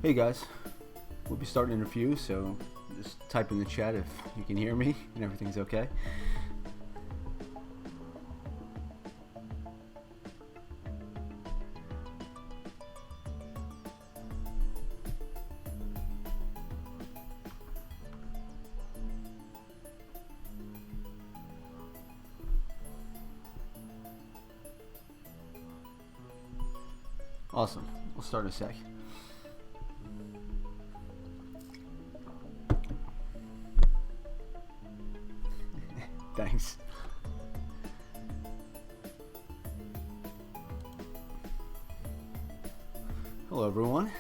Hey guys, we'll be starting in a few, so just type in the chat if you can hear me and everything's okay. Awesome, we'll start in a sec. Thanks. Hello everyone.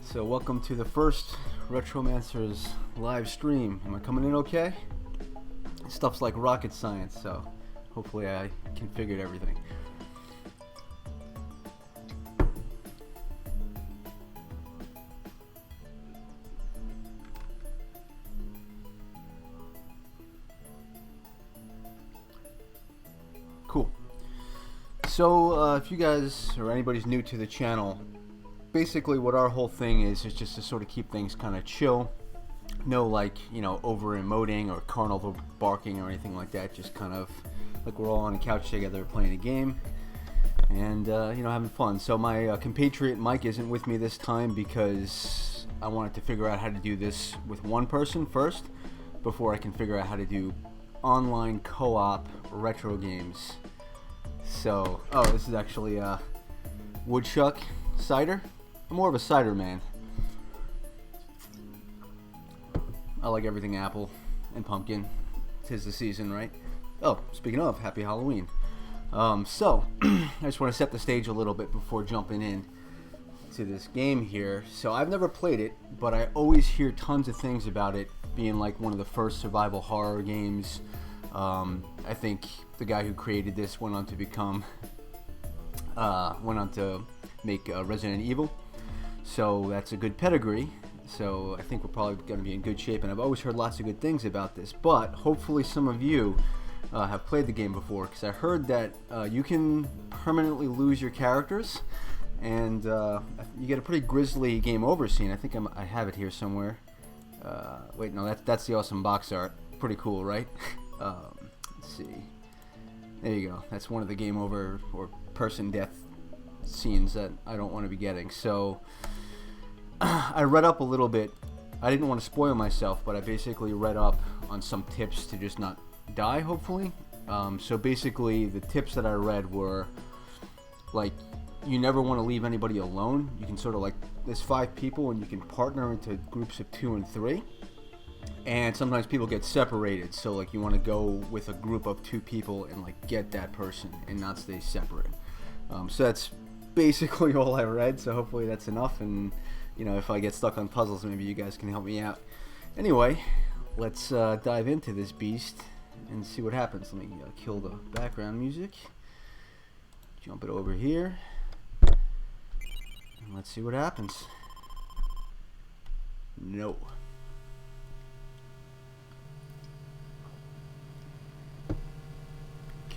So welcome to the first Retromancers live stream. Am I coming in okay? Stuff's like rocket science, so hopefully I configured everything. Cool. So if you guys or anybody's new to the channel, basically what our whole thing is just to sort of keep things kind of chill. No like, you know, over emoting or carnival barking or anything like that. Just kind of like we're all on a couch together playing a game and you know, having fun. So my compatriot Mike isn't with me this time because I wanted to figure out how to do this with one person first before I can figure out how to do online co-op retro games. So, oh, this is actually woodchuck cider. I'm more of a cider man. I like everything apple and pumpkin. 'Tis the season, right? Oh, speaking of, happy Halloween. So, I just want to set the stage a little bit before jumping in to this game here. So, I've never played it, but I always hear tons of things about it being like one of the first survival horror games. I think the guy who created this went on to become, make Resident Evil. So that's a good pedigree. So I think we're probably going to be in good shape. And I've always heard lots of good things about this. But hopefully some of you have played the game before, because I heard that you can permanently lose your characters, and you get a pretty grisly game over scene. I think I have it here somewhere. Wait, no, that's the awesome box art. Pretty cool, right? Let's see. There you go. That's one of the game over or person death scenes that I don't want to be getting. So I read up a little bit. I didn't want to spoil myself, but I basically read up on some tips to just not die, hopefully. So basically the tips that I read were like, you never want to leave anybody alone. You can sort of like, there's 5 people and you can partner into groups of 2 and 3. And sometimes people get separated, so like you want to go with a group of 2 people and like get that person and not stay separate. So that's basically all I read, so hopefully that's enough, and you know, if I get stuck on puzzles, maybe you guys can help me out. Anyway, let's dive into this beast and see what happens. Let me kill the background music, jump it over here, and let's see what happens. No.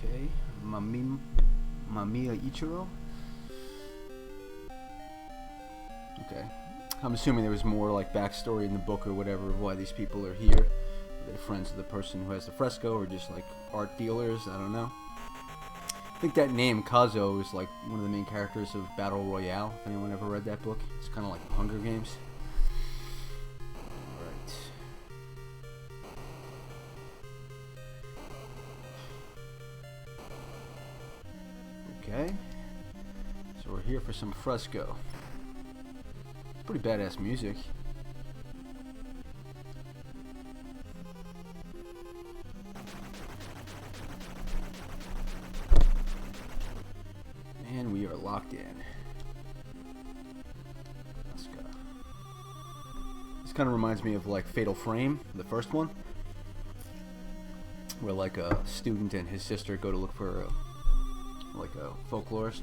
Okay, Mamiya Ichiro. Okay, I'm assuming there was more like backstory in the book or whatever of why these people are here. They're friends of the person who has the fresco, or just like art dealers, I don't know. I think that name, Kazo, is like one of the main characters of Battle Royale, if anyone ever read that book. It's kind of like Hunger Games. Okay, so we're here for some fresco. It's pretty badass music. And we are locked in. Let's go. This kind of reminds me of like Fatal Frame, the first one, where like a student and his sister go to look for like a folklorist.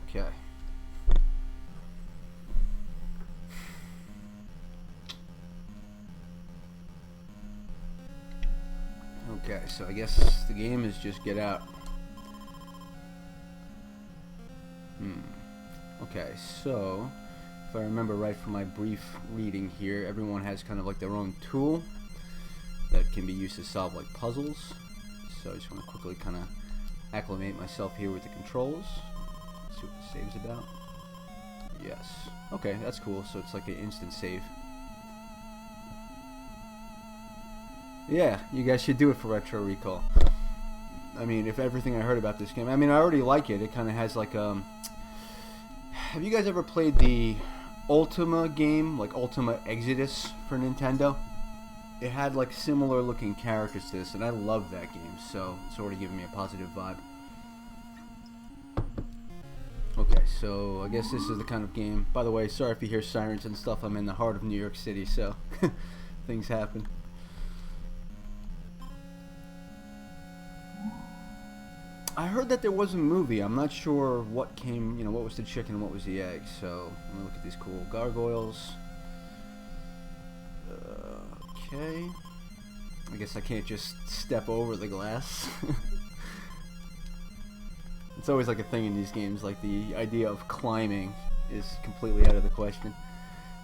Okay. Okay, so I guess the game is just get out. Okay, so if I remember right from my brief reading here, everyone has kind of like their own tool that can be used to solve like puzzles. So I just want to quickly kind of acclimate myself here with the controls. See what the save's about. Yes. Okay, that's cool. So it's like an instant save. Yeah, you guys should do it for Retro Recall. I mean, if everything I heard about this game, I mean, I already like it. It kind of has like have you guys ever played the Ultima game, like Ultima Exodus for Nintendo? It had like similar looking characters to this, and I love that game, so it's already giving me a positive vibe. Okay, so I guess this is the kind of game. By the way, sorry if you hear sirens and stuff. I'm in the heart of New York City, so things happen. I heard that there was a movie. I'm not sure what came, you know, what was the chicken and what was the egg. So let me look at these cool gargoyles. Okay. I guess I can't just step over the glass. It's always like a thing in these games, like the idea of climbing is completely out of the question.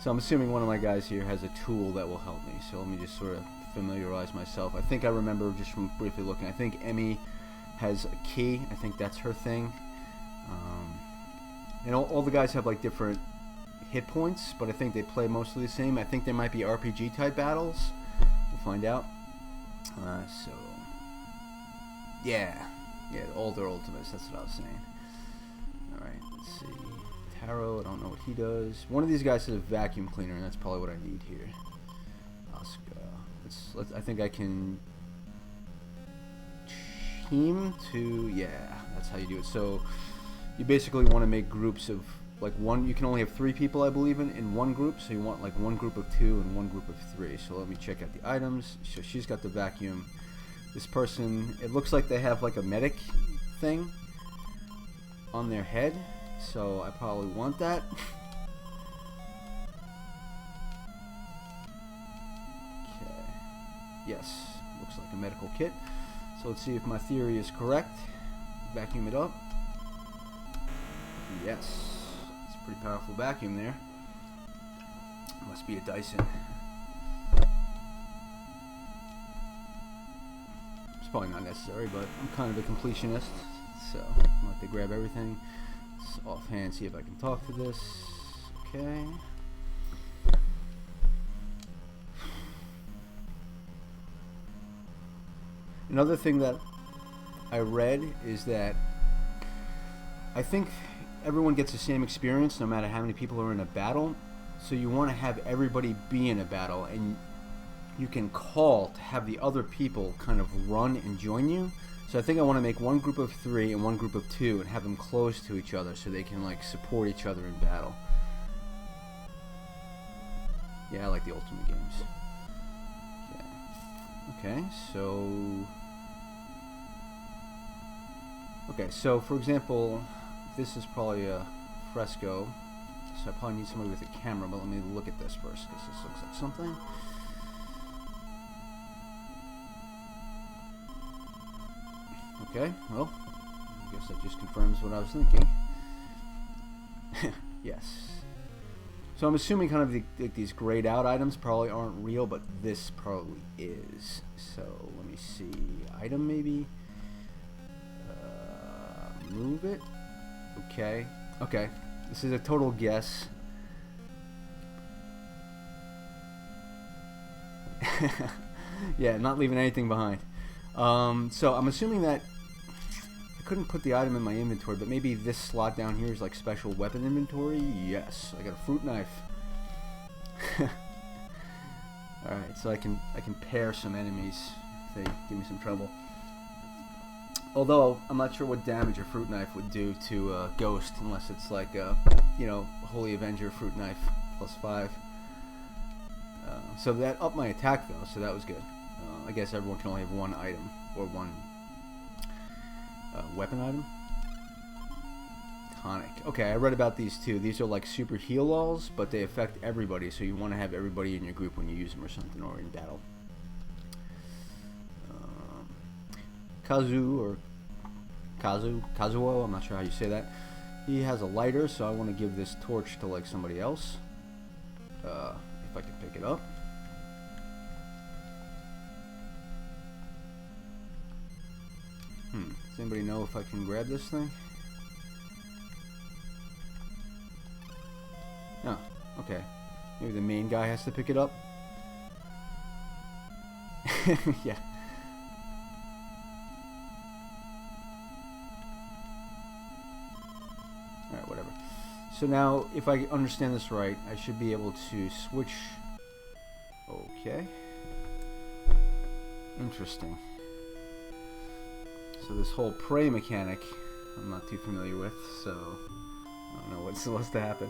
So I'm assuming one of my guys here has a tool that will help me. So let me just sort of familiarize myself. I think I remember just from briefly looking. I think Emmy has a key. I think that's her thing. And all the guys have like different hit points, but I think they play mostly the same. I think there might be RPG type battles. We'll find out. So yeah, all their ultimates. That's what I was saying. All right, let's see. Taro, I don't know what he does. One of these guys has a vacuum cleaner, and that's probably what I need here. Let's I think I can team to, yeah, that's how you do it. So you basically want to make groups of like one. You can only have 3 people, I believe, in one group. So you want like one group of 2 and one group of 3. So let me check out the items. So she's got the vacuum. This person, it looks like they have like a medic thing on their head. So I probably want that. Okay. Yes, looks like a medical kit. So let's see if my theory is correct. Vacuum it up. Yes, it's a pretty powerful vacuum there. Must be a Dyson. It's probably not necessary, but I'm kind of a completionist, so I'm like to grab everything. Let's offhand see if I can talk to this. Okay. Another thing that I read is that I think everyone gets the same experience no matter how many people are in a battle. So you want to have everybody be in a battle, and you can call to have the other people kind of run and join you. So I think I want to make one group of 3 and one group of 2 and have them close to each other so they can like support each other in battle. Yeah, I like the Ultimate games. Okay, so for example, this is probably a fresco, so I probably need somebody with a camera, but let me look at this first, because this looks like something. Okay, well, I guess that just confirms what I was thinking. Yes. So I'm assuming kind of these grayed out items probably aren't real, but this probably is. So let me see. Item maybe? Move it? Okay. Okay. This is a total guess. Yeah, not leaving anything behind. So I'm assuming that I couldn't put the item in my inventory, but maybe this slot down here is like special weapon inventory. Yes, I got a fruit knife. All right, so I can pair some enemies if they give me some trouble. Although I'm not sure what damage a fruit knife would do to a ghost, unless it's like a, you know, Holy Avenger fruit knife +5. So that upped my attack though, so that was good. I guess everyone can only have one item or one weapon item. Tonic. Okay, I read about these too. These are like super heal-alls, but they affect everybody, so you want to have everybody in your group when you use them or something, or in battle. Kazuo, I'm not sure how you say that. He has a lighter, so I want to give this torch to like somebody else. If I can pick it up. Does anybody know if I can grab this thing? Oh, okay. Maybe the main guy has to pick it up. Yeah. Alright, whatever. So now, if I understand this right, I should be able to switch. Okay. Interesting. So this whole prey mechanic, I'm not too familiar with, so I don't know what's supposed to happen.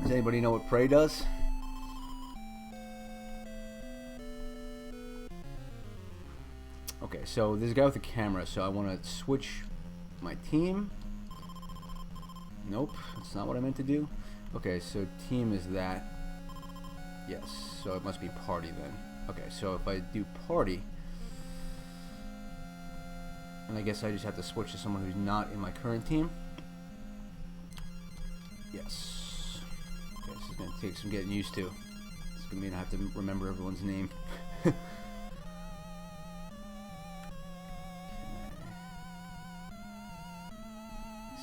Does anybody know what prey does? Okay, so there's a guy with a camera, so I want to switch my team. Nope, that's not what I meant to do. Okay, so team is that. Yes, so it must be party then. Okay, so if I do party, and I guess I just have to switch to someone who's not in my current team. Yes. Okay, this is going to take some getting used to. It's going to mean I have to remember everyone's name.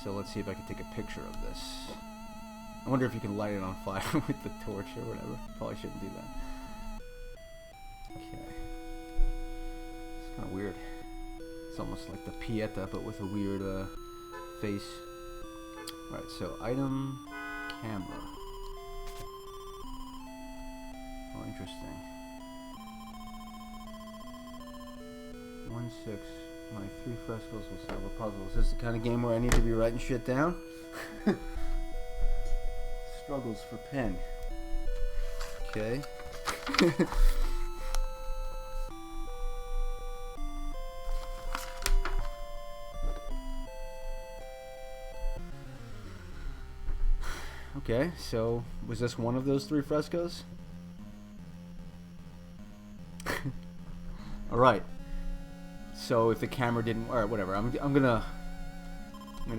So let's see if I can take a picture of this. I wonder if you can light it on fire with the torch or whatever. Probably shouldn't do that. Okay. It's kind of weird. It's almost like the Pieta, but with a weird face. Alright, so item, camera. Oh, interesting. 1-6. My 3 frescoes will solve a puzzle. Is this the kind of game where I need to be writing shit down? Struggles for pen. Okay. Okay, so was this one of those 3 frescoes? All right. So if the camera didn't, or whatever, I'm gonna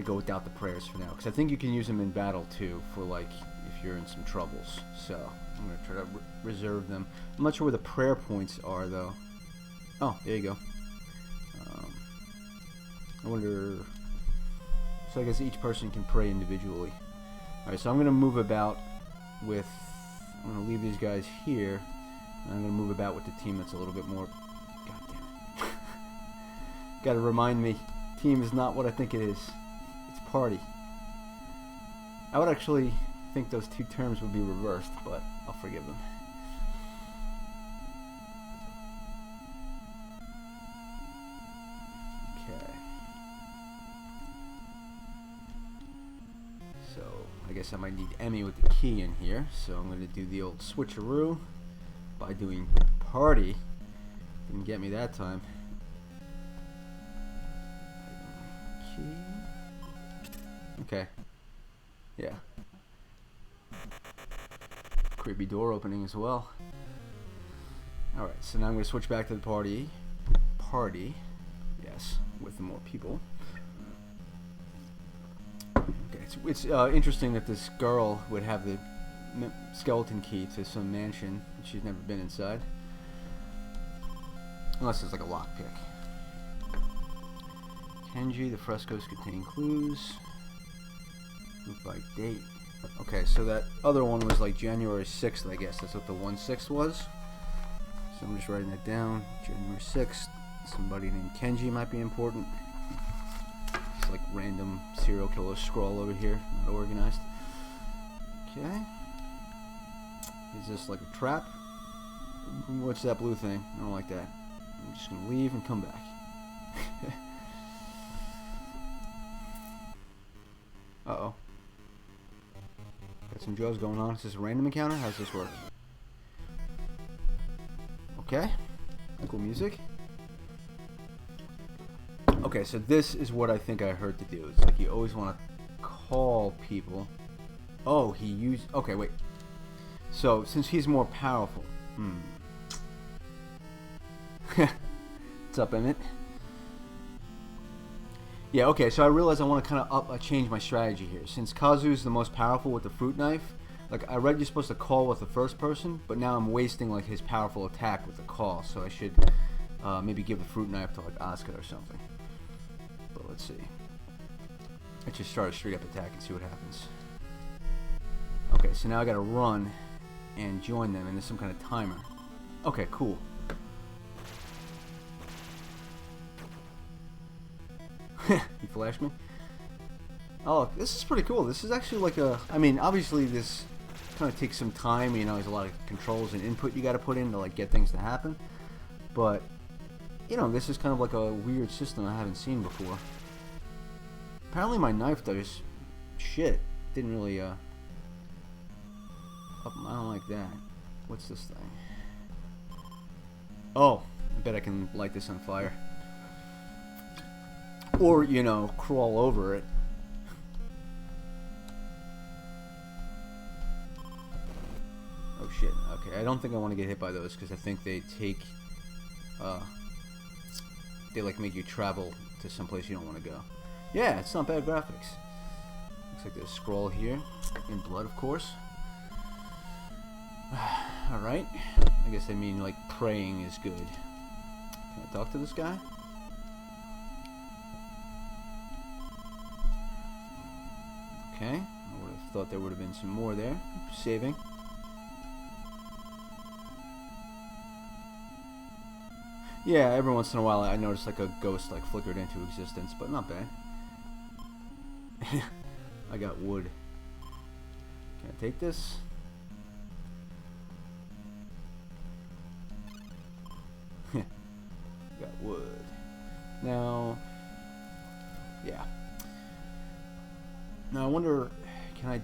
go without the prayers for now, because I think you can use them in battle too, for like if you're in some troubles. So I'm gonna try to reserve them. I'm not sure where the prayer points are though. Oh, there you go. I wonder. So I guess each person can pray individually. All right, so I'm gonna move about with. I'm gonna leave these guys here. And I'm gonna move about with the team that's a little bit more. Gotta remind me, team is not what I think it is. It's party. I would actually think those 2 terms would be reversed, but I'll forgive them. Okay. So, I guess I might need Emmy with the key in here, so I'm gonna do the old switcheroo by doing party. Didn't get me that time. Okay. Yeah. Creepy door opening as well. Alright, so now I'm going to switch back to the party. Yes, with more people. Okay, it's interesting that this girl would have the skeleton key to some mansion. She's never been inside. Unless it's like a lockpick. Kenji, the frescoes contain clues. Group by date. Okay, so that other one was like January 6th, I guess. That's what the 1/6 was. So I'm just writing that down. January 6th. Somebody named Kenji might be important. It's like random serial killer scroll over here, not organized. Okay. Is this like a trap? What's that blue thing? I don't like that. I'm just gonna leave and come back. Uh-oh. Got some drugs going on. Is this a random encounter? How does this work? Okay. Cool music. Okay, so this is what I think I heard to do. It's like you always want to call people. Oh, he used... Okay, wait. So, since he's more powerful... What's up, Emmett? Yeah, okay, so I realized I want to kind of change my strategy here. Since Kazu's the most powerful with the fruit knife, like I read you're supposed to call with the first person, but now I'm wasting like his powerful attack with the call, so I should maybe give the fruit knife to like Asuka or something. But let's see. Let's just start a straight up attack and see what happens. Okay, so now I gotta run and join them, and there's some kind of timer. Okay, cool. He flashed me. Oh, this is pretty cool. This is actually like a... I mean, obviously this kind of takes some time. You know, there's a lot of controls and input you got to put in to like get things to happen. But, you know, this is kind of like a weird system I haven't seen before. Apparently my knife does shit. Didn't really, I don't like that. What's this thing? Oh, I bet I can light this on fire. Or, you know, crawl over it. Oh shit, okay, I don't think I want to get hit by those because I think they take, they like make you travel to someplace you don't want to go. Yeah, it's not bad graphics. Looks like there's a scroll here, in blood of course. Alright, I guess they mean like praying is good. Can I talk to this guy? Okay, I would have thought there would have been some more there. Saving. Yeah, every once in a while I notice like a ghost like flickered into existence, but not bad. I got wood. Can I take this? Got wood. Now, yeah. Now I wonder, can I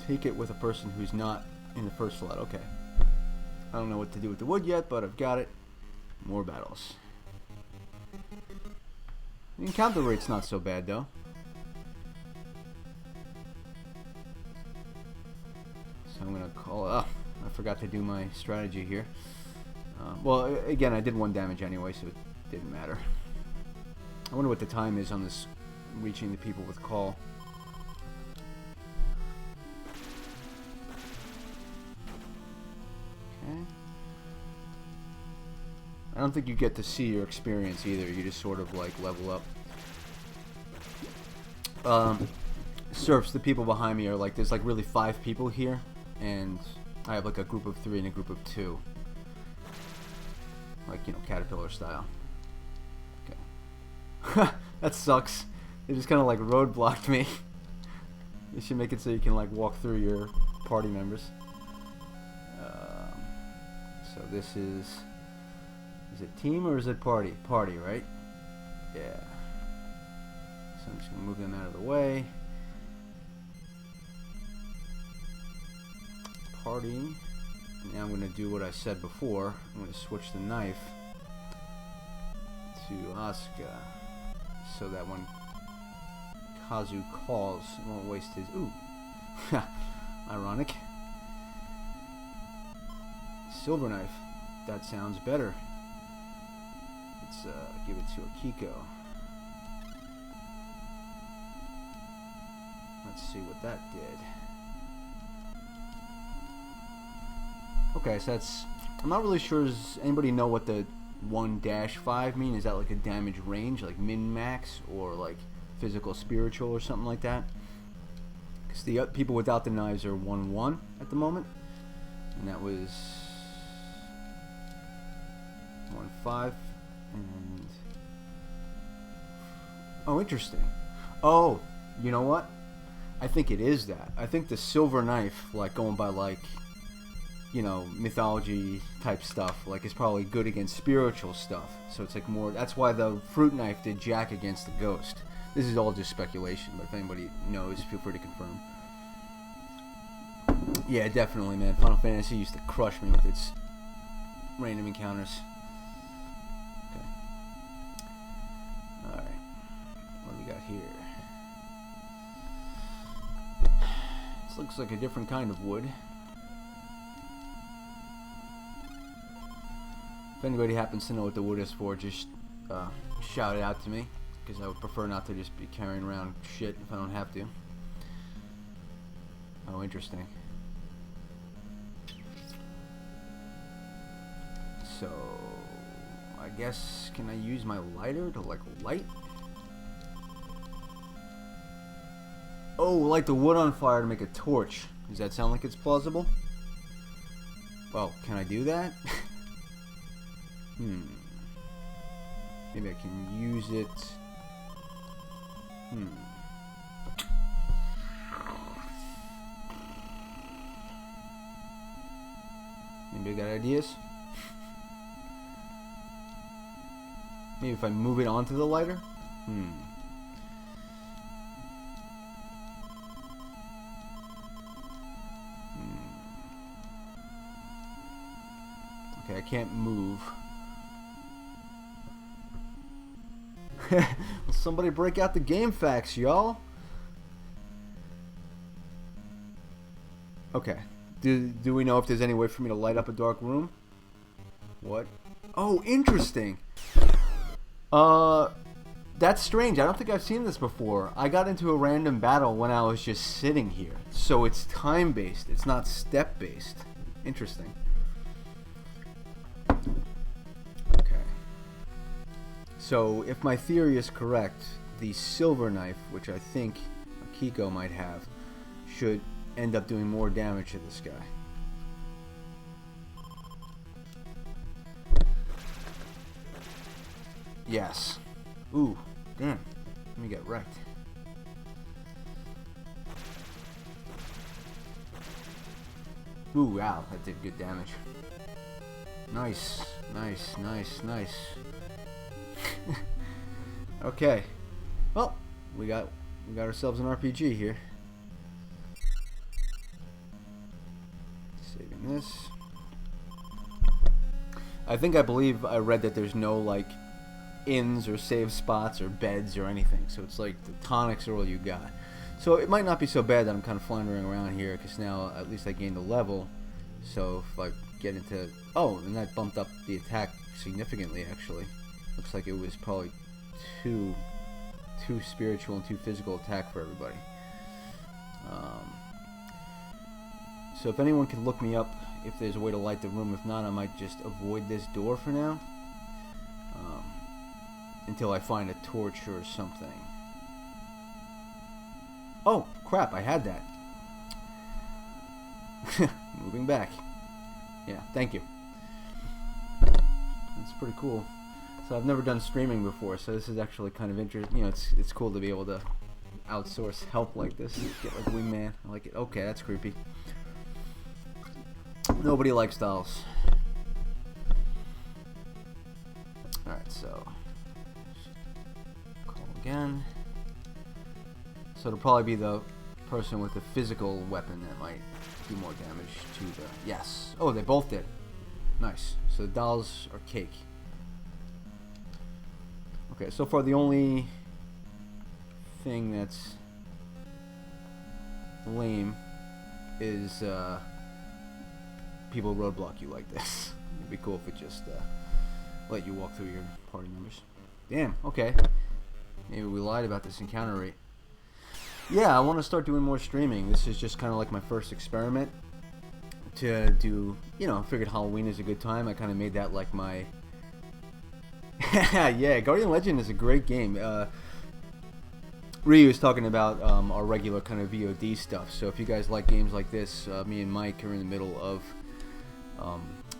take it with a person who's not in the first slot? Okay. I don't know what to do with the wood yet, but I've got it. More battles. The encounter rate's not so bad though. So I'm gonna call. Oh, I forgot to do my strategy here. Well, again, I did 1 damage anyway, so it didn't matter. I wonder what the time is on this reaching the people with call. Okay. I don't think you get to see your experience either. You just sort of like level up. Serfs, the people behind me are like, there's like really 5 people here, and I have like a group of 3 and a group of 2. Like, you know, caterpillar style. Okay. That sucks. They just kind of like roadblocked me. You should make it so you can like walk through your party members. So this is it team or is it party? Party, right? Yeah. So I'm just gonna move them out of the way. Party. Now I'm gonna do what I said before. I'm gonna switch the knife to Asuka, so that when Kazu calls, it won't waste his. Ooh, ironic. Silver knife. That sounds better. Let's give it to Akiko. Let's see what that did. Okay, so that's... I'm not really sure, does anybody know what the 1-5 mean? Is that like a damage range, like min-max, or like physical, spiritual, or something like that? Because the people without the knives are 1-1 at the moment. And that was... 1-5. And... Oh, interesting. Oh, you know what? I think it is that. I think the silver knife, like going by like... you know, mythology type stuff, like, is probably good against spiritual stuff. So it's like more, that's why the fruit knife did jack against the ghost. This is all just speculation, but if anybody knows, feel free to confirm. Yeah, definitely, man. Final Fantasy used to crush me with its random encounters. Okay. Alright. What do we got here? This looks like a different kind of wood. If anybody happens to know what the wood is for, just shout it out to me, because I would prefer not to just be carrying around shit if I don't have to. Oh, interesting. So, I guess, can I use my lighter to, like, light? Oh, light the wood on fire to make a torch. Does that sound like it's plausible? Well, can I do that? Maybe I can use it. Maybe I got ideas? Maybe if I move it onto the lighter? Okay, I can't move. Will somebody break out the game facts, y'all? Okay. Do we know if there's any way for me to light up a dark room? What? Oh, interesting. That's strange. I don't think I've seen this before. I got into a random battle when I was just sitting here. So it's time-based. It's not step-based. Interesting. Okay. So if my theory is correct, the silver knife, which I think Kiko might have, should end up doing more damage to this guy. Yes. Ooh, damn. Let me get wrecked. Ooh, wow, that did good damage. Nice, nice, nice, nice. Okay. Well, we got ourselves an RPG here. Saving this. I believe I read that there's no like inns or save spots or beds or anything, so it's like the tonics are all you got. So it might not be so bad that I'm kind of floundering around here, because now at least I gained a level. So if I get into... Oh, and that bumped up the attack significantly, actually. Looks like it was probably two spiritual and 2 physical attack for everybody. So if anyone can look me up if there's a way to light the room. If not, I might just avoid this door for now. Until I find a torch or something. Oh, crap, I had that. Moving back. Yeah, thank you. That's pretty cool. So I've never done streaming before, so this is actually kind of interesting. You know, it's cool to be able to outsource help like this. Get like wingman. I like it. Okay, that's creepy. Nobody likes dolls. Alright, so... Again. So it'll probably be the person with the physical weapon that might do more damage to the... Yes. Oh, they both did. Nice. So the dolls are cake. Okay, so far the only thing that's lame is people roadblock you like this. It'd be cool if it just let you walk through your party members. Damn, okay. Maybe we lied about this encounter rate. Yeah, I want to start doing more streaming. This is just kind of like my first experiment to do, you know, I figured Halloween is a good time. I kind of made that like my... Yeah, Guardian Legend is a great game. Ryu is talking about our regular kind of VOD stuff. So if you guys like games like this, me and Mike are in the middle of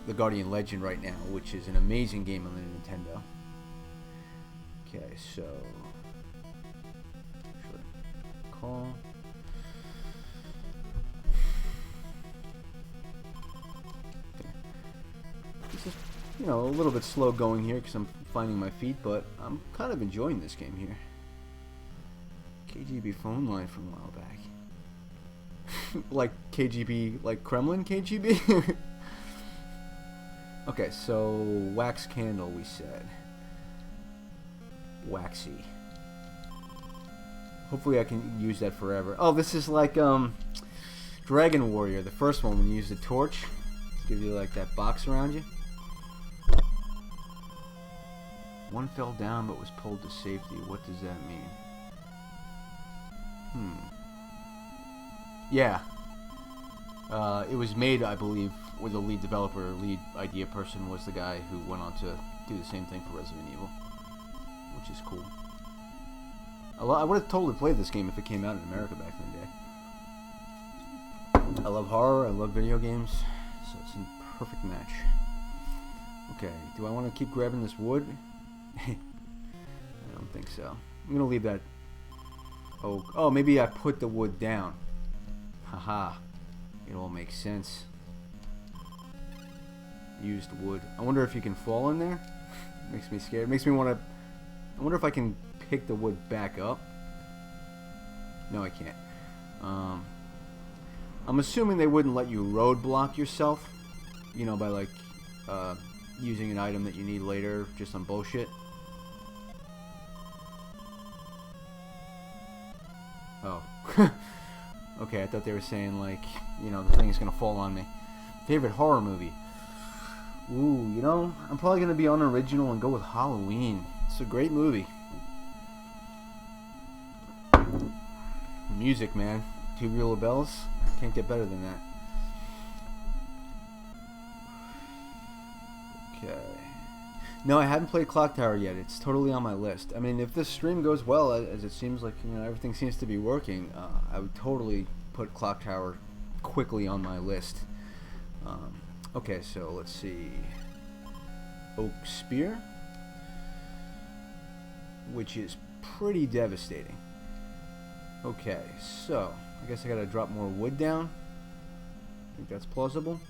the Guardian Legend right now, which is an amazing game on the Nintendo. Okay, so... Call. Okay. This is, you know, a little bit slow going here because I'm finding my feet, but I'm kind of enjoying this game here. KGB phone line from a while back. Like KGB, like Kremlin KGB? Okay, so wax candle we said. Waxy. Hopefully I can use that forever. Oh, this is like Dragon Warrior, the first one, when you use the torch. Give you like that box around you. One fell down but was pulled to safety. What does that mean? Yeah. It was made, I believe, where the lead developer, lead idea person was the guy who went on to do the same thing for Resident Evil, which is cool. I would have totally played this game if it came out in America back in the day. I love horror, I love video games, so it's a perfect match. Okay, do I want to keep grabbing this wood? I don't think so. I'm going to leave that. Oh, maybe I put the wood down. Haha. It all makes sense. Used wood. I wonder if you can fall in there. Makes me scared. Makes me want to. I wonder if I can pick the wood back up. No, I can't. I'm assuming they wouldn't let you roadblock yourself, you know, by like using an item that you need later just on bullshit. Oh. Okay, I thought they were saying like, you know, the thing's gonna fall on me. Favorite horror movie? Ooh, you know, I'm probably gonna be unoriginal and go with Halloween. It's a great movie. Music, man. Tubular Bells. Can't get better than that. Okay. No, I haven't played Clock Tower yet. It's totally on my list. I mean, if this stream goes well, as it seems like, you know, everything seems to be working, I would totally put Clock Tower quickly on my list. Okay, so let's see. Oak Spear, which is pretty devastating. Okay, so I guess I gotta drop more wood down. I think that's plausible.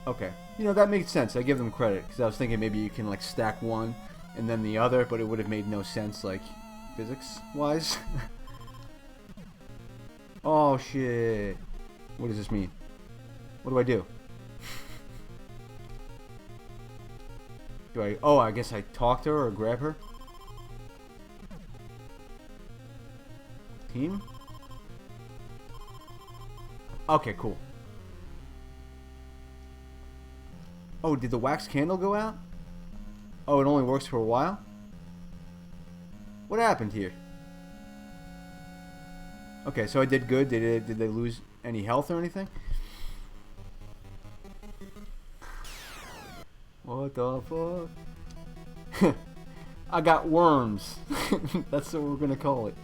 Okay, you know, that makes sense. I give them credit, because I was thinking maybe you can like stack one and then the other, but it would have made no sense, like, physics-wise. Oh, shit. What does this mean? What do I do? Oh, I guess I talk to her or grab her? Team? Okay, cool. Oh, did the wax candle go out? Oh, it only works for a while? What happened here? Okay, so I did good. Did they lose any health or anything? What the fuck? I got worms. That's what we're gonna call it.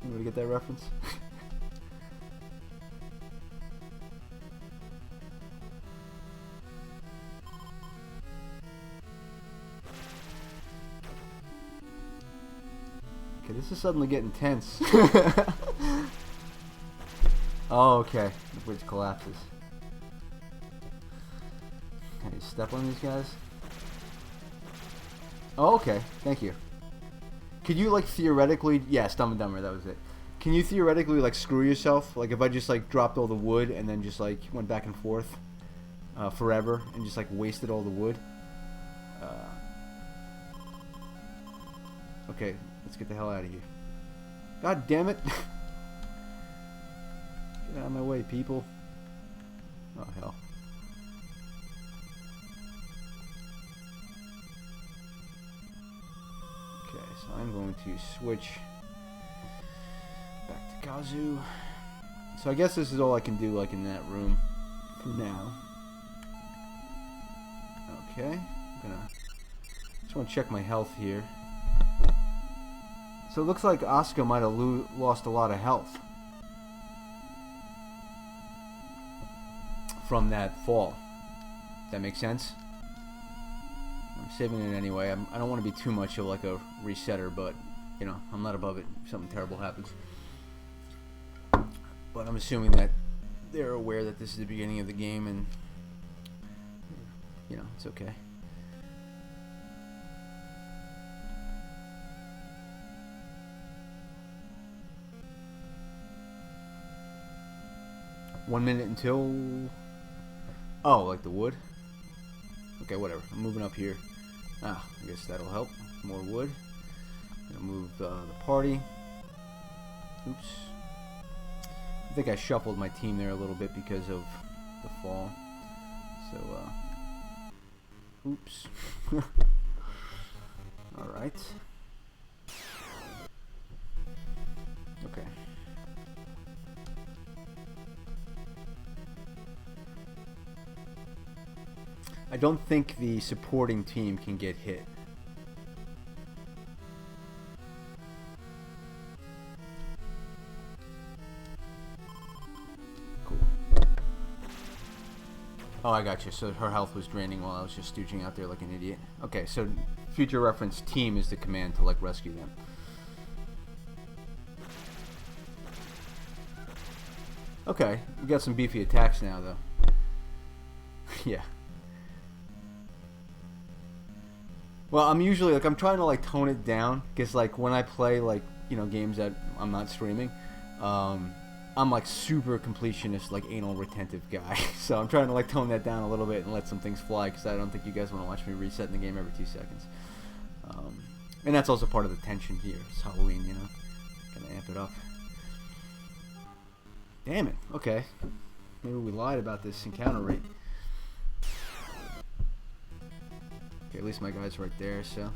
Anybody get that reference? Okay, this is suddenly getting tense. Oh, okay. The bridge collapses. Can you step on these guys? Oh, okay. Thank you. Could you, like, theoretically... Yeah, Dumb and Dumber, that was it. Can you theoretically, like, screw yourself? Like, if I just, like, dropped all the wood and then just, like, went back and forth forever and just, like, wasted all the wood? Okay, let's get the hell out of here. God damn it! Get out of my way, people. Oh, hell. Okay, so I'm going to switch back to Kazu. So I guess this is all I can do, like, in that room for now. Okay, just want to check my health here. So it looks like Asuka might have lost a lot of health from that fall. That makes sense? I'm saving it anyway. I don't want to be too much of like a resetter, but, you know, I'm not above it if something terrible happens. But I'm assuming that they're aware that this is the beginning of the game and, you know, it's okay. One minute until... Oh, like the wood? Okay, whatever. I'm moving up here. Ah, I guess that'll help. More wood. Gonna move the party. Oops. I think I shuffled my team there a little bit because of fall. So, oops. Alright. Okay. I don't think the supporting team can get hit. Cool. Oh, I got you. So her health was draining while I was just stooging out there like an idiot. Okay, so future reference, team is the command to like rescue them. Okay, we got some beefy attacks now though. Yeah. Well, I'm usually like, I'm trying to like tone it down because like when I play like, you know, games that I'm not streaming, I'm like super completionist, like anal retentive guy. So I'm trying to like tone that down a little bit and let some things fly because I don't think you guys want to watch me resetting the game every 2 seconds. And that's also part of the tension here. It's Halloween, you know, gotta amp it up. Damn it. Okay. Maybe we lied about this encounter rate. Okay, at least my guy's right there, so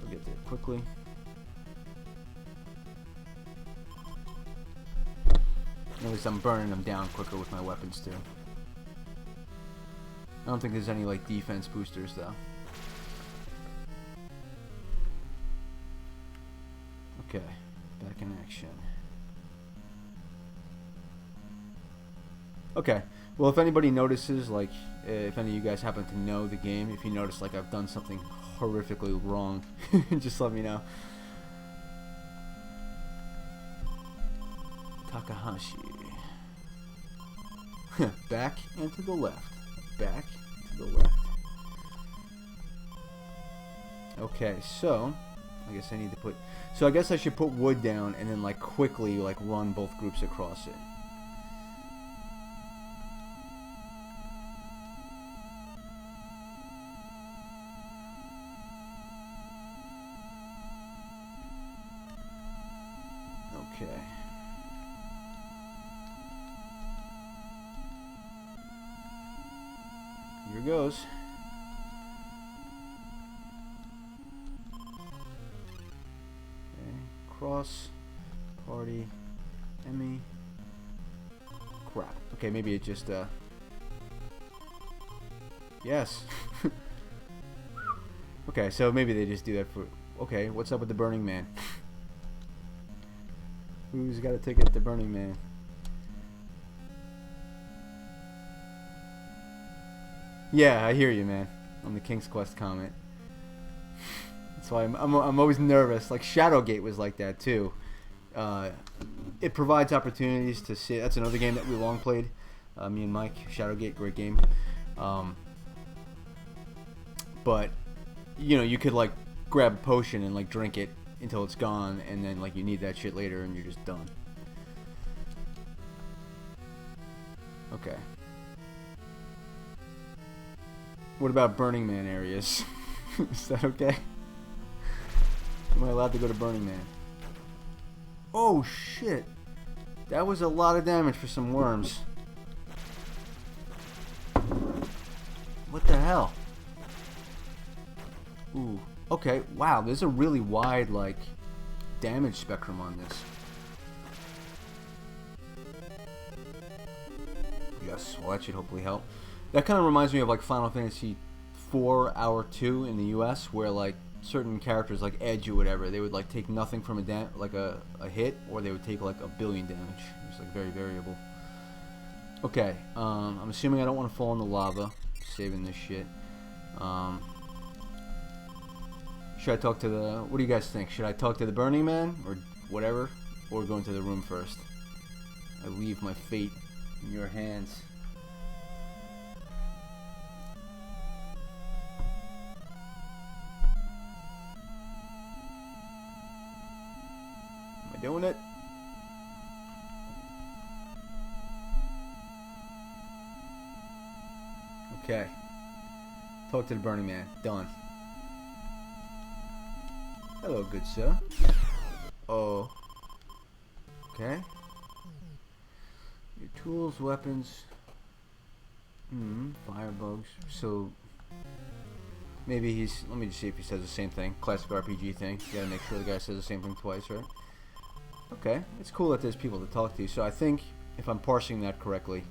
we'll get there quickly. At least I'm burning them down quicker with my weapons too. I don't think there's any like defense boosters though. Okay, back in action. Okay, well if anybody notices, like if any of you guys happen to know the game, if you notice like I've done something horrifically wrong, just let me know. Takahashi. Back and to the left. Back to the left. Okay, so I guess I need to put, so I guess I should put wood down and then like quickly like run both groups across it. Okay. Here goes. Okay. Cross. Party. Emmy. Crap. Okay, maybe it just, yes. Okay, so maybe they just do that for, okay, what's up with the Burning Man? Who's got a ticket to Burning Man? Yeah, I hear you, man. On the King's Quest comment. That's why I'm always nervous. Like Shadowgate was like that too. It provides opportunities to see. That's another game that we long played. Me and Mike. Shadowgate, great game. But you know, you could like grab a potion and like drink it until it's gone, and then like you need that shit later, and you're just done. Okay. What about Burning Man areas? Is that okay? Am I allowed to go to Burning Man? Oh shit! That was a lot of damage for some worms. What the hell? Ooh. Okay, wow, there's a really wide, like, damage spectrum on this. Yes, well that should hopefully help. That kind of reminds me of, like, Final Fantasy 4 Hour 2 in the US, where, like, certain characters, like Edge or whatever, they would, like, take nothing from a hit, or they would take, like, 1 billion damage. It was, like, very variable. Okay, I'm assuming I don't want to fall in the lava. Saving this shit. Should I talk to the... What do you guys think? Should I talk to the Burning Man? Or whatever? Or go into the room first? I leave my fate in your hands. Am I doing it? Okay. Talk to the Burning Man. Done. Hello, good sir. Oh. Okay. Your tools, weapons. Firebugs. So maybe he's. Let me just see if he says the same thing. Classic RPG thing. You gotta make sure the guy says the same thing twice, right? Okay. It's cool that there's people to talk to. So I think if I'm parsing that correctly,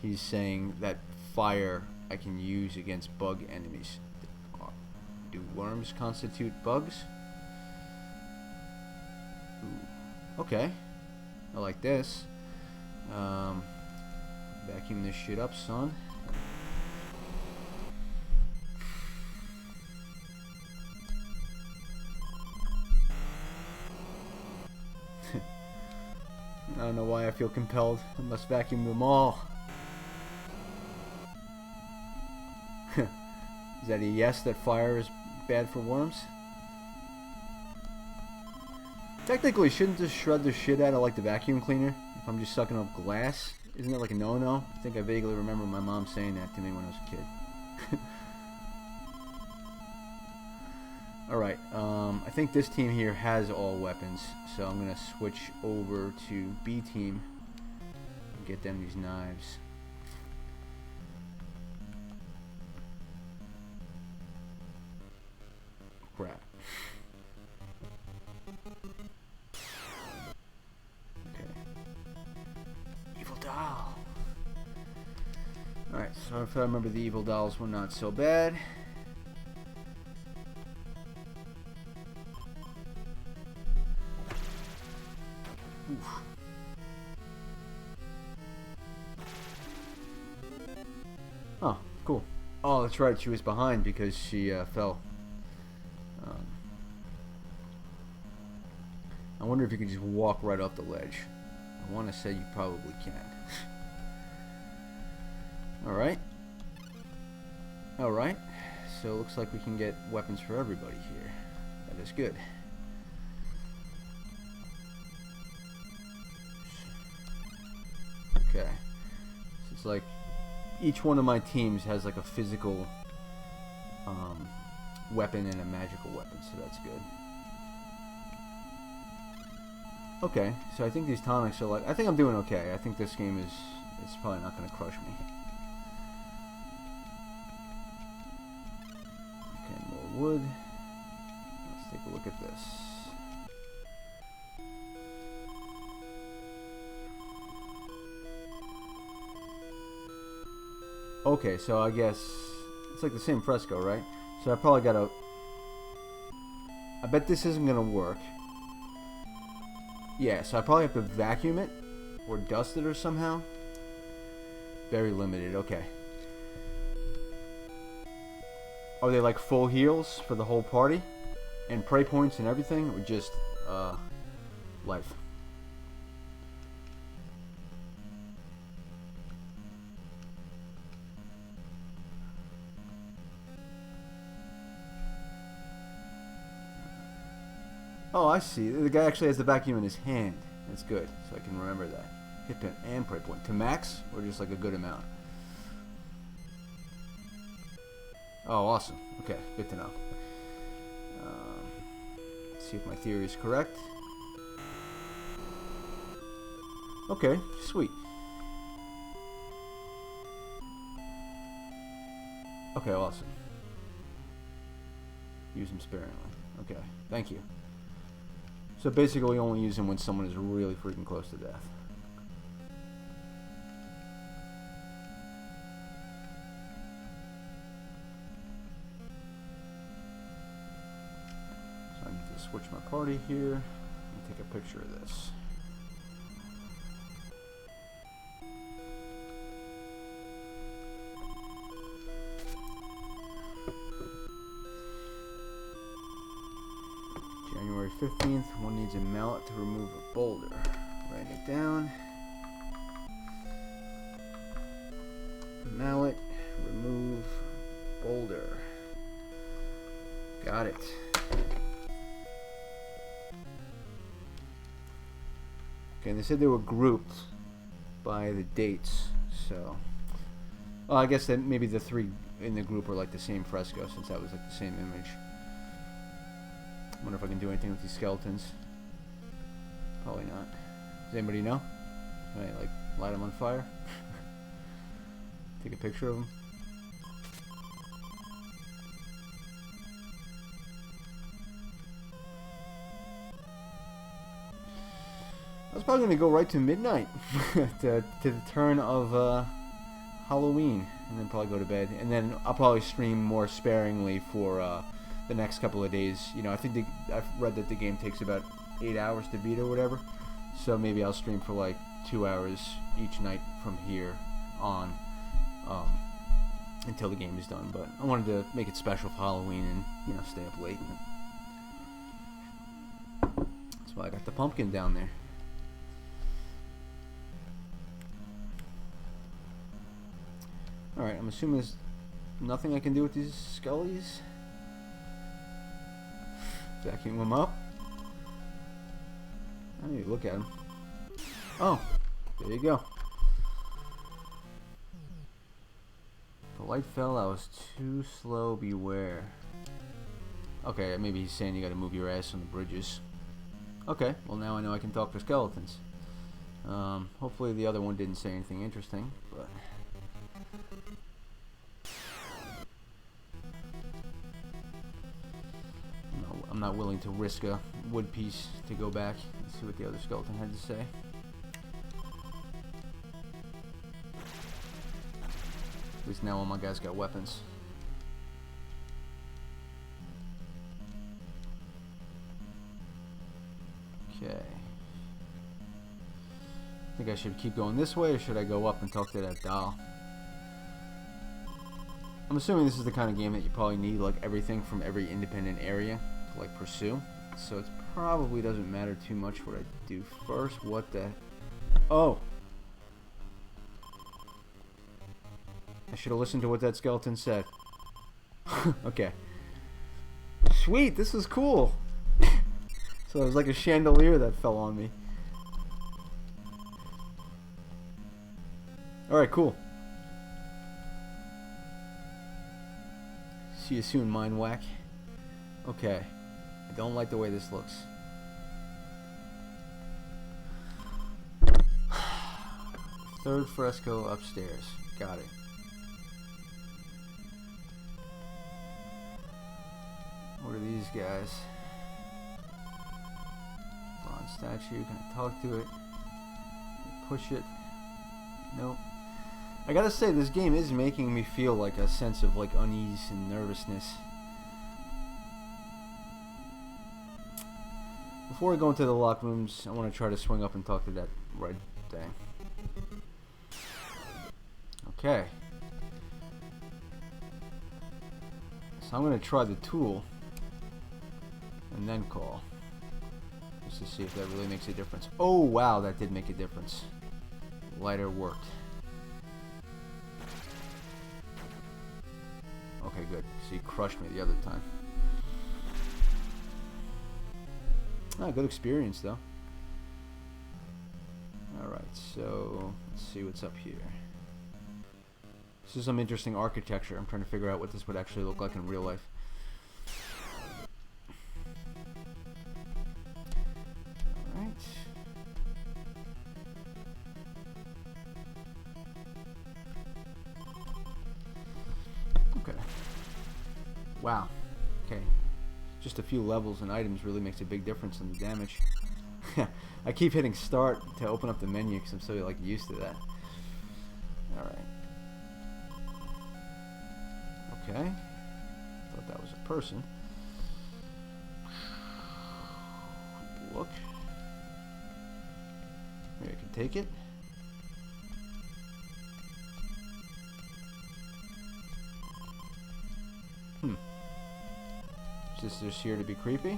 he's saying that fire I can use against bug enemies. Do worms constitute bugs? Ooh. Okay. I like this. Vacuum this shit up, son. I don't know why I feel compelled. I must vacuum them all. Is that a yes, that fire is bad for worms? Technically, shouldn't this shred the shit out of like the vacuum cleaner if I'm just sucking up glass? Isn't it like a no-no? I think I vaguely remember my mom saying that to me when I was a kid. Alright, I think this team here has all weapons, so I'm going to switch over to B team and get them these knives. Crap. Okay. Evil doll. Alright, so if I remember, the evil dolls were not so bad. Oof. Oh, cool. Oh, that's right, she was behind because she fell. I wonder if you can just walk right off the ledge. I want to say you probably can. Alright. Alright. So it looks like we can get weapons for everybody here. That is good. Okay. So it's like each one of my teams has like a physical weapon and a magical weapon, so that's good. Okay, so I think these tonics are like, I think I'm doing okay. I think this game is, it's probably not going to crush me. Okay, more wood. Let's take a look at this. Okay, so I guess it's like the same fresco, right? So I probably gotta, I bet this isn't gonna work. Yeah, so I probably have to vacuum it or dust it or somehow. Very limited, okay. Are they like full heals for the whole party? And prey points and everything? Or just life? Oh, I see. The guy actually has the vacuum in his hand. That's good, so I can remember that. Hit point and prey point. To max, or just like a good amount? Oh, awesome. Okay, good to know. Let's see if my theory is correct. Okay, sweet. Okay, awesome. Use them sparingly. Okay, thank you. So basically we only use them when someone is really freaking close to death. So I need to switch my party here and take a picture of this. January 15th, one needs a mallet to remove a boulder. Write it down. Mallet, remove boulder. Got it. Okay, they said they were grouped by the dates, so... Well, I guess that maybe the three in the group are like the same fresco, since that was like the same image. Wonder if I can do anything with these skeletons. Probably not. Does anybody know? Can I like light them on fire? Take a picture of him. I was probably going to go right to midnight to the turn of Halloween, and then probably go to bed. And then I'll probably stream more sparingly for the next couple of days. You know, I think I've read that the game takes about 8 hours to beat or whatever. So maybe I'll stream for like 2 hours each night from here on until the game is done. But I wanted to make it special for Halloween and, you know, stay up late. That's why I got the pumpkin down there. Alright, I'm assuming there's nothing I can do with these skellies. Vacuum them up. I need to look at them. Oh, there you go. The light fell, I was too slow, beware. Okay, maybe he's saying you gotta move your ass on the bridges. Okay, well now I know I can talk to skeletons. Hopefully the other one didn't say anything interesting, but... I'm not willing to risk a wood piece to go back and see what the other skeleton had to say. At least now all my guys got weapons. Okay. I think I should keep going this way, or should I go up and talk to that doll? I'm assuming this is the kind of game that you probably need like everything from every independent area to like pursue. So it probably doesn't matter too much what I do first. What the... Oh! I should have listened to what that skeleton said. Okay. Sweet, this is cool. So it was like a chandelier that fell on me. Alright, cool. See you soon, Mind Whack. Okay. I don't like the way this looks. Third fresco upstairs. Got it. What are these guys? Bronze statue. Can I talk to it? Push it? Nope. I gotta say, this game is making me feel like a sense of like unease and nervousness. Before we go into the lock rooms, I want to try to swing up and talk to that red thing. Okay. So I'm going to try the tool and then call. Just to see if that really makes a difference. Oh wow, that did make a difference. Lighter worked. Okay, good. So he crushed me the other time. Ah, good experience though. Alright, so let's see what's up here. This is some interesting architecture. I'm trying to figure out what this would actually look like in real life. Alright. Okay. Wow. Okay. Just a few levels and items really makes a big difference in the damage. I keep hitting start to open up the menu because I'm so like used to that. Alright. Okay. Thought that was a person. Look. Maybe I can take it. Is this just here to be creepy?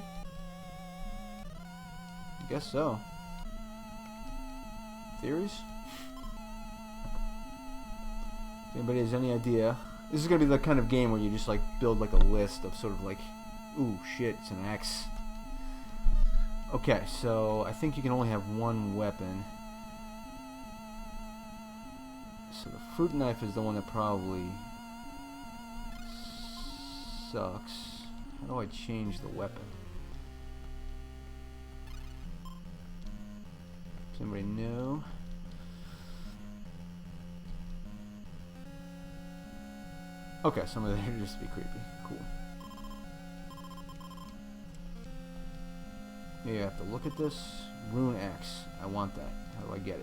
I guess so. Theories? If anybody has any idea, this is gonna be the kind of game where you just like build like a list of sort of like, ooh shit, it's an X. Okay, so I think you can only have one weapon. So the fruit knife is the one that probably sucks. How do I change the weapon? Does anybody know? Okay, some of that just to be creepy. Cool. You have to look at this. Rune X. I want that. How do I get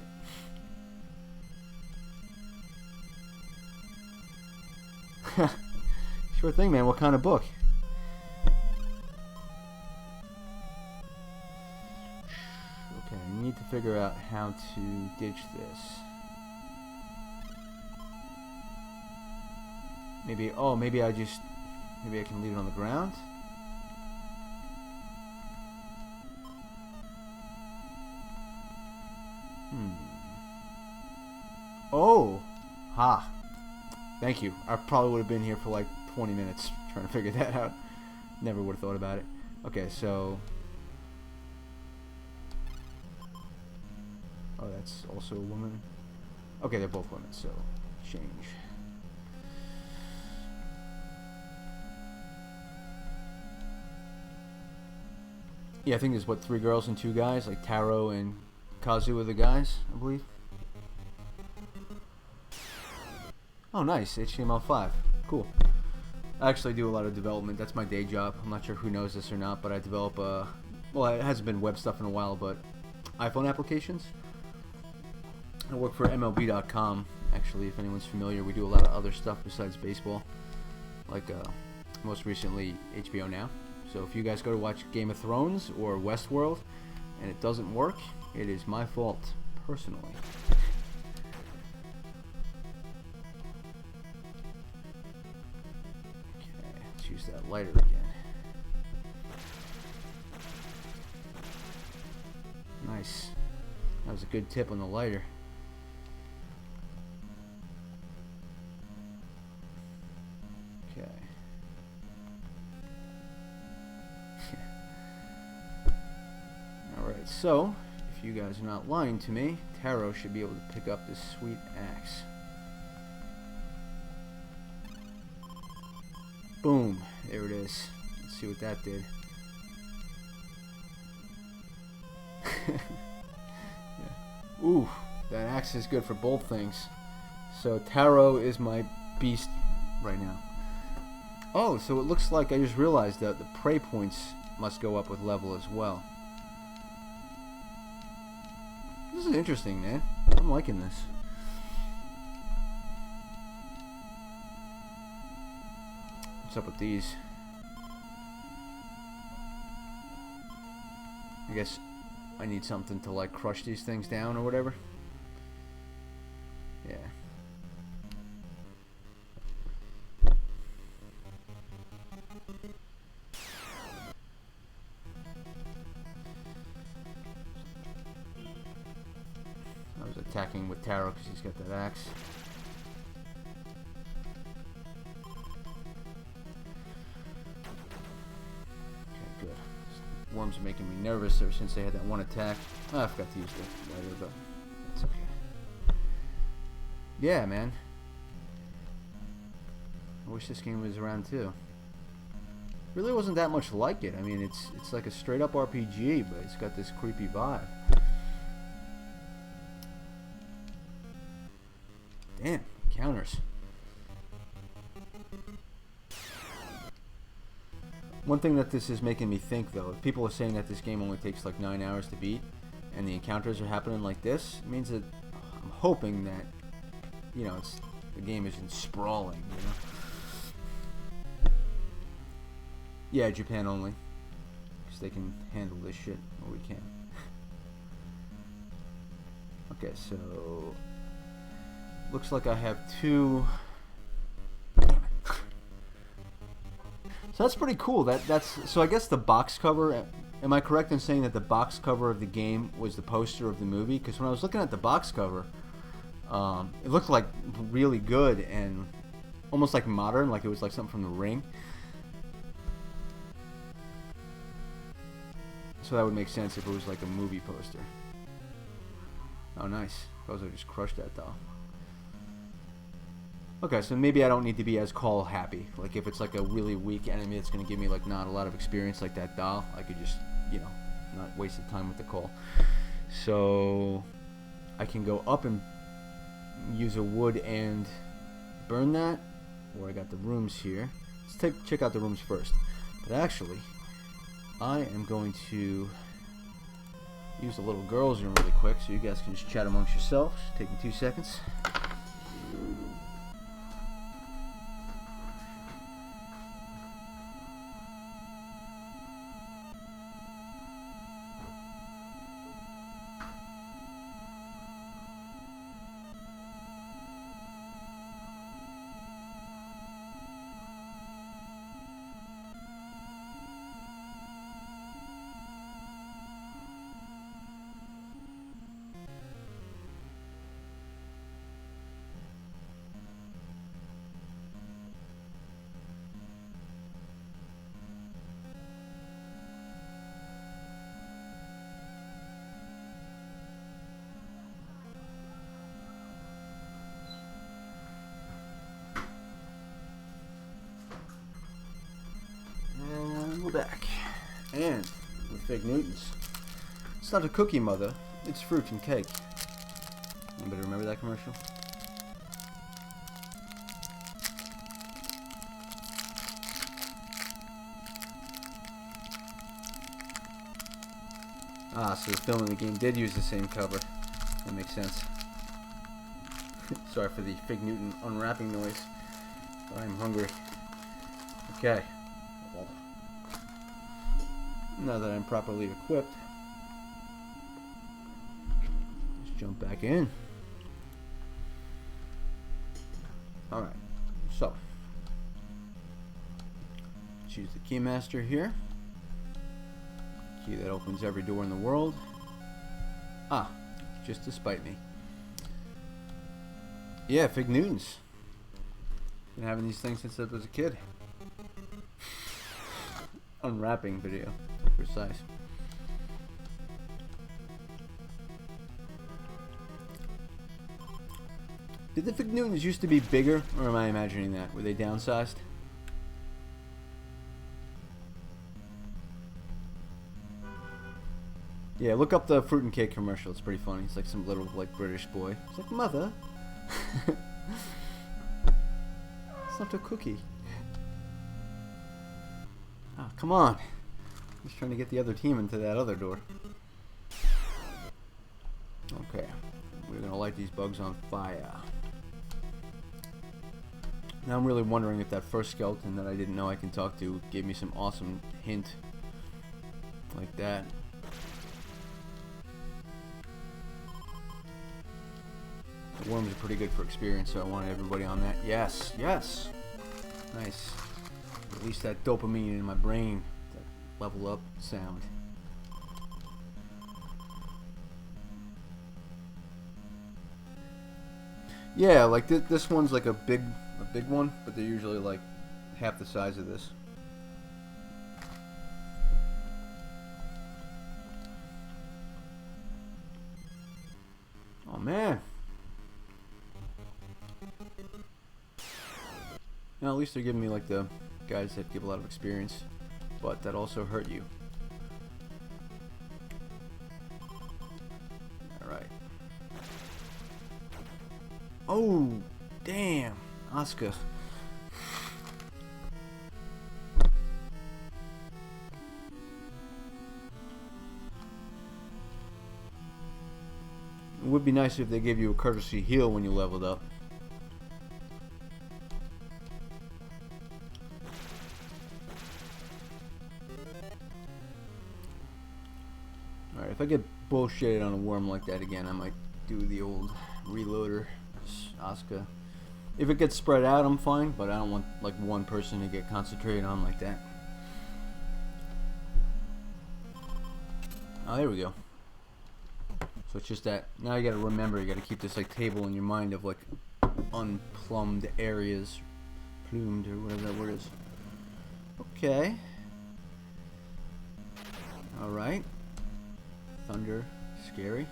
it? Sure thing, man. What kind of book? Okay, I need to figure out how to ditch this. Maybe, oh, maybe I can leave it on the ground? Oh! Ha! Thank you. I probably would have been here for like 20 minutes trying to figure that out. Never would have thought about it. Okay, so... Oh, that's also a woman. Okay, they're both women, so change. Yeah, I think there's, what, 3 girls and 2 guys? Like Taro and Kazu are the guys, I believe. Oh, nice. HTML5. Cool. I actually do a lot of development. That's my day job. I'm not sure who knows this or not, but I develop, well, it hasn't been web stuff in a while, but iPhone applications. I work for MLB.com, actually, if anyone's familiar. We do a lot of other stuff besides baseball, like most recently HBO Now. So if you guys go to watch Game of Thrones or Westworld and it doesn't work, it is my fault, personally. Okay, let's use that lighter again. Nice. That was a good tip on the lighter. So, if you guys are not lying to me, Taro should be able to pick up this sweet axe. Boom. There it is. Let's see what that did. Yeah. Ooh, that axe is good for both things. So Taro is my beast right now. Oh, so it looks like I just realized that the prey points must go up with level as well. This is interesting, man. I'm liking this. What's up with these? I guess I need something to like crush these things down or whatever. Yeah. Attacking with Taro because he's got that axe. Okay, good. Worms are making me nervous ever since they had that one attack. Oh, I forgot to use the lighter, but it's okay. Yeah, man. I wish this game was around too. Really wasn't that much like it. I mean, it's like a straight up RPG, but it's got this creepy vibe. Damn, counters. One thing that this is making me think, though, if people are saying that this game only takes like 9 hours to beat, and the encounters are happening like this, it means that I'm hoping that, you know, the game isn't sprawling, you know? Yeah, Japan only. Because they can handle this shit, or we can. Okay, so... looks like I have 2... Damn it. So that's pretty cool. So I guess the box cover... Am I correct in saying that the box cover of the game was the poster of the movie? Because when I was looking at the box cover, it looked like really good and almost like modern, like it was like something from The Ring. So that would make sense if it was like a movie poster. Oh, nice. Suppose I just crushed that doll. Okay, so maybe I don't need to be as call happy. Like if it's like a really weak enemy that's going to give me like not a lot of experience like that doll, I could just, you know, not waste the time with the call. So I can go up and use a wood and burn that. where I got the rooms here. Let's check out the rooms first. But actually, I am going to use the little girls' room really quick so you guys can just chat amongst yourselves. Take me 2 seconds. Back and with Fig Newtons. It's not a cookie, mother. It's fruit and cake. Anybody remember that commercial? Ah, so the film in the game did use the same cover. That makes sense. Sorry for the Fig Newton unwrapping noise, but I'm hungry. Okay. Now that I'm properly equipped, let's jump back in. Alright, so choose the keymaster here. Key that opens every door in the world. Ah, just to spite me. Yeah, Fig Newtons. Been having these things since I was a kid. Unwrapping video. Precise. Did the Fig Newtons used to be bigger, or am I imagining that? Were they downsized? Yeah, look up the fruit and cake commercial. It's pretty funny. It's like some little like British boy. It's like, mother. It's not a cookie. Oh, come on. Just trying to get the other team into that other door. Okay. We're going to light these bugs on fire. Now I'm really wondering if that first skeleton that I didn't know I can talk to gave me some awesome hint like that. The worms are pretty good for experience, so I wanted everybody on that. Yes, yes. Nice. Release that dopamine in my brain. That level up sound. Yeah, like this one's like a big one, but they're usually like half the size of this. Oh man. Now at least they're giving me like the guys that give a lot of experience, but that also hurt you. Alright. Oh, damn. Oscar. It would be nice if they gave you a courtesy heal when you leveled up. Alright, if I get bullshitted on a worm like that again, I might do the old reloader, Oscar. If it gets spread out, I'm fine, but I don't want like one person to get concentrated on like that. Oh, there we go. So it's just that, now you gotta remember, you gotta keep this like table in your mind of like unplumbed areas, plumed or whatever that word is. Okay. Alright. Thunder, scary.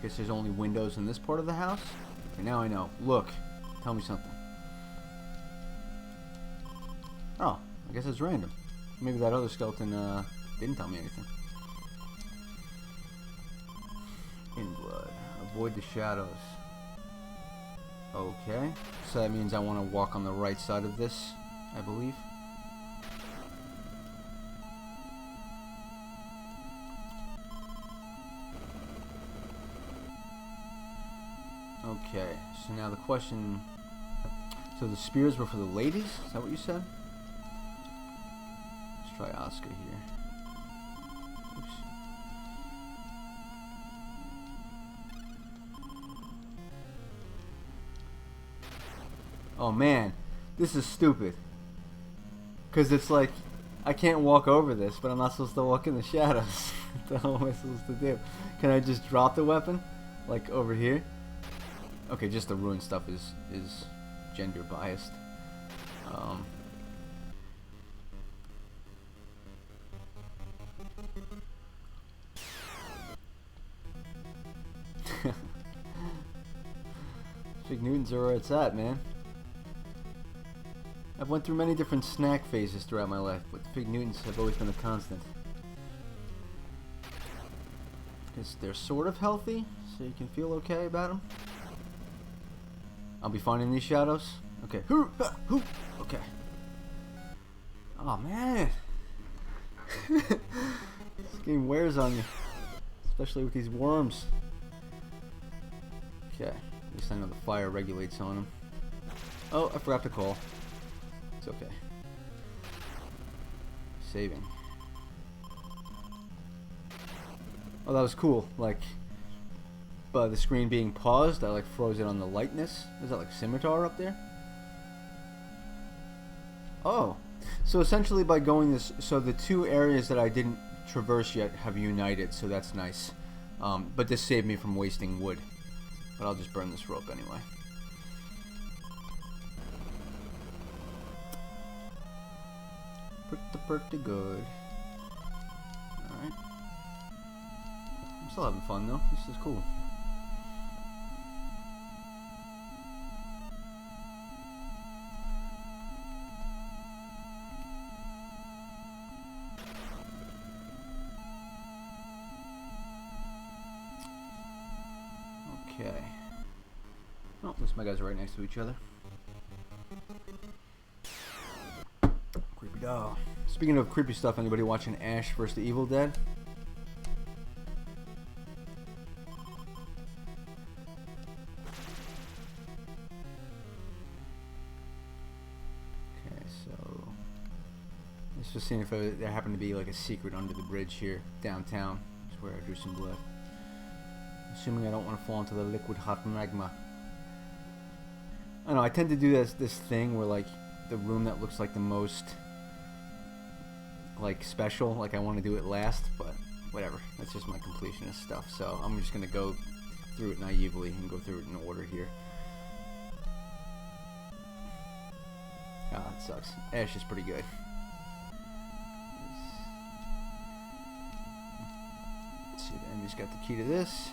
Guess there's only windows in this part of the house. Okay, now I know. Look, tell me something. Oh, I guess it's random. Maybe that other skeleton didn't tell me anything. In blood. Avoid the shadows. Okay, so that means I want to walk on the right side of this, I believe. Okay, so now the question, so the spears were for the ladies? Is that what you said? Let's try Oscar here. Oops. Oh man, this is stupid. Because it's like, I can't walk over this, but I'm not supposed to walk in the shadows. What the hell am I supposed to do? Can I just drop the weapon? Like over here? Okay, just the ruin stuff is gender biased. Fig Newtons are where it's at, man. I've went through many different snack phases throughout my life, but Fig Newtons have always been a constant. Because they're sort of healthy, so you can feel okay about them. I'll be fine in these shadows. Okay. Okay. Oh man, this game wears on you, especially with these worms. Okay. At least I know the fire regulates on them. Oh, I forgot to call. It's okay. Saving. Oh, that was cool. Like, the screen being paused, I like froze it on the lightness. Is that like scimitar up there? Oh, so essentially by going this, so the two areas that I didn't traverse yet have united, so that's nice. But this saved me from wasting wood. But I'll just burn this rope anyway. Pretty good. Alright. I'm still having fun though. This is cool. Okay. Oh, at least my guys are right next to each other. Creepy dog. Speaking of creepy stuff, anybody watching Ash vs. the Evil Dead? Okay, so let's just see if there happened to be like a secret under the bridge here downtown. That's where I drew some blood. Assuming I don't want to fall into the liquid hot magma. I know I tend to do this thing where like the room that looks like the most like special, like I want to do it last, but whatever. That's just my completionist stuff. So I'm just gonna go through it naively and go through it in order here. Ah, it sucks. Ash is pretty good. Let's see, the enemy's got the key to this.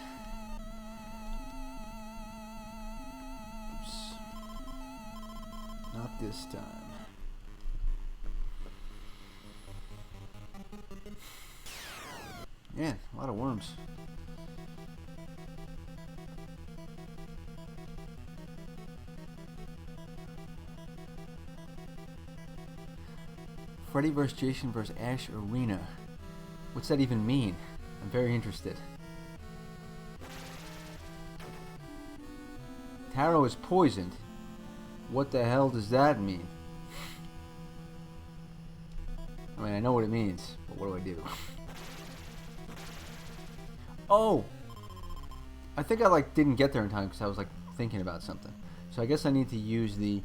Not this time. Yeah, a lot of worms. Freddy vs. Jason vs. Ash Arena. What's that even mean? I'm very interested. Taro is poisoned. What the hell does that mean? I mean, I know what it means, but what do I do? Oh! I think I like didn't get there in time because I was like thinking about something. So I guess I need to use the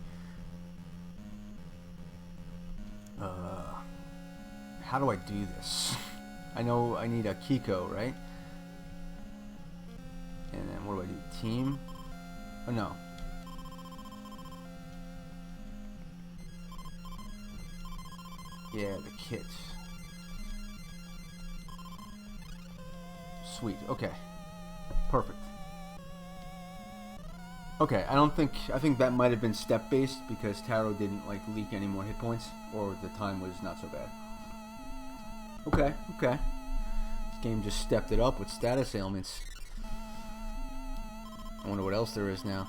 how do I do this? I know I need a Kiko, right? And then what do I do? Team? Oh no. Yeah, the kit. Sweet. Okay. Perfect. Okay, I think that might have been step-based because Taro didn't like leak any more hit points, or the time was not so bad. Okay, okay. This game just stepped it up with status ailments. I wonder what else there is now.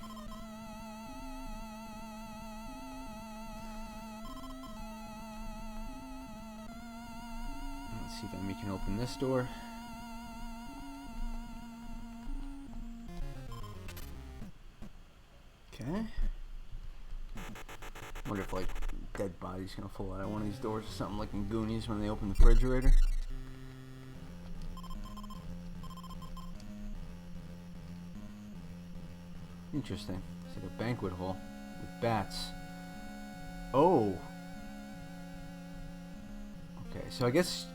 see if Amy can open this door. Okay. Wonder if like dead body's gonna fall out of one of these doors or something, like in Goonies when they open the refrigerator. Interesting. It's like a banquet hall with bats. Oh. Okay, so I guess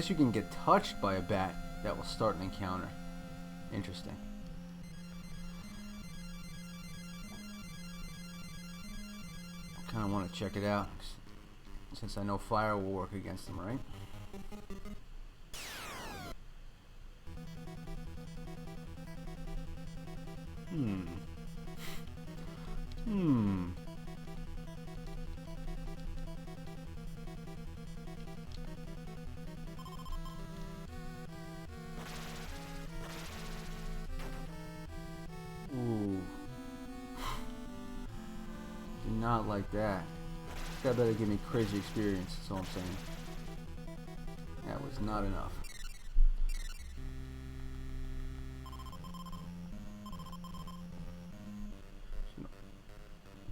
you can get touched by a bat that will start an encounter. Interesting. I kind of want to check it out since I know fire will work against them, right? Ooh. Do not like that. This guy better give me crazy experience, that's all I'm saying. That was not enough.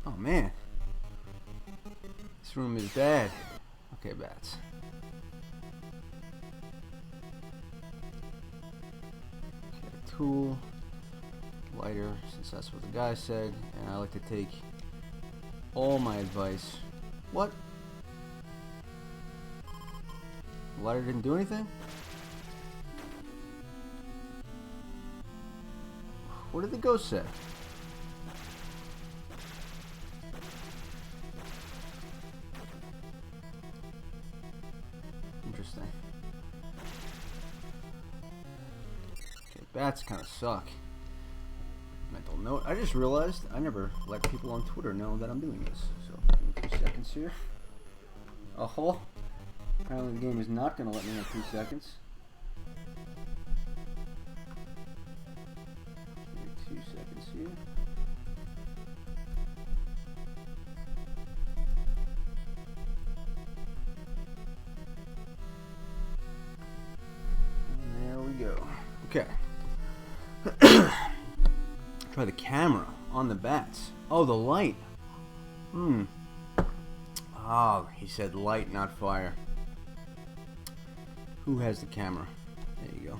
Oh man. This room is bad. Okay, bats. Okay, tool. Lighter, since that's what the guy said, and I like to take all my advice. What? The lighter didn't do anything? What did the ghost say? Interesting. Okay, bats kind of suck. Mental note. I just realized I never let people on Twitter know that I'm doing this. So, give me 2 seconds here. Oh, apparently the game is not going to let me have 2 seconds. Give me 2 seconds here. And there we go. Okay. Try the camera on the bats. Oh, the light. Oh, he said light, not fire. Who has the camera? There you go.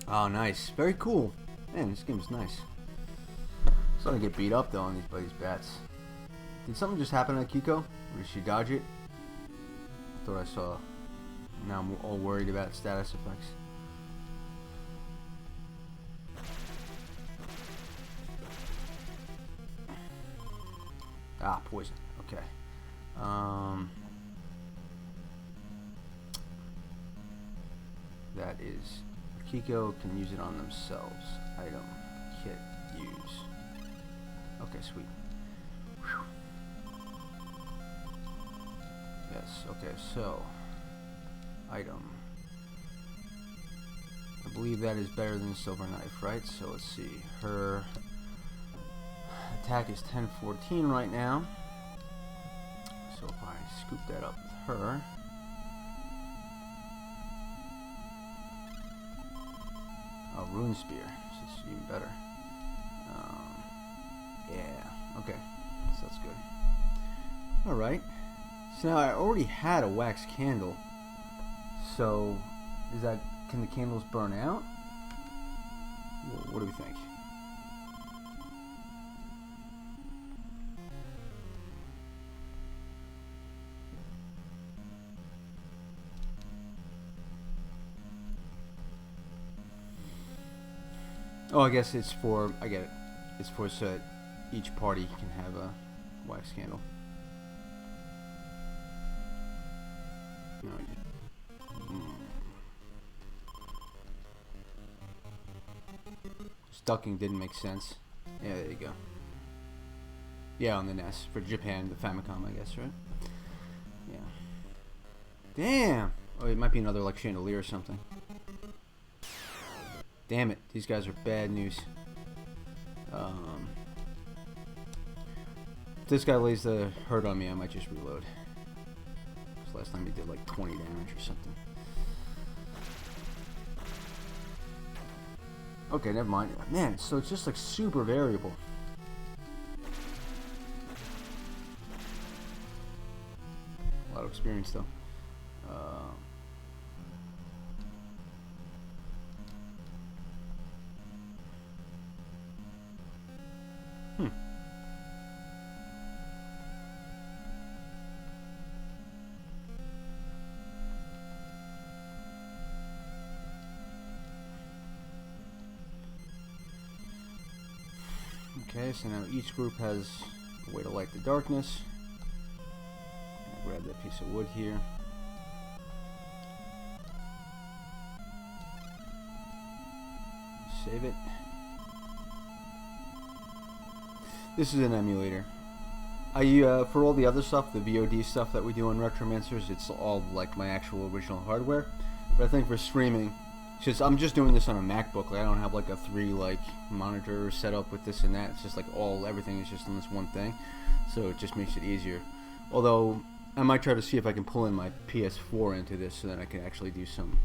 Oh, nice. Very cool. Man, this game is nice. Starting to get beat up though on by these bats. Did something just happen to Kiko? Or did she dodge it? I thought I saw. Now I'm all worried about status effects. Ah, poison. Okay. That is... Kiko can use it on themselves. Item. Kit. Use. Okay, sweet. Whew. Yes, okay, so... Item. I believe that is better than Silver Knife, right? So let's see. Her... attack is 1014 right now. So if I scoop that up with her. Oh, Rune Spear. This is even better. Yeah, okay. So that's good. Alright. So now I already had a wax candle. So, is that... can the candles burn out? What do we think? Oh, I guess it's for, I get it. It's for so that each party can have a wax candle. No, Ducking didn't make sense. Yeah, there you go. Yeah, on the NES. For Japan, the Famicom, I guess, right? Yeah. Damn! Oh, it might be another, like, chandelier or something. Damn it, these guys are bad news. If this guy lays the hurt on me, I might just reload. last time he did like 20 damage or something. Okay, never mind. Man, so it's just like super variable. A lot of experience though. Okay, so now each group has a way to light the darkness. I'll grab that piece of wood here. Save it. This is an emulator. For all the other stuff, the VOD stuff that we do on Retromancers, it's all like my actual original hardware. But I think for streaming, I'm just doing this on a MacBook. Like, I don't have like a 3 monitor setup with this and that. It's just like everything is just on this one thing, so it just makes it easier. Although I might try to see if I can pull in my PS4 into this, so that I can actually do some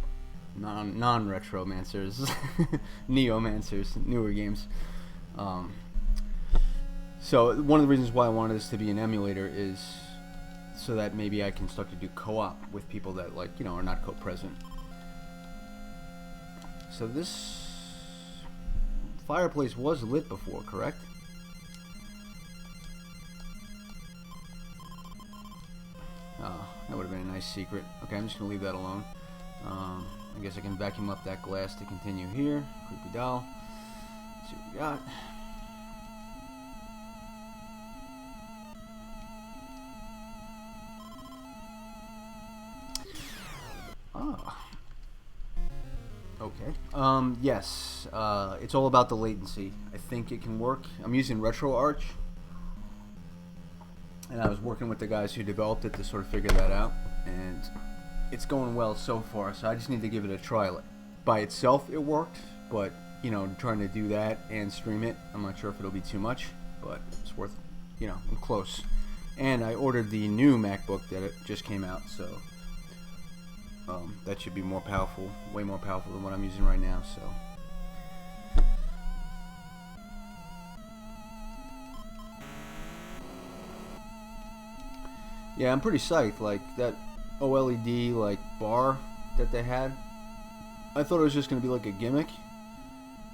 non-Retromancers, Neomancers, newer games. So one of the reasons why I wanted this to be an emulator is so that maybe I can start to do co-op with people that are not co-present. So this fireplace was lit before, correct? Oh, that would have been a nice secret. Okay, I'm just going to leave that alone. I guess I can vacuum up that glass to continue here. Creepy doll. Let's see what we got. Oh. Okay. Yes. It's all about the latency. I think it can work. I'm using RetroArch, and I was working with the guys who developed it to sort of figure that out, and it's going well so far. So I just need to give it a try. By itself, it worked, but trying to do that and stream it, I'm not sure if it'll be too much, but it's worth. I'm close. And I ordered the new MacBook that it just came out, so. That should be more powerful, way more powerful than what I'm using right now, so. Yeah, I'm pretty psyched. Like, that OLED, bar that they had, I thought it was just going to be like a gimmick,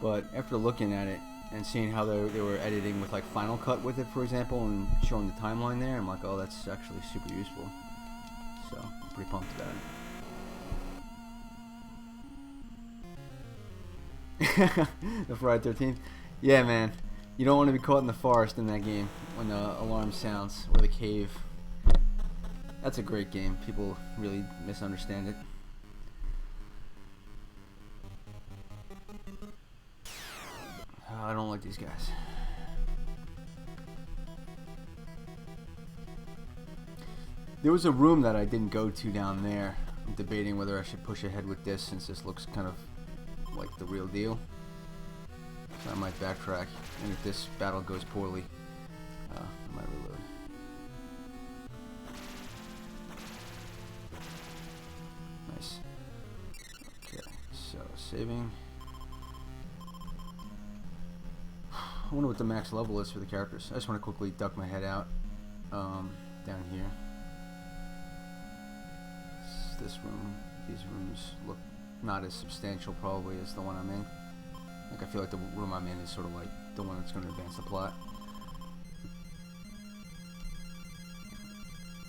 but after looking at it and seeing how they were editing with, Final Cut with it, for example, and showing the timeline there, I'm like, oh, that's actually super useful. So, I'm pretty pumped about it. The Friday 13th. Yeah, man. You don't want to be caught in the forest in that game when the alarm sounds, or the cave. That's a great game. People really misunderstand it. Oh, I don't like these guys. There was a room that I didn't go to down there. I'm debating whether I should push ahead with this, since this looks kind of like the real deal. So I might backtrack, and if this battle goes poorly, I might reload. Nice. Okay, so saving. I wonder what the max level is for the characters. I just want to quickly duck my head out down here. This room, these rooms look not as substantial probably as the one I'm in. I feel like the room I'm in is sort of like the one that's going to advance the plot.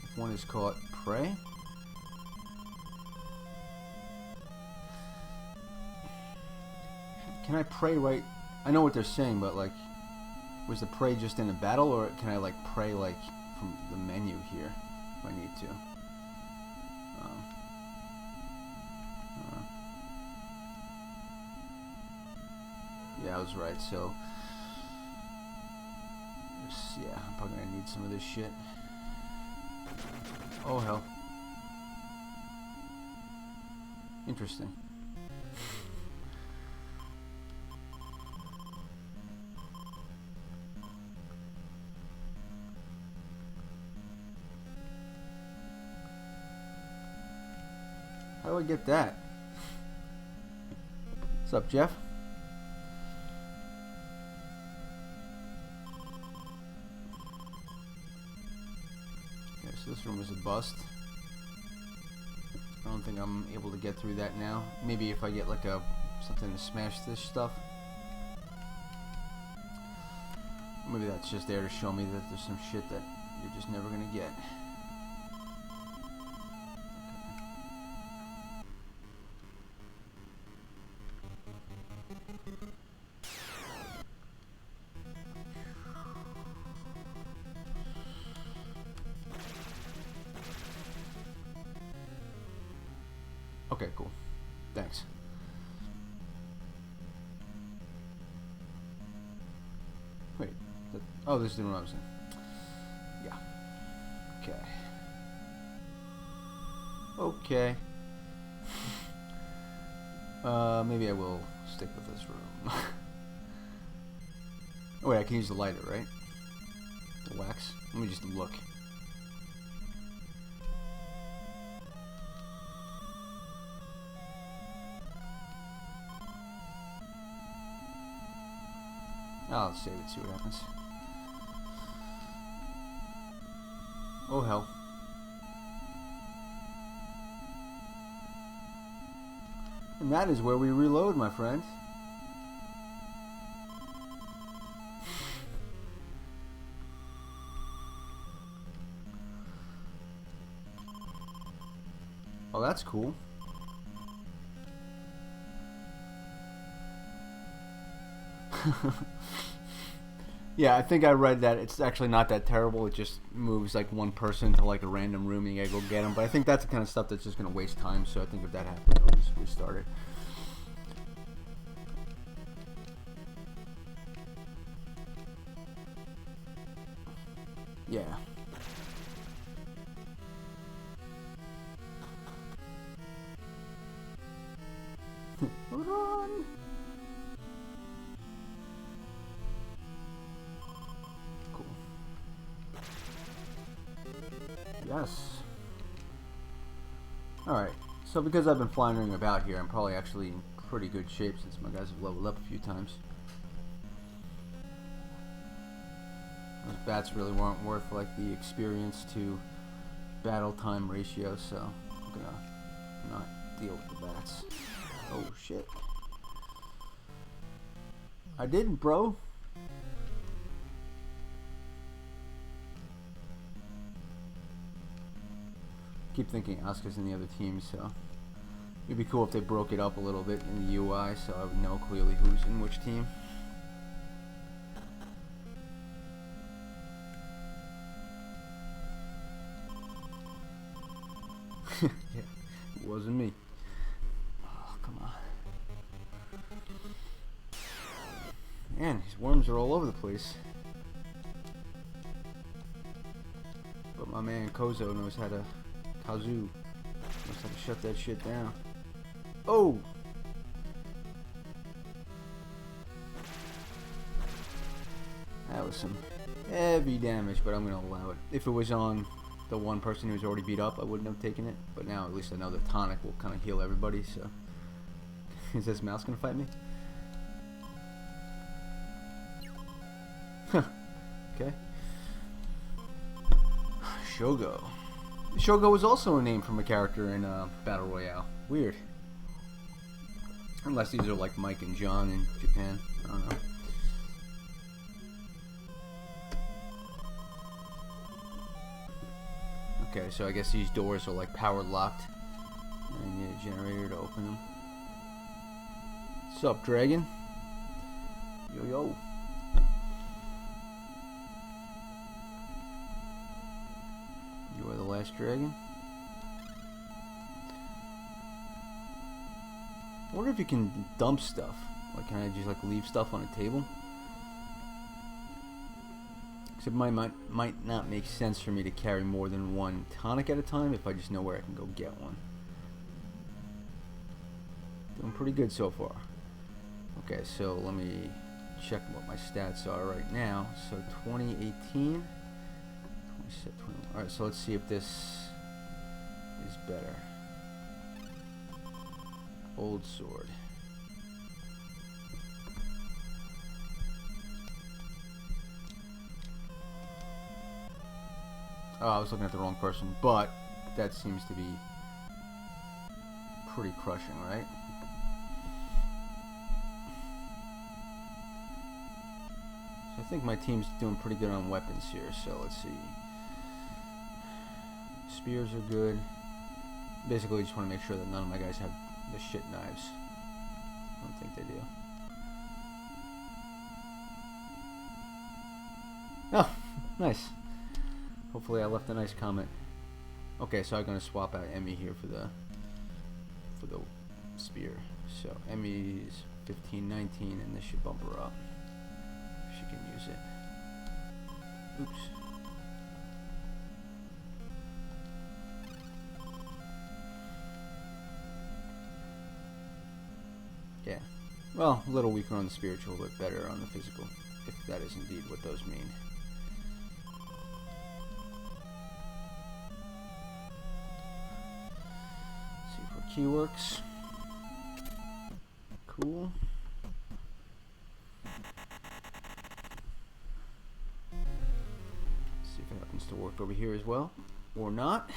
If one is caught prey. Can I pray right? I know what they're saying, but was the prey just in a battle, or can I pray from the menu here if I need to? Yeah, I was right. So, yeah, I'm probably gonna need some of this shit. Oh hell! Interesting. do I get that? What's up, Jeff? Okay, so this room is a bust. I don't think I'm able to get through that now. Maybe if I get like something to smash this stuff. Maybe that's just there to show me that there's some shit that you're just never gonna get. Okay, cool. Thanks. Wait. Oh, this is the room I was in. Yeah. Okay. Okay. Maybe I will stick with this room. Oh wait, I can use the lighter, right? The wax? Let me just look. I'll save it, see what happens. Oh hell. And that is where we reload, my friend. Oh, that's cool. Yeah, I think I read that it's actually not that terrible. It just moves like one person to like a random room and you gotta go get them. But I think that's the kind of stuff that's just gonna waste time. So I think if that happens, I'll just restart it. Yeah. Hold on. Cool. Yes. Alright, so because I've been floundering about here, I'm probably actually in pretty good shape since my guys have leveled up a few times. Those bats really weren't worth like the experience to battle time ratio, so I'm gonna not deal with the bats. Oh shit. I didn't, bro. Keep thinking Asuka's in the other team, so it'd be cool if they broke it up a little bit in the UI so I would know clearly who's in which team. Yeah, it wasn't me. Oh, come on. Man, these worms are all over the place. But my man Kozo knows how to... Kazu knows how to shut that shit down. Oh! That was some heavy damage, but I'm gonna allow it. If it was on the one person who was already beat up, I wouldn't have taken it. But now at least I know the tonic will kind of heal everybody, so... Is this mouse gonna fight me? Huh. Okay. Shogo. Shogo was also a name from a character in Battle Royale. Weird. Unless these are like Mike and John in Japan. I don't know. Okay, so I guess these doors are like power locked. I need a generator to open them. What's up, Dragon? Yo yo. You are the last dragon. I wonder if you can dump stuff. Like, can I just like leave stuff on a table? Because it might not make sense for me to carry more than one tonic at a time if I just know where I can go get one. Doing pretty good so far. Okay, so let me check what my stats are right now. So 2018. Alright, so let's see if this is better. Old sword. Oh, I was looking at the wrong person, but that seems to be pretty crushing, right? So I think my team's doing pretty good on weapons here, so let's see. Spears are good. Basically, just want to make sure that none of my guys have the shit knives. I don't think they do. Oh, nice. Hopefully I left a nice comment. Okay, so I'm gonna swap out Emmy here for the spear. So Emmy's 1519, and this should bump her up. She can use it. Oops. Yeah. Well, a little weaker on the spiritual, but better on the physical, if that is indeed what those mean. Key works. Cool. Let's see if it happens to work over here as well, or not.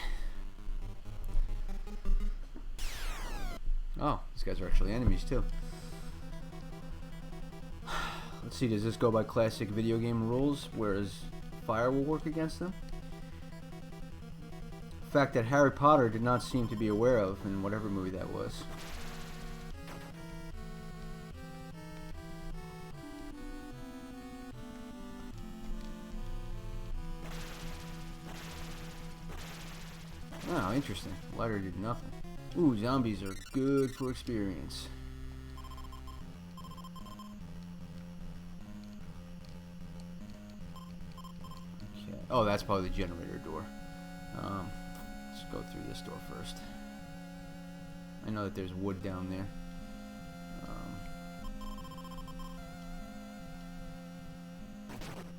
Oh, these guys are actually enemies too. Let's see, does this go by classic video game rules, whereas fire will work against them? Fact that Harry Potter did not seem to be aware of in whatever movie that was. Oh, interesting. Lighter did nothing. Ooh, zombies are good for experience. Okay. Oh, that's probably the generator door. Let's go through this door first. I know that there's wood down there.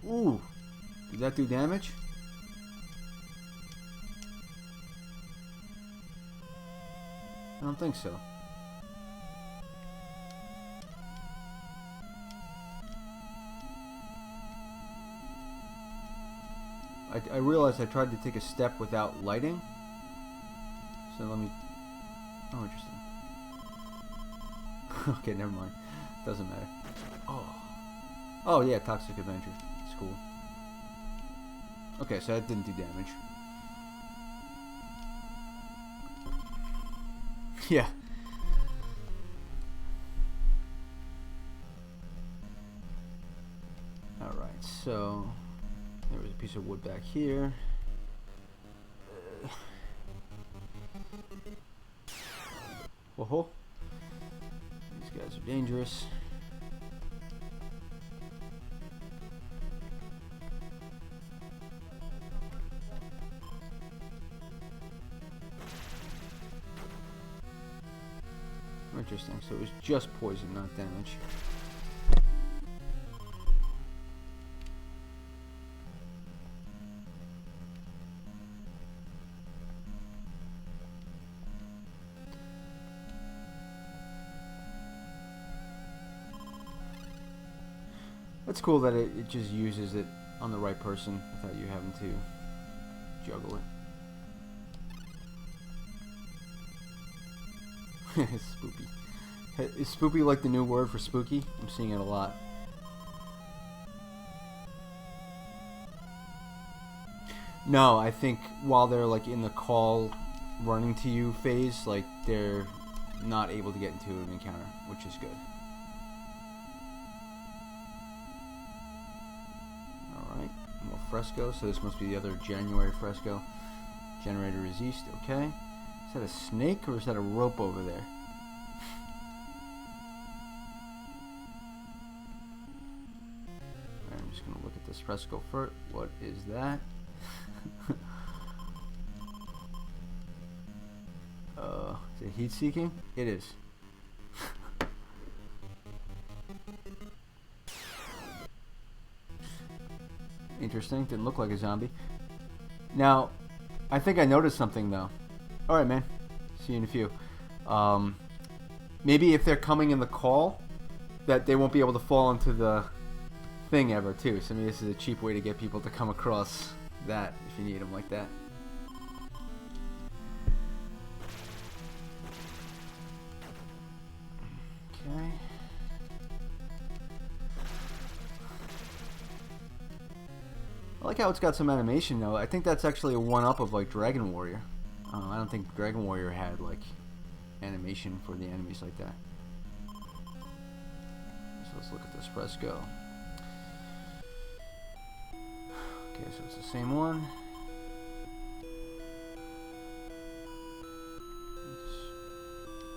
Ooh, did that do damage? I don't think so. I realized I tried to take a step without lighting. So let me... Oh, interesting. Okay, never mind. Doesn't matter. Oh. Oh, yeah, Toxic Avenger. It's cool. Okay, so that didn't do damage. Yeah. Alright, so... There was a piece of wood back here. Whoa. These guys are dangerous. Interesting, so it was just poison, not damage. It's cool that it just uses it on the right person without you having to juggle it. Spoopy. Is spoopy like the new word for spooky? I'm seeing it a lot. No, I think while they're like in the call running to you phase, like they're not able to get into an encounter, which is good. Alright, more fresco, so this must be the other January fresco. Generator resist, okay. Is that a snake or is that a rope over there? I'm just going to look at this fresco first. What is that? Is it heat seeking? It is. Interesting. Didn't look like a zombie. Now, I think I noticed something though. Alright, man. See you in a few. maybe if they're coming in the call, that they won't be able to fall into the thing ever too. So maybe this is a cheap way to get people to come across that if you need them like that. Okay. I like how it's got some animation though. I think that's actually a one-up of like Dragon Warrior. I don't think Dragon Warrior had like animation for the enemies like that. So let's look at this. Press go. Okay, so it's the same one.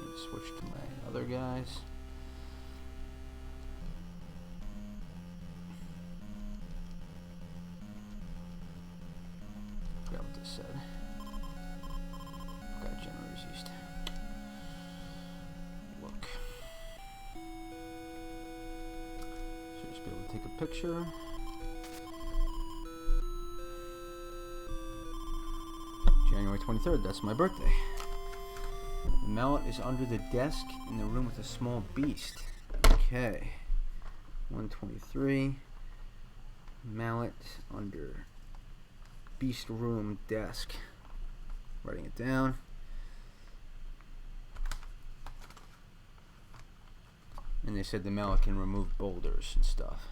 Let's switch to my other guys. Forgot what this said. Got generators used. Look. Should just be able to take a picture. January 23rd, that's my birthday. The mallet is under the desk in the room with a small beast. Okay. 123. Mallet under beast room desk. Writing it down. And they said the mallet can remove boulders and stuff.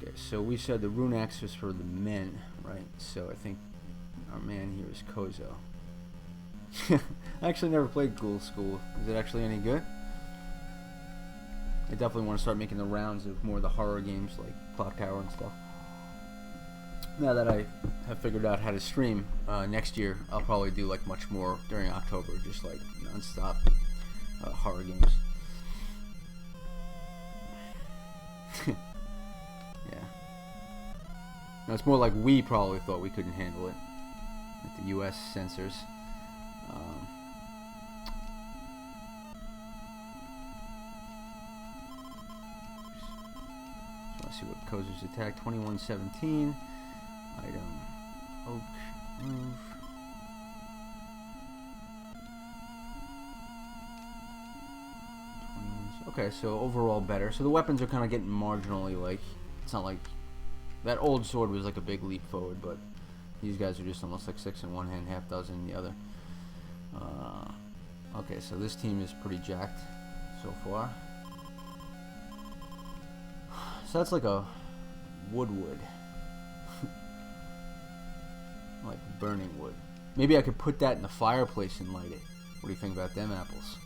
Okay, so we said the rune axe was for the men, right? So I think our man here is Kozo. I actually never played Ghoul School. Is it actually any good? I definitely want to start making the rounds of more of the horror games like Clock Tower and stuff. Now that I have figured out how to stream next year, I'll probably do like much more during October, just like non-stop horror games. Yeah. Now it's more like we probably thought we couldn't handle it. Like the US censors. So let's see what Kozo's attack. 2117. Item. Oak. Move. Okay, so overall better. So the weapons are kind of getting marginally, like, it's not like that old sword was like a big leap forward, but these guys are just almost like 6 in one hand, half dozen in the other. Okay, so this team is pretty jacked so far. So that's like a wood. Like burning wood. Maybe I could put that in the fireplace and light it. What do you think about them apples?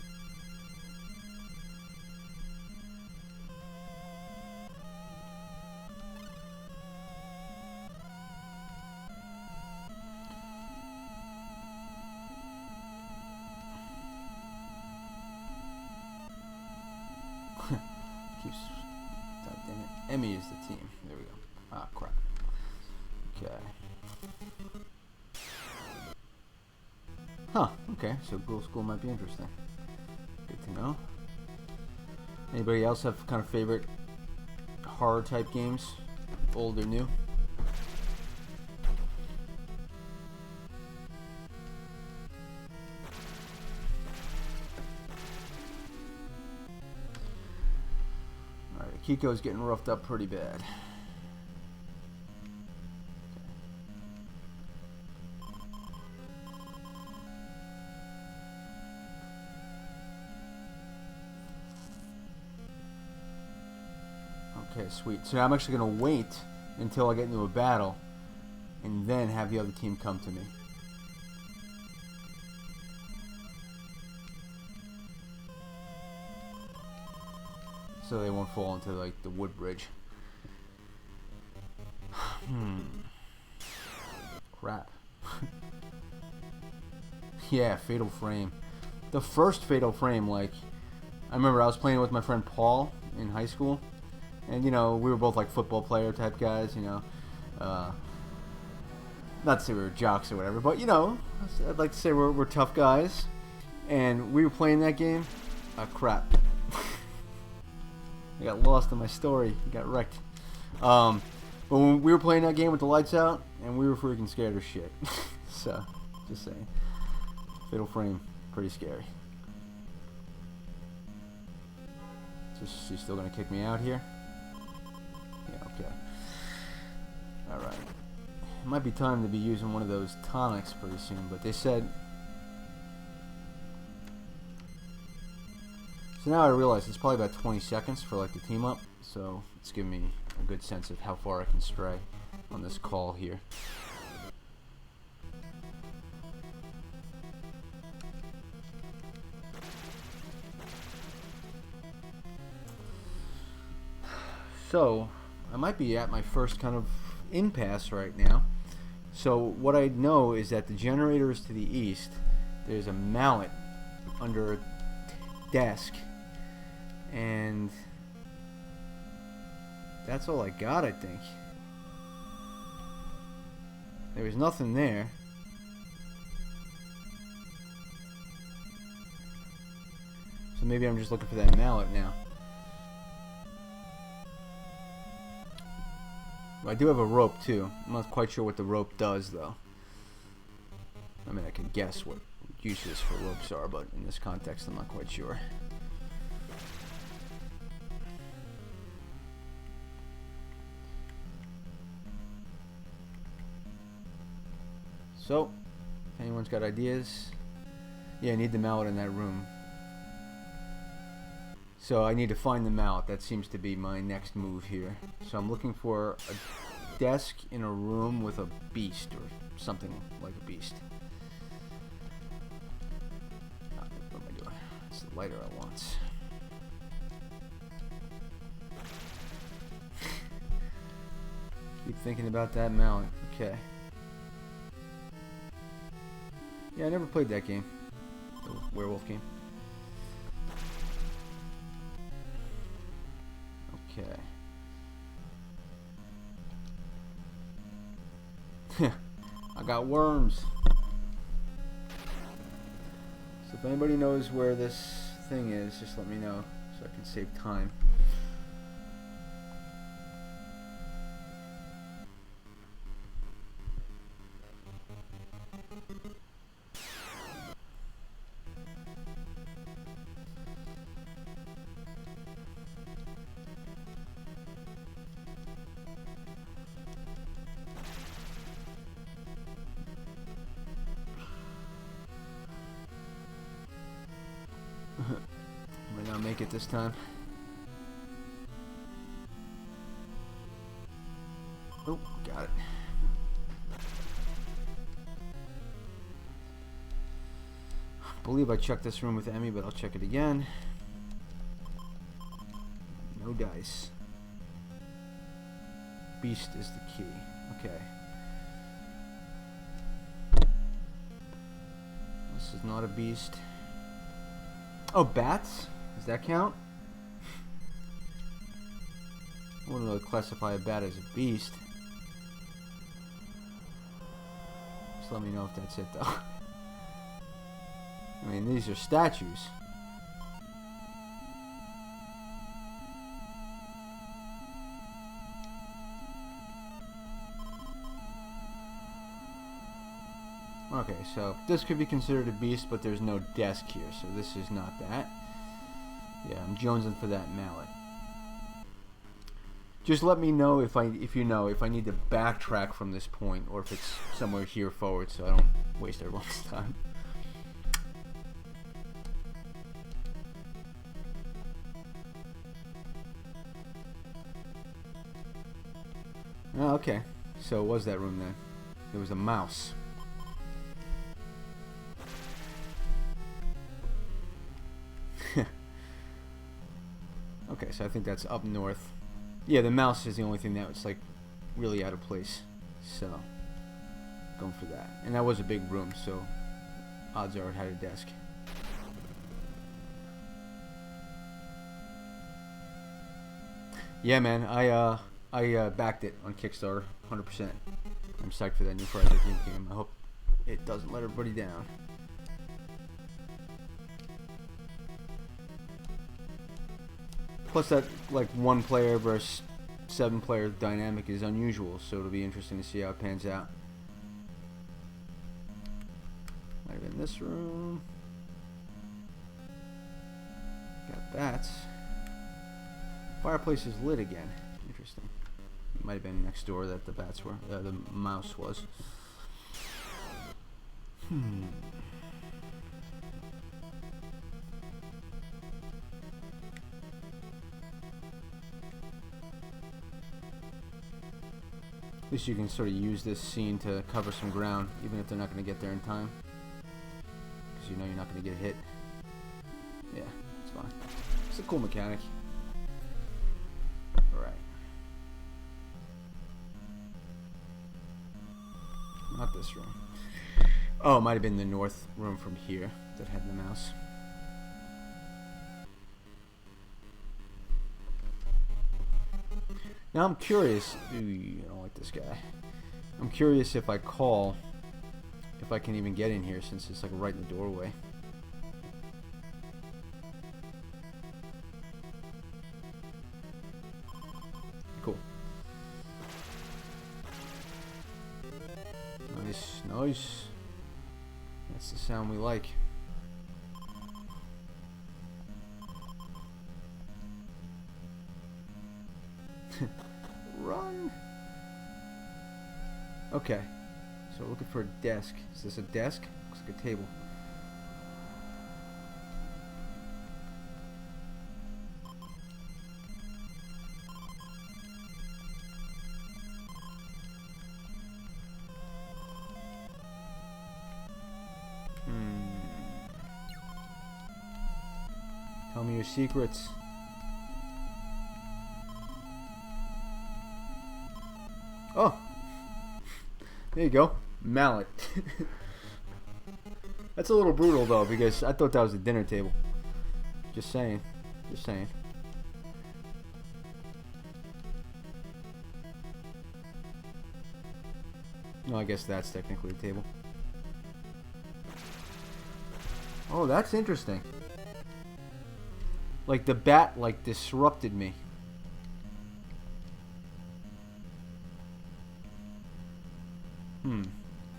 Keeps. God damn it. Emmy is the team. There we go. Ah, crap. Okay. Huh. Okay. So Ghoul School might be interesting. Good to know. Anybody else have kind of favorite horror type games? Old or new? Kiko's getting roughed up pretty bad. Okay, sweet. So I'm actually going to wait until I get into a battle and then have the other team come to me. So they won't fall into like the wood bridge. Crap. Yeah, Fatal Frame. The first Fatal Frame, like, I remember I was playing with my friend Paul in high school, and you know, we were both like football player type guys, you know. Not to say we were jocks or whatever, but you know, I'd like to say we're tough guys, and we were playing that game. Crap. I got lost in my story. Got wrecked. But when we were playing that game with the lights out, and we were freaking scared as shit. So, just saying. Fatal Frame, pretty scary. She's still gonna kick me out here? Yeah, okay. Alright. It might be time to be using one of those tonics pretty soon, but they said... So now I realize it's probably about 20 seconds for like the team up, so it's giving me a good sense of how far I can stray on this call here. So, I might be at my first kind of impasse right now. So what I know is that the generator is to the east. There's a mallet under a desk. And that's all I got, I think. There was nothing there. So maybe I'm just looking for that mallet now. I do have a rope too. I'm not quite sure what the rope does though. I mean, I can guess what uses for ropes are, but in this context I'm not quite sure. So, if anyone's got ideas, yeah, I need the mallet in that room. So I need to find the mallet. That seems to be my next move here. So I'm looking for a desk in a room with a beast or something like a beast. What am I doing? It's the lighter I want. Keep thinking about that mallet. Okay. Yeah, I never played that game. The werewolf game. Okay. I got worms. So if anybody knows where this thing is, just let me know so I can save time. Might not make it this time. Oh, got it. I believe I checked this room with Emmy, but I'll check it again. No dice. Beast is the key. Okay. This is not a beast. Oh, bats? Does that count? I wouldn't really classify a bat as a beast. Just let me know if that's it, though. I mean, these are statues. Okay, so this could be considered a beast, but there's no desk here, so this is not that. Yeah, I'm jonesing for that mallet. Just let me know if you know if I need to backtrack from this point, or if it's somewhere here forward, so I don't waste everyone's time. Oh, okay. So it was that room then. There was a mouse. Okay, so I think that's up north. Yeah, the mouse is the only thing that's like really out of place. So, going for that. And that was a big room, so odds are it had a desk. Yeah, man, I backed it on Kickstarter, 100%. I'm psyched for that new Friday game. I hope it doesn't let everybody down. Plus that like 1 player versus 7 player dynamic is unusual, so it'll be interesting to see how it pans out. Might have been this room. Got bats. Fireplace is lit again. Interesting. It might have been next door that the bats were. The mouse was. At least you can sort of use this scene to cover some ground, even if they're not going to get there in time. Because you know you're not going to get hit. Yeah, it's fine. It's a cool mechanic. Alright. Not this room. Oh, it might have been the north room from here that had the mouse. Now I'm curious. Ooh, I don't like this guy. I'm curious if I call, if I can even get in here since it's like right in the doorway. Cool. Nice, nice. That's the sound we like. Run! Okay, so looking for a desk. Is this a desk? Looks like a table. Tell me your secrets. Oh, there you go, mallet. That's a little brutal though, because I thought that was a dinner table. Just saying, just saying. No, I guess that's technically a table. Oh, that's interesting. Like the bat, like disrupted me.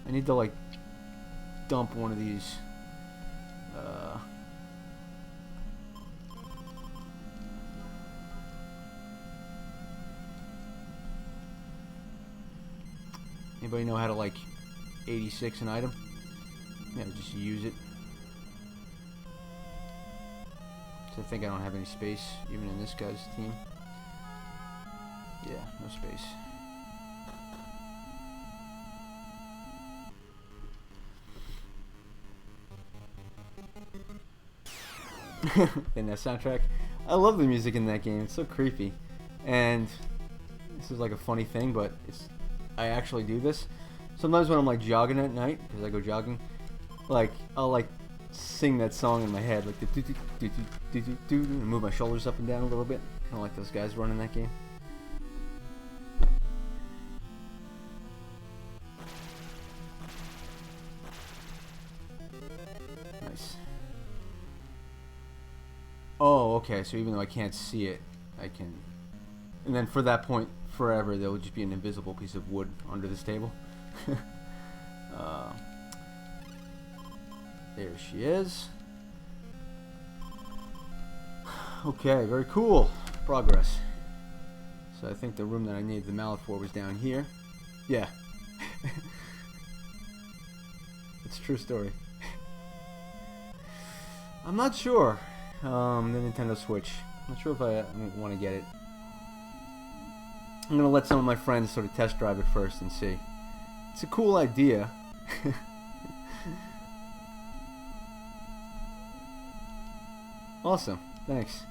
I need to like dump one of these. Anybody know how to like 86 an item? Yeah, just use it. So I think I don't have any space even in this guy's team. Yeah, no space. In that soundtrack, I love the music in that game. It's so creepy, and this is like a funny thing, but I actually do this sometimes when I'm like jogging at night, because I go jogging. Like I'll like sing that song in my head, like the do do do do do do, and move my shoulders up and down a little bit, kind of like those guys running that game. Nice. Oh, okay, so even though I can't see it, I can... And then for that point, forever, there will just be an invisible piece of wood under this table. There she is. Okay, very cool. Progress. So I think the room that I needed the mallet for was down here. Yeah. It's a true story. I'm not sure. The Nintendo Switch. I'm not sure if I want to get it. I'm gonna let some of my friends sort of test drive it first and see. It's a cool idea. Awesome, thanks.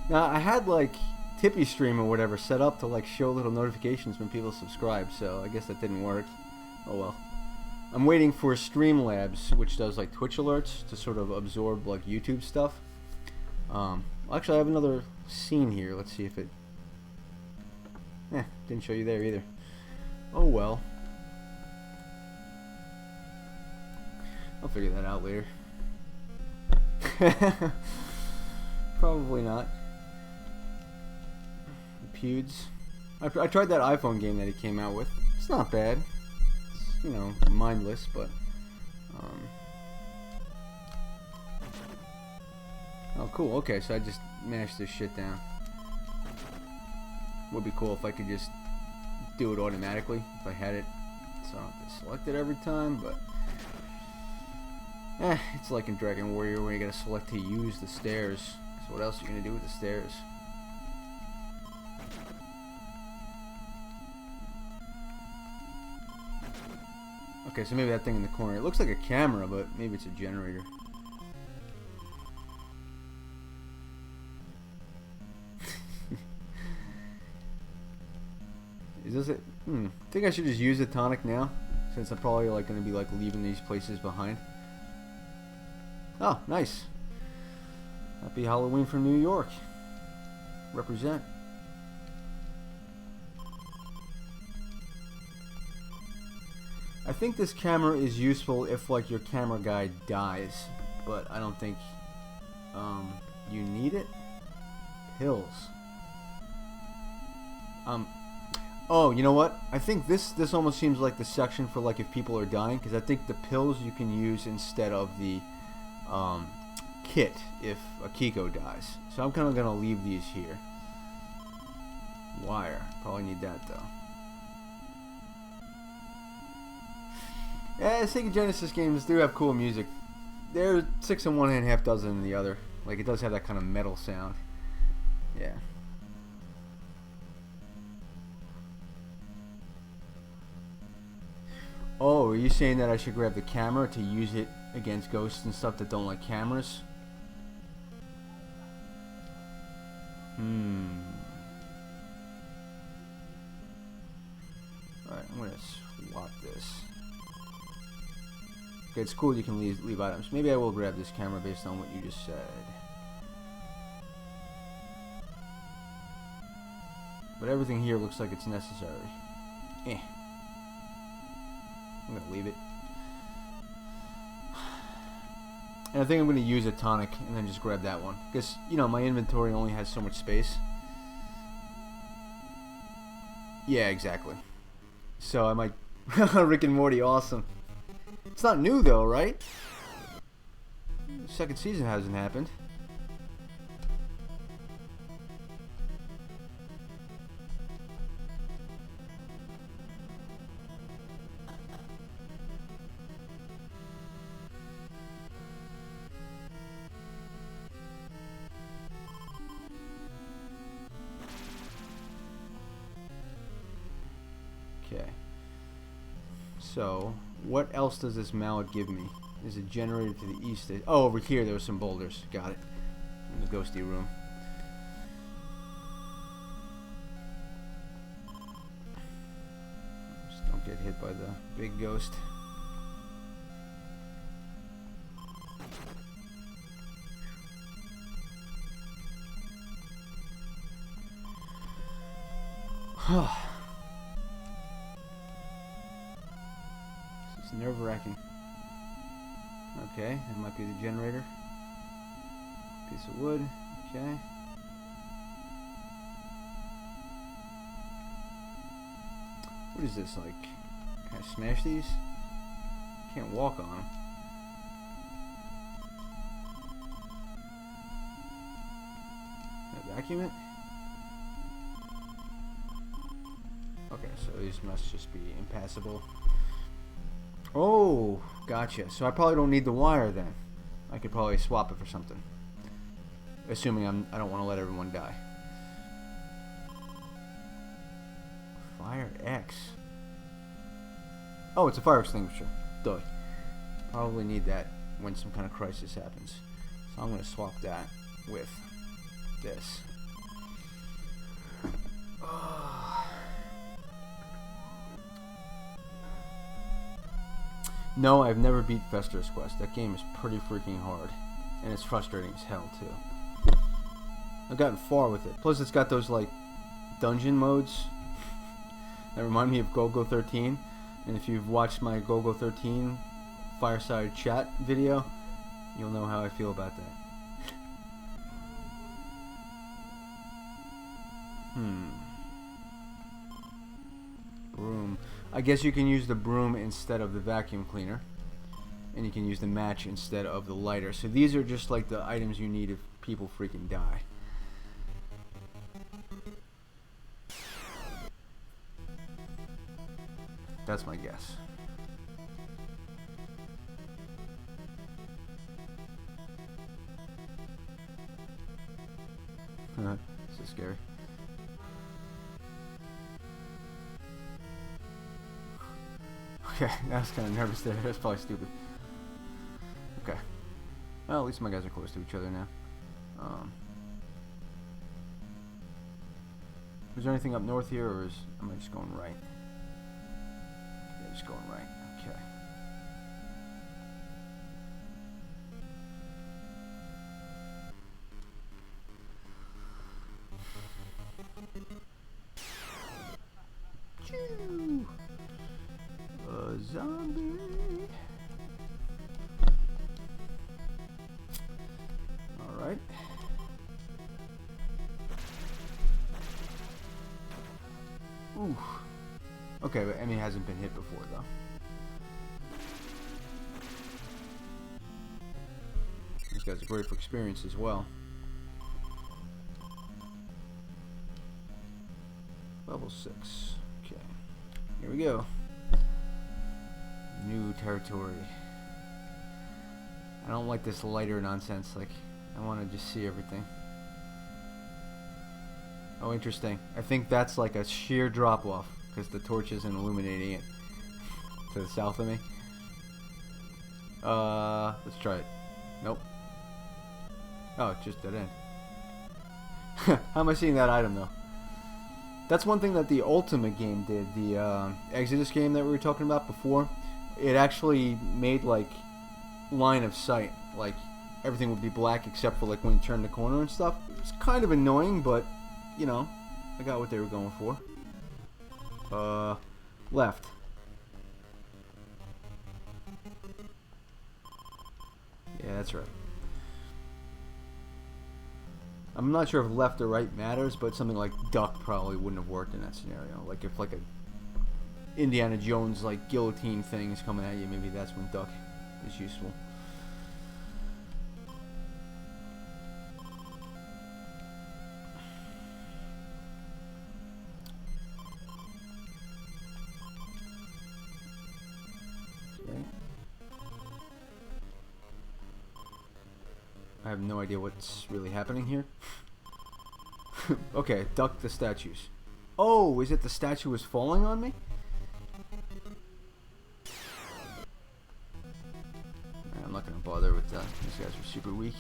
Now I had like Tippy Stream or whatever set up to like show little notifications when people subscribe, so I guess that didn't work. Oh well. I'm waiting for Streamlabs, which does like Twitch alerts to sort of absorb like YouTube stuff. Actually, I have another scene here. Let's see if it... didn't show you there either. Oh well. I'll figure that out later. Probably not. Pewds. I tried that iPhone game that he came out with. It's not bad. It's, you know, mindless, but... Oh, cool. Okay, so I just mashed this shit down. Would be cool if I could just do it automatically if I had it, so I don't have to select it every time, but it's like in Dragon Warrior where you gotta select to use the stairs. So what else are you gonna do with the stairs? Okay, so maybe that thing in the corner, it looks like a camera, but maybe it's a generator. Is this it? I think I should just use the tonic now, since I'm probably like going to be like leaving these places behind. Oh, nice. Happy Halloween from New York. Represent. I think this camera is useful if like your camera guy dies, but I don't think you need it. Pills. Oh, you know what? I think this almost seems like the section for like if people are dying, because I think the pills you can use instead of the kit if Akiko dies. So I'm kind of gonna leave these here. Wire, probably need that though. Yeah, Sega Genesis games do have cool music. They're 6 in one hand, half dozen in the other. Like it does have that kind of metal sound. Yeah. Oh, are you saying that I should grab the camera to use it against ghosts and stuff that don't like cameras? Alright, I'm gonna swap this. Okay, it's cool you can leave items. Maybe I will grab this camera based on what you just said. But everything here looks like it's necessary. I'm gonna leave it. And I think I'm gonna use a tonic and then just grab that one. Because, you know, my inventory only has so much space. Yeah, exactly. So I might... Rick and Morty, awesome. It's not new though, right? The second season hasn't happened. Okay. So, what else does this mallet give me? Is it generated to the east? Oh, over here there were some boulders. Got it. In the ghosty room. Just don't get hit by the big ghost. It's nerve-wracking. Okay, that might be the generator. Piece of wood. Okay. What is this like? Can I smash these? Can't walk on them. Can I vacuum it? Okay, so these must just be impassable. Oh, gotcha. So I probably don't need the wire then. I could probably swap it for something. Assuming I don't want to let everyone die. Fire X. Oh, it's a fire extinguisher. Duh. Probably need that when some kind of crisis happens. So I'm going to swap that with this. No, I've never beat Fester's Quest. That game is pretty freaking hard. And it's frustrating as hell, too. I've gotten far with it. Plus, it's got those, like, dungeon modes that remind me of GoGo 13. And if you've watched my GoGo 13 Fireside Chat video, you'll know how I feel about that. Broom. I guess you can use the broom instead of the vacuum cleaner. And you can use the match instead of the lighter. So these are just like the items you need if people freaking die. That's my guess. This is scary. Okay, I was kind of nervous there. That's probably stupid. Okay. Well, at least my guys are close to each other now. Is there anything up north here, or am I just going right? Yeah, just going right. Okay. Choo! A zombie. All right. Ooh. Okay, but Emmy hasn't been hit before, though. This guy's great for experience as well. Level 6. Okay. Here we go. New territory. I don't like this lighter nonsense. Like, I want to just see everything. Oh, interesting. I think that's like a sheer drop-off because the torch isn't illuminating it to the south of me. Let's try it. Nope. Oh, it's just dead end. How am I seeing that item, though? That's one thing that the Ultimate game did, the Exodus game that we were talking about before. It actually made, like, line of sight. Like, everything would be black except for, like, when you turn the corner and stuff. It's kind of annoying, but, you know, I got what they were going for. Left. Yeah, that's right. I'm not sure if left or right matters, but something like duck probably wouldn't have worked in that scenario. Like if like a Indiana Jones like guillotine thing is coming at you, maybe that's when duck is useful. Okay. I have no idea what's really happening here. Okay, duck the statues. Oh, is it the statue is falling on me? I'm not gonna bother with that. These guys are super weak.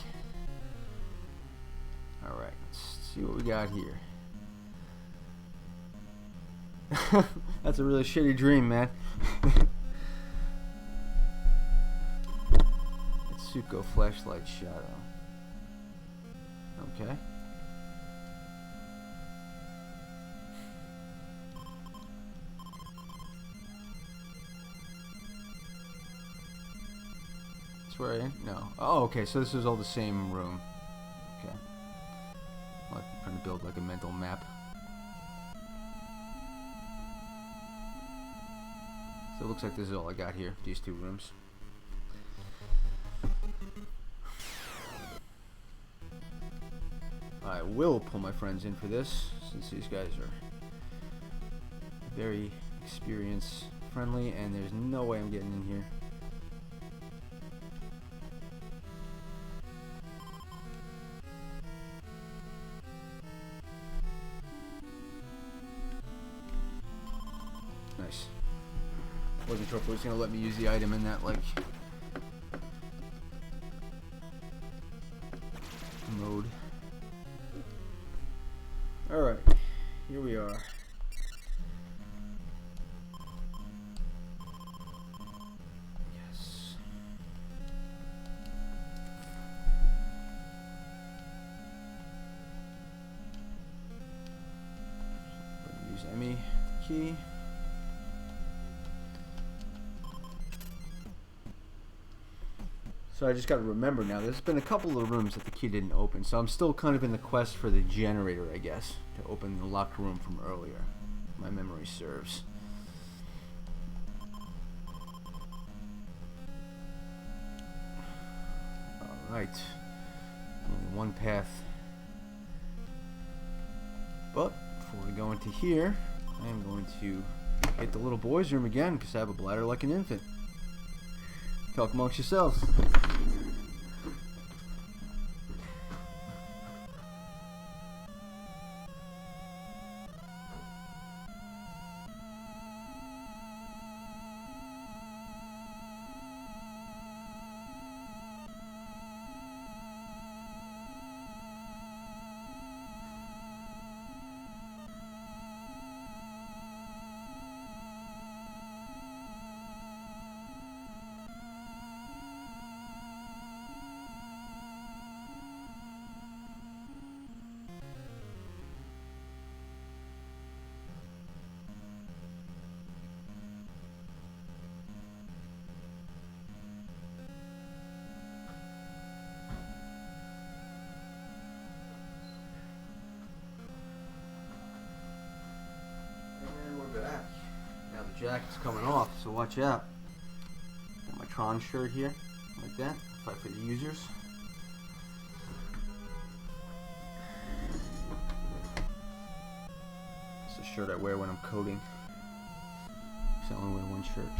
Alright, let's see what we got here. That's a really shitty dream, man. Itsuko flashlight shadow. Okay. That's where I am? No. Oh, okay, so this is all the same room. Okay. I'm trying to build like a mental map. So it looks like this is all I got here, these two rooms. I will pull my friends in for this, since these guys are very experience friendly, and there's no way I'm getting in here. Nice. Wasn't sure if it was going to let me use the item in that, like, mode. Alright, here we are. Yes. Use Emmy, the key. So I just got to remember now, there's been a couple of rooms that the key didn't open, so I'm still kind of in the quest for the generator, I guess, to open the locked room from earlier. My memory serves. Alright. Only one path. But before we go into here, I am going to hit the little boys' room again because I have a bladder like an infant. Talk amongst yourselves. Back. Now the jacket's coming off, so watch out. Got my Tron shirt here, like that. Fight for the users. It's a shirt I wear when I'm coding. So I only wear one shirt.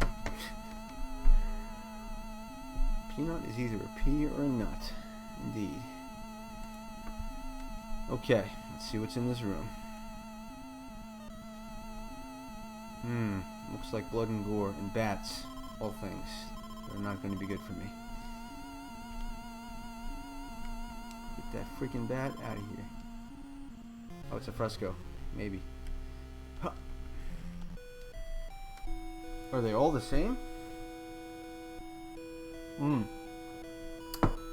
Peanut is either a pea or a nut. Indeed. Okay, let's see what's in this room. Looks like blood and gore and bats. All things that are not going to be good for me. Get that freaking bat out of here. Oh, it's a fresco. Maybe. Huh. Are they all the same?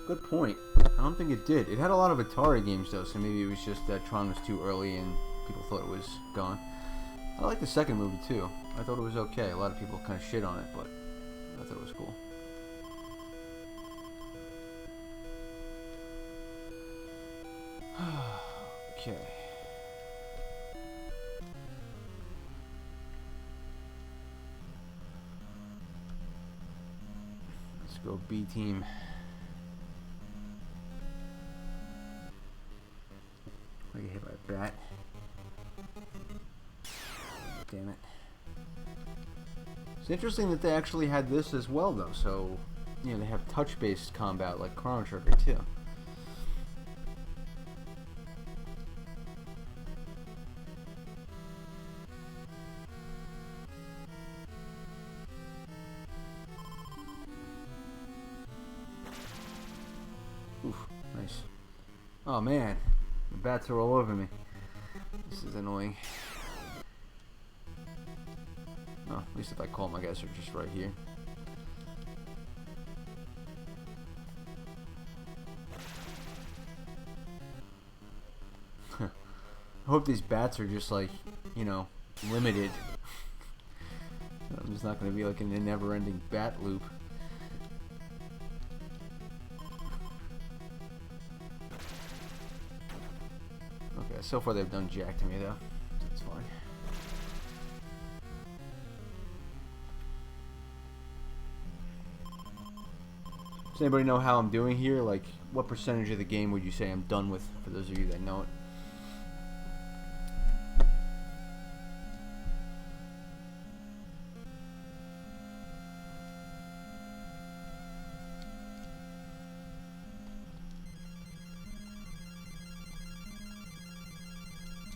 Good point. I don't think it did. It had a lot of Atari games though, so maybe it was just that Tron was too early and people thought it was gone. I like the second movie too. I thought it was okay. A lot of people kind of shit on it, but I thought it was cool. Okay. Let's go B team. I get hit by a bat. Damn it. It's interesting that they actually had this as well though, so you know they have touch-based combat like Chrono Trigger too. Oof, nice. Oh man, the bats are all over me. This is annoying. Oh, at least if I call my guys are just right here. I hope these bats are just like, you know, limited. There's not going to be like a never-ending bat loop. Okay, so far they've done jack to me though. That's fine. Does anybody know how I'm doing here? Like, what percentage of the game would you say I'm done with, for those of you that know it?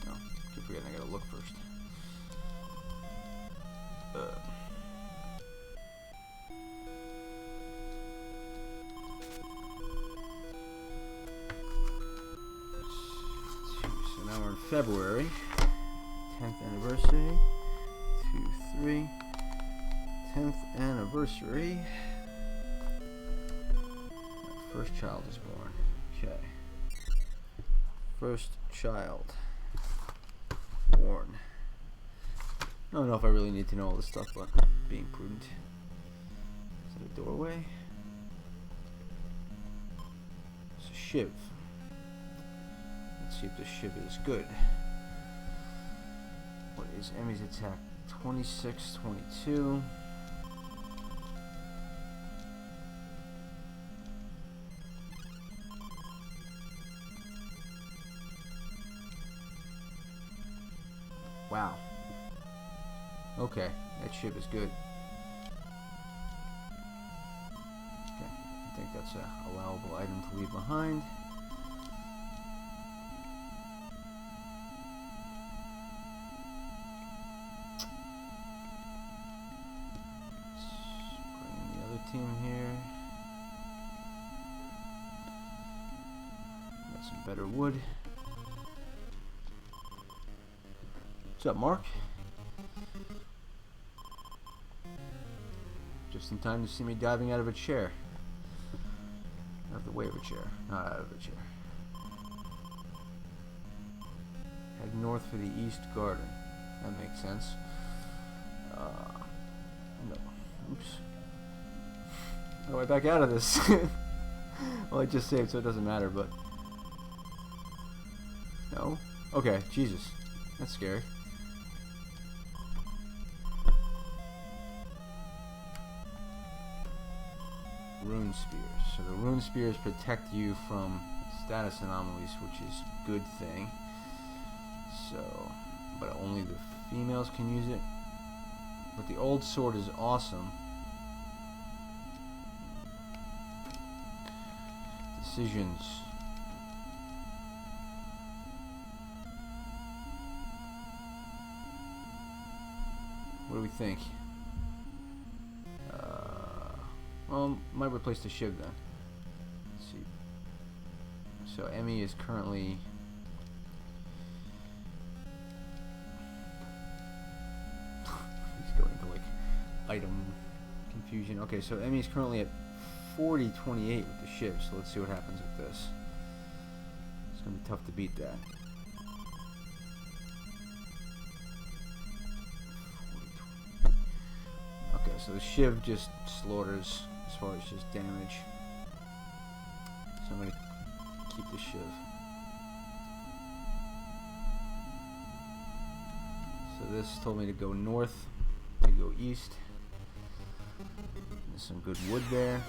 Oh, keep forgetting I gotta look first. Now we're in February, 10th anniversary, 2-3, 10th anniversary. First child is born. Okay. First child born. I don't know if I really need to know all this stuff, but being prudent. Is that a doorway? It's a shiv. Let's see if this shiv is good. What is Emmy's attack? 26, 22. Wow. Okay, that ship is good. Okay, I think that's a allowable item to leave behind. Team here. Got some better wood. What's up, Mark? Just in time to see me diving out of a chair. Out of the way of a chair. Not out of a chair. Head north for the East Garden. That makes sense. No. Oops. How do I back out of this? Well, I just saved, so it doesn't matter, but... No? Okay, Jesus. That's scary. Rune spears. So the rune spears protect you from status anomalies, which is a good thing. So, but only the females can use it. But the old sword is awesome. Decisions. What do we think? Well, might replace the shiv then. Let's see. So Emmy is currently he's going to like item confusion. Okay, so Emmy's currently at 40-28 with the shiv, so let's see what happens with this. It's gonna be tough to beat that. Okay, so the shiv just slaughters as far as just damage. So I'm gonna keep the shiv. So this told me to go north, to go east. There's some good wood there.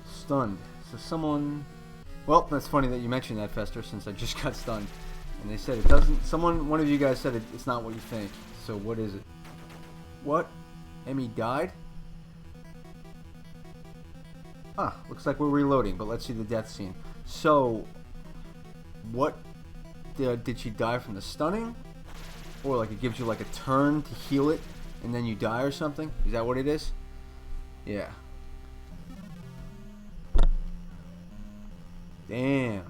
Stunned. So someone... Well, that's funny that you mentioned that, Fester, since I just got stunned. And they said it doesn't... one of you guys said it's not what you think. So what is it? What? Emmy died? Ah, looks like we're reloading, but let's see the death scene. So, what... did she die from the stunning? Or like it gives you like a turn to heal it, and then you die or something? Is that what it is? Yeah. Damn.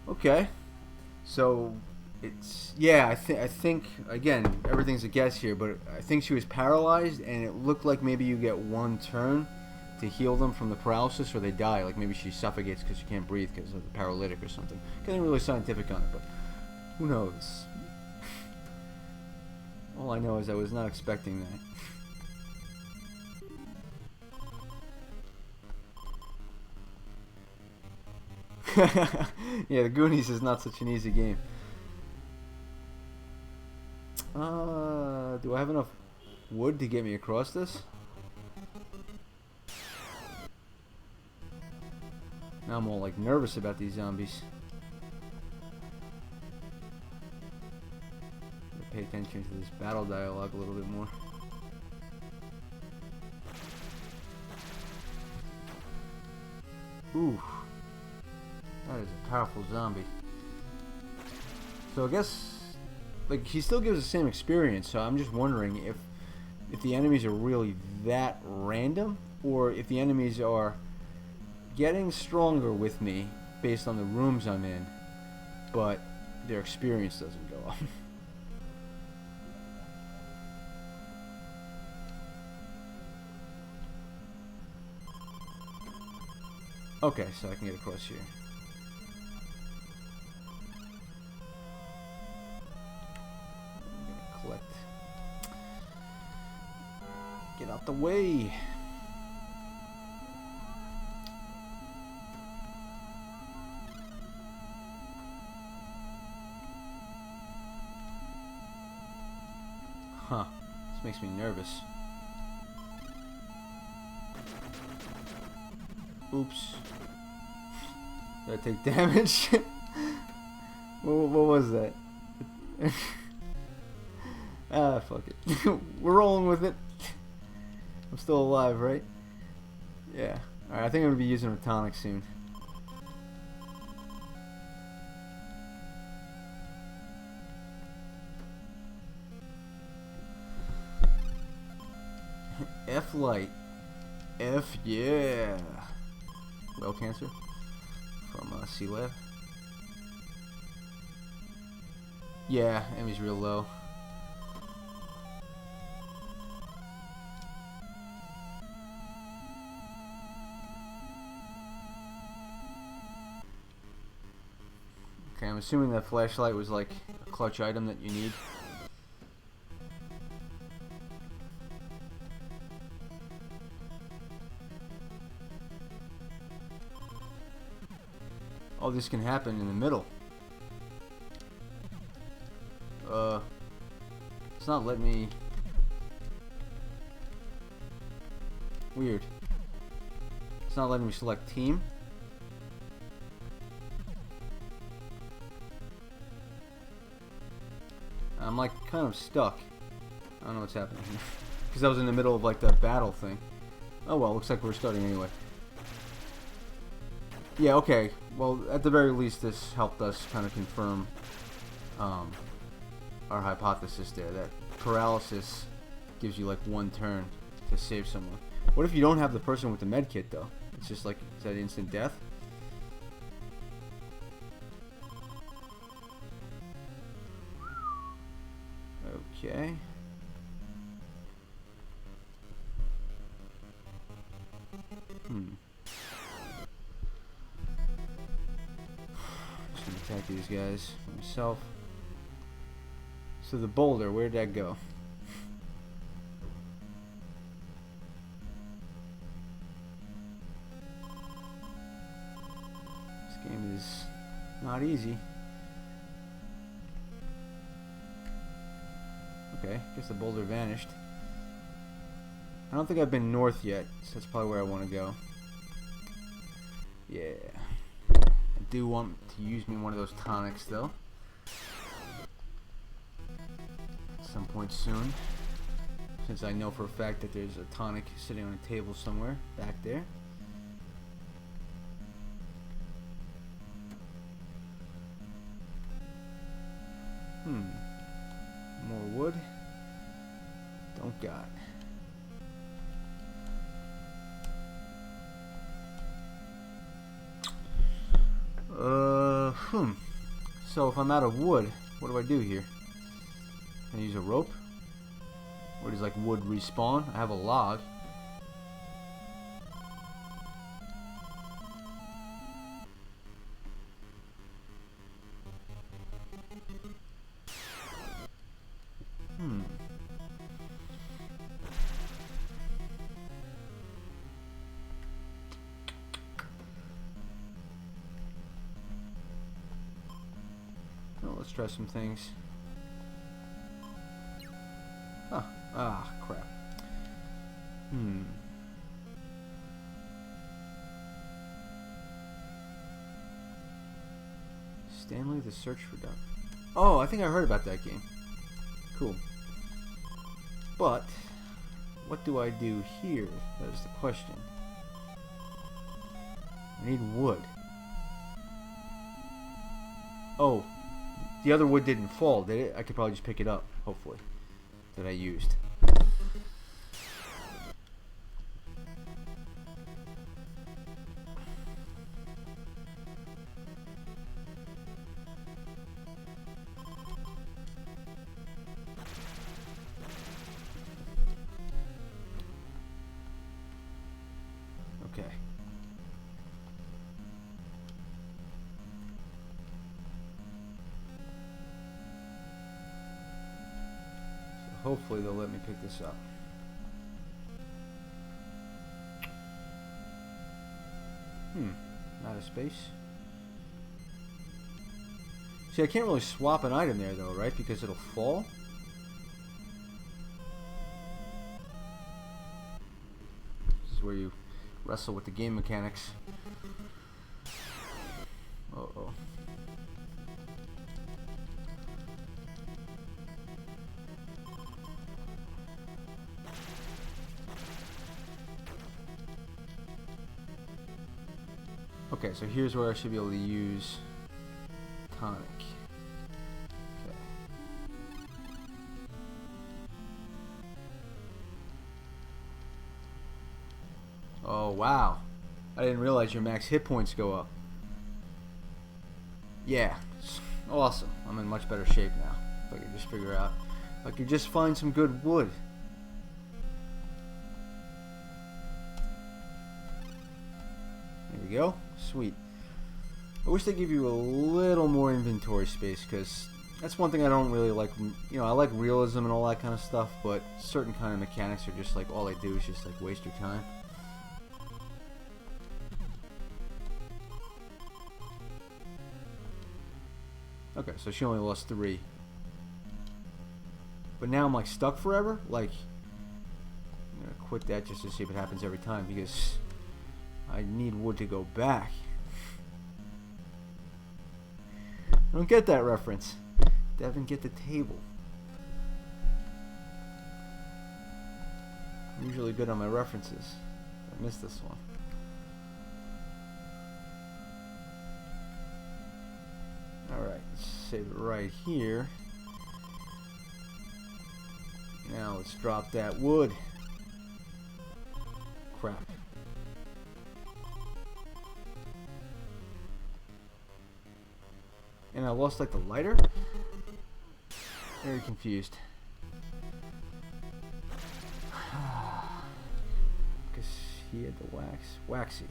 Okay. So it's I think again everything's a guess here, but I think she was paralyzed, and it looked like maybe you get one turn to heal them from the paralysis, or they die. Like maybe she suffocates because she can't breathe because of the paralytic or something. Getting really scientific on it, but who knows? All I know is I was not expecting that. Yeah, the Goonies is not such an easy game. Do I have enough wood to get me across this? Now I'm all like nervous about these zombies. Pay attention to this battle dialogue a little bit more. Ooh, that is a powerful zombie. So I guess, like, he still gives the same experience. So I'm just wondering if the enemies are really that random, or if the enemies are getting stronger with me based on the rooms I'm in, but their experience doesn't go up. Okay, so I can get across here. I'm gonna collect. Get out the way. Huh. This makes me nervous. Oops. Did I take damage? what was that? Ah, fuck it. We're rolling with it. I'm still alive, right? Yeah. Alright, I think I'm gonna be using a tonic soon. F light. F yeah. Well cancer from C Lab. Yeah, Emmy's real low. Okay, I'm assuming that flashlight was like a clutch item that you need. Oh, this can happen in the middle. It's not letting me. Weird. It's not letting me select team. I'm like kind of stuck. I don't know what's happening here. Because I was in the middle of like the battle thing. Oh well, looks like we're starting anyway. Yeah, okay. Well, at the very least, this helped us kind of confirm our hypothesis there, that paralysis gives you like one turn to save someone. What if you don't have the person with the med kit though? It's just like, is that instant death? Okay. Just gonna attack these guys myself. So the boulder, where'd that go? This game is not easy. Okay, guess the boulder vanished. I don't think I've been north yet, so that's probably where I want to go. Yeah. I do want to use me one of those tonics though. At some point soon. Since I know for a fact that there's a tonic sitting on a table somewhere back there. More wood. Don't got. So if I'm out of wood, what do I do here? Can I use a rope? Or does like wood respawn? I have a log. Let's try some things. Huh. Ah, crap. Stanley the Search for Duck. Oh, I think I heard about that game. Cool. But, what do I do here? That is the question. I need wood. Oh. The other wood didn't fall, did it? I could probably just pick it up, hopefully, that I used. Okay. Hopefully they'll let me pick this up. Out of space. See, I can't really swap an item there though, right? Because it'll fall. where you wrestle with the game mechanics. Uh-oh. Okay, so here's where I should be able to use tonic. Okay. Oh, wow. I didn't realize your max hit points go up. Yeah, awesome. I'm in much better shape now. If I could just figure out, if I could just find some good wood. There we go. Sweet. I wish they give you a little more inventory space, because that's one thing I don't really like. You know, I like realism and all that kind of stuff, but certain kind of mechanics are just like, all they do is just like waste your time. Okay, so she only lost 3. But now I'm like stuck forever? Like, I'm gonna quit that just to see if it happens every time, because I need wood to go back. I don't get that reference. Devin, get the table. I'm usually good on my references. I missed this one. Alright, save it right here. Now let's drop that wood. Crap. And I lost like the lighter? Very confused. Because he had the waxy.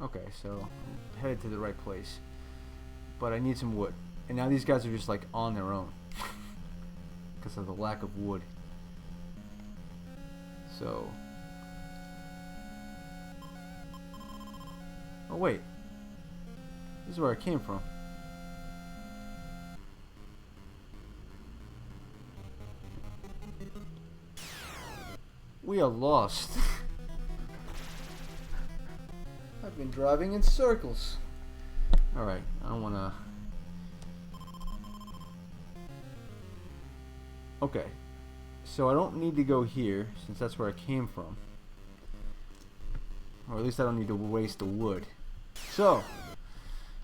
Okay, so I'm headed to the right place. But I need some wood. And now these guys are just like on their own. Because of the lack of wood. So. Oh wait. This is where I came from. We are lost. I've been driving in circles. Alright, I don't wanna... Okay, so I don't need to go here, since that's where I came from. Or at least I don't need to waste the wood. So,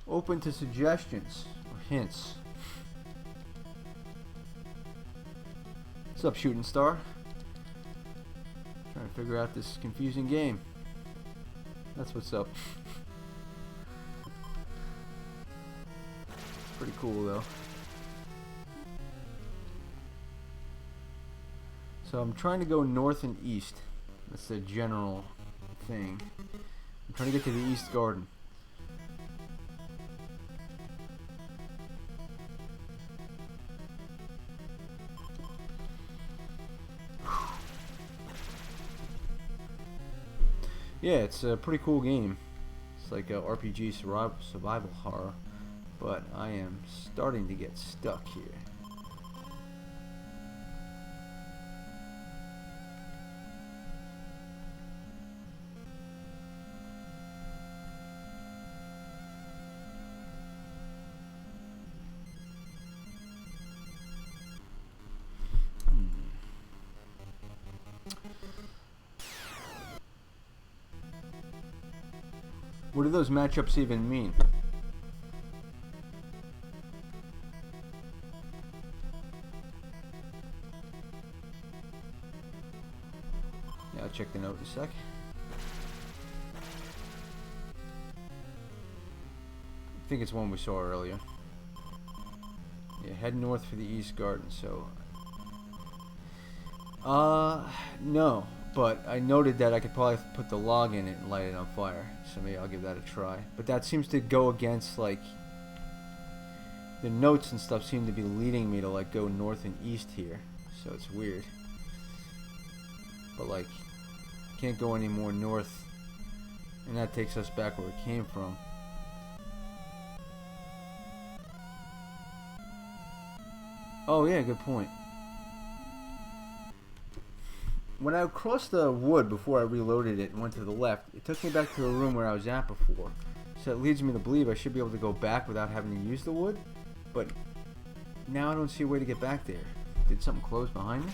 open to suggestions, or hints. What's up, Shooting Star? Trying to figure out this confusing game. That's what's up. Pretty cool though. So I'm trying to go north and east. That's the general thing. I'm trying to get to the east garden. Yeah, it's a pretty cool game. It's like a RPG survival horror, but I am starting to get stuck here. What do those matchups even mean? Yeah, I'll check the note in a sec. I think it's one we saw earlier. Yeah, head north for the east garden, so... no. But I noted that I could probably put the log in it and light it on fire. So maybe I'll give that a try. But that seems to go against, like... The notes and stuff seem to be leading me to, like, go north and east here. So it's weird. But, like, can't go any more north. And that takes us back where it came from. Oh yeah, good point. When I crossed the wood before I reloaded it and went to the left, it took me back to the room where I was at before. So it leads me to believe I should be able to go back without having to use the wood. But now I don't see a way to get back there. Did something close behind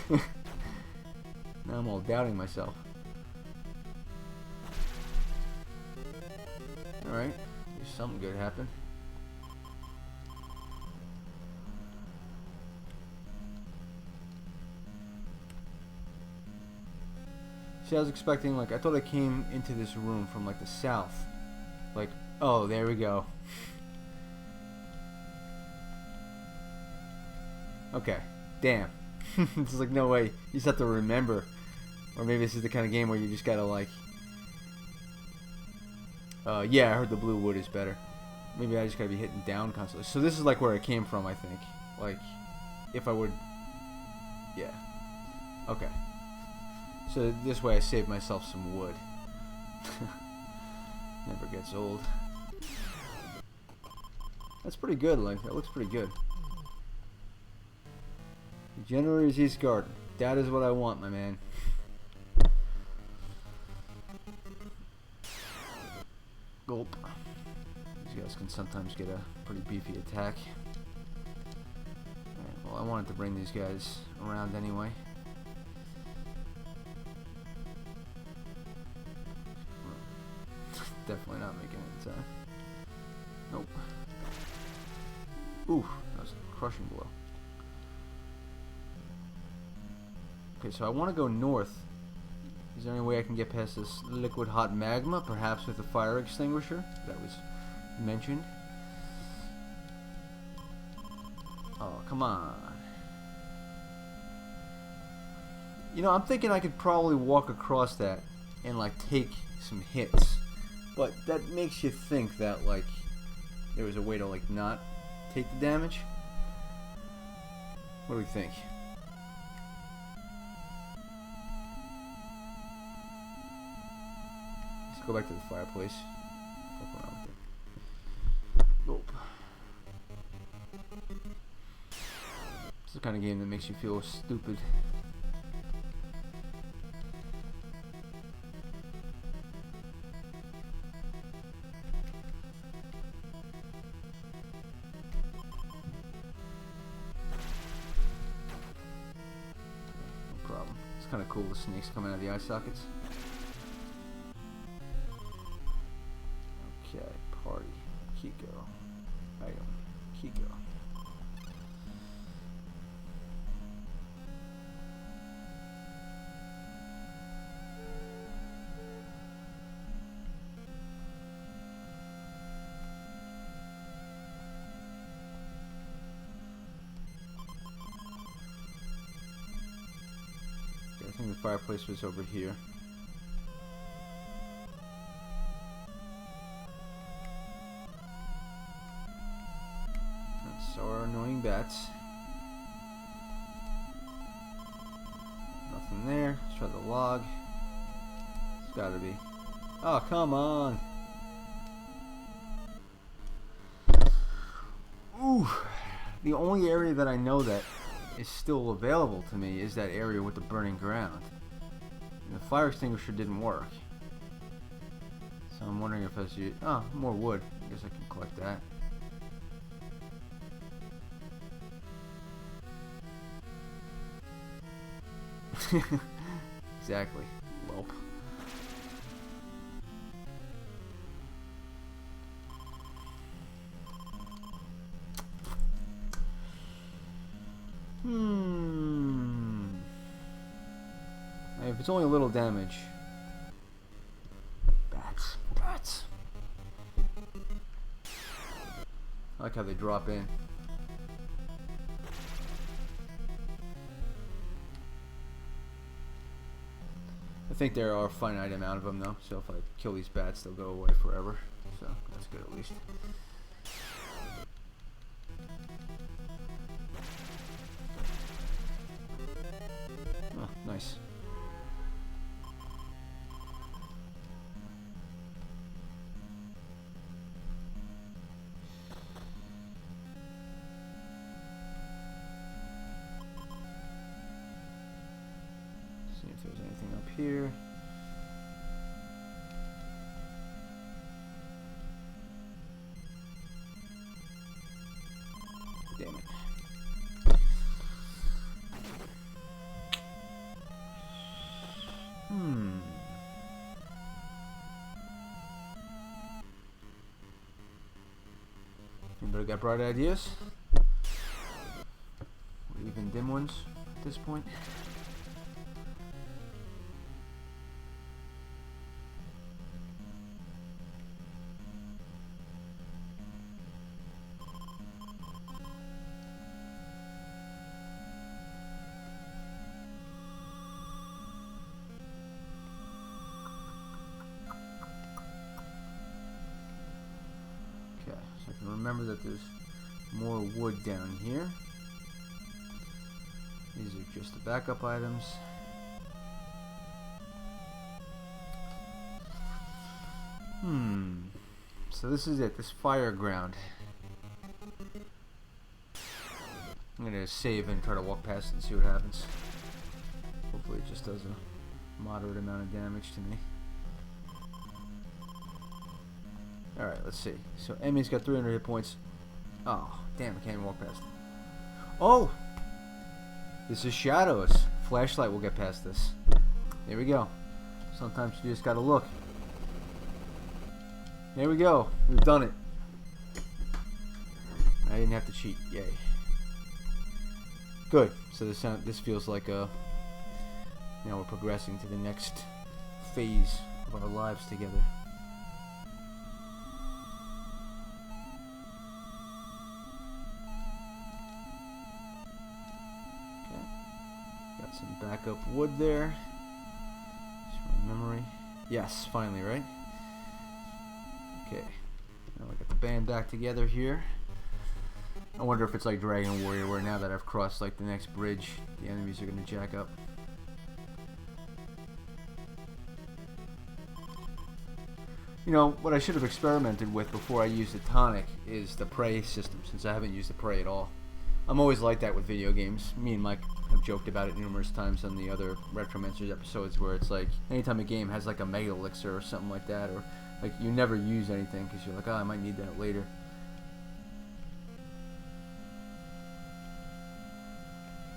me? Now I'm all doubting myself. Alright, there's something good happened. See, I was expecting, like, I thought I came into this room from, like, the south. Like, oh, there we go. Okay, damn. There's like no way. You just have to remember. Or maybe this is the kind of game where you just gotta, like... yeah, I heard the blue wood is better. Maybe I just gotta be hitting down constantly. So this is like where I came from, I think. Like, if I would... Yeah. Okay. So this way I saved myself some wood. Never gets old. That's pretty good, like, that looks pretty good. Generator's East Garden. That is what I want, my man. Gulp. These guys can sometimes get a pretty beefy attack. Alright, well, I wanted to bring these guys around anyway. Definitely not making it in time. Nope. Ooh, that was a crushing blow. Okay, so I want to go north. Is there any way I can get past this liquid hot magma? Perhaps with a fire extinguisher that was mentioned. Oh, come on. You know, I'm thinking I could probably walk across that and, like, take some hits. But that makes you think that, like, there was a way to, like, not take the damage. What do we think? Let's go back to the fireplace. Fuck around with it. Nope. It's the kind of game that makes you feel stupid. Kind of cool, the snakes coming out of the eye sockets. Okay, party, Kiko, item, Kiko. I think the fireplace was over here. So our annoying bats. Nothing there. Let's try the log. It's gotta be. Oh, come on. Ooh. The only area that I know that is still available to me is that area with the burning ground. And the fire extinguisher didn't work. So I'm wondering if as you... Oh, more wood. I guess I can collect that. Exactly. Welp. If it's only a little damage. Bats. Bats. I like how they drop in. I think there are a finite amount of them though, so if I kill these bats they'll go away forever. So that's good at least. Oh, nice. See if there's anything up here. Damn it. Anybody got bright ideas? Or even dim ones at this point? So I can remember that there's more wood down here. These are just the backup items. So this is it, this fire ground. I'm gonna save and try to walk past it and see what happens. Hopefully it just does a moderate amount of damage to me. Alright, let's see. So Emmy's got 300 hit points. Oh, damn, I can't even walk past it. Oh! This is shadows. Flashlight will get past this. There we go. Sometimes you just gotta look. There we go. We've done it. I didn't have to cheat. Yay. Good. So this feels like now we're progressing to the next phase of our lives together. Okay. Got some backup wood there. Just from memory. Yes, finally, right? Okay. Now I got the band back together here. I wonder if it's like Dragon Warrior, where now that I've crossed like the next bridge, the enemies are going to jack up. You know, what I should have experimented with before I used the tonic is the prey system, since I haven't used the prey at all. I'm always like that with video games. Me and Mike have joked about it numerous times on the other Retromancers episodes, where it's like, anytime a game has like a mega elixir or something like that, or like you never use anything because you're like, oh, I might need that later.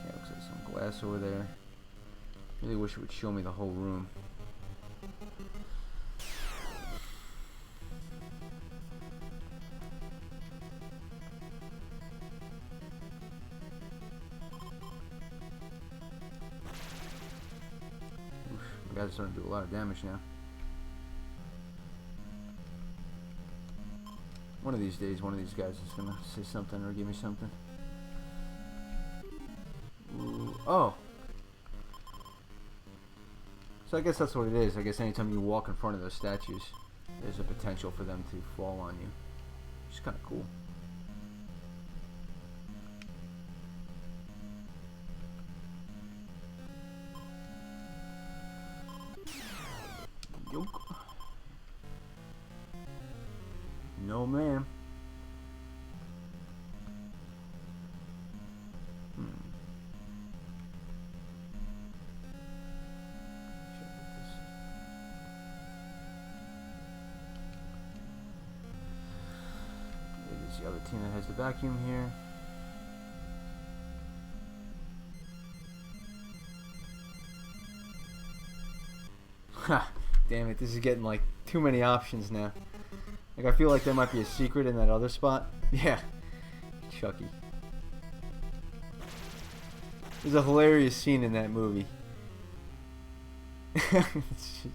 Okay, looks like some glass over there. Really wish it would show me the whole room. Oof, the guy's starting to do a lot of damage now. One of these days, one of these guys is going to say something or give me something. Ooh. Oh! So I guess that's what it is. I guess anytime you walk in front of those statues, there's a potential for them to fall on you. Which is kind of cool. Yoke. No, ma'am. There's the other team that has the vacuum here. Ha! Damn it, this is getting like too many options now. Like, I feel like there might be a secret in that other spot. Yeah. Chucky. There's a hilarious scene in that movie.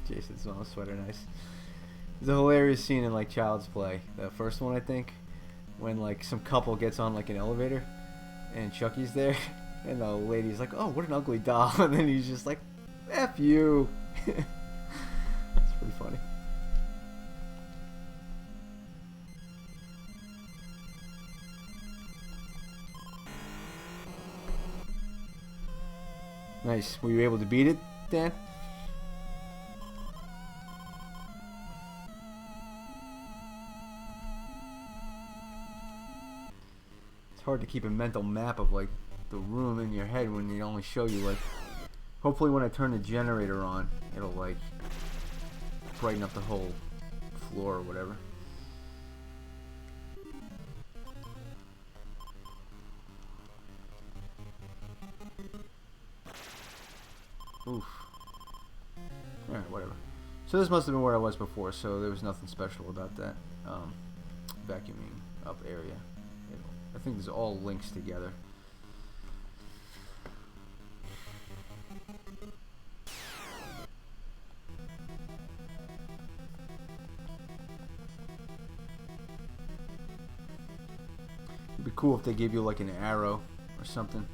Jason's on a sweater, nice. There's a hilarious scene in, like, Child's Play. The first one, I think. When, like, some couple gets on, like, an elevator. And Chucky's there. And the lady's like, oh, what an ugly doll. And then he's just like, F you. That's pretty funny. Nice. Were you able to beat it, Dan? It's hard to keep a mental map of like the room in your head when they only show you like Hopefully when I turn the generator on, it'll like brighten up the whole floor or whatever. Oof. Alright, whatever. So this must have been where I was before, so there was nothing special about that vacuuming up area. I think this all links together. It'd be cool if they gave you like an arrow or something.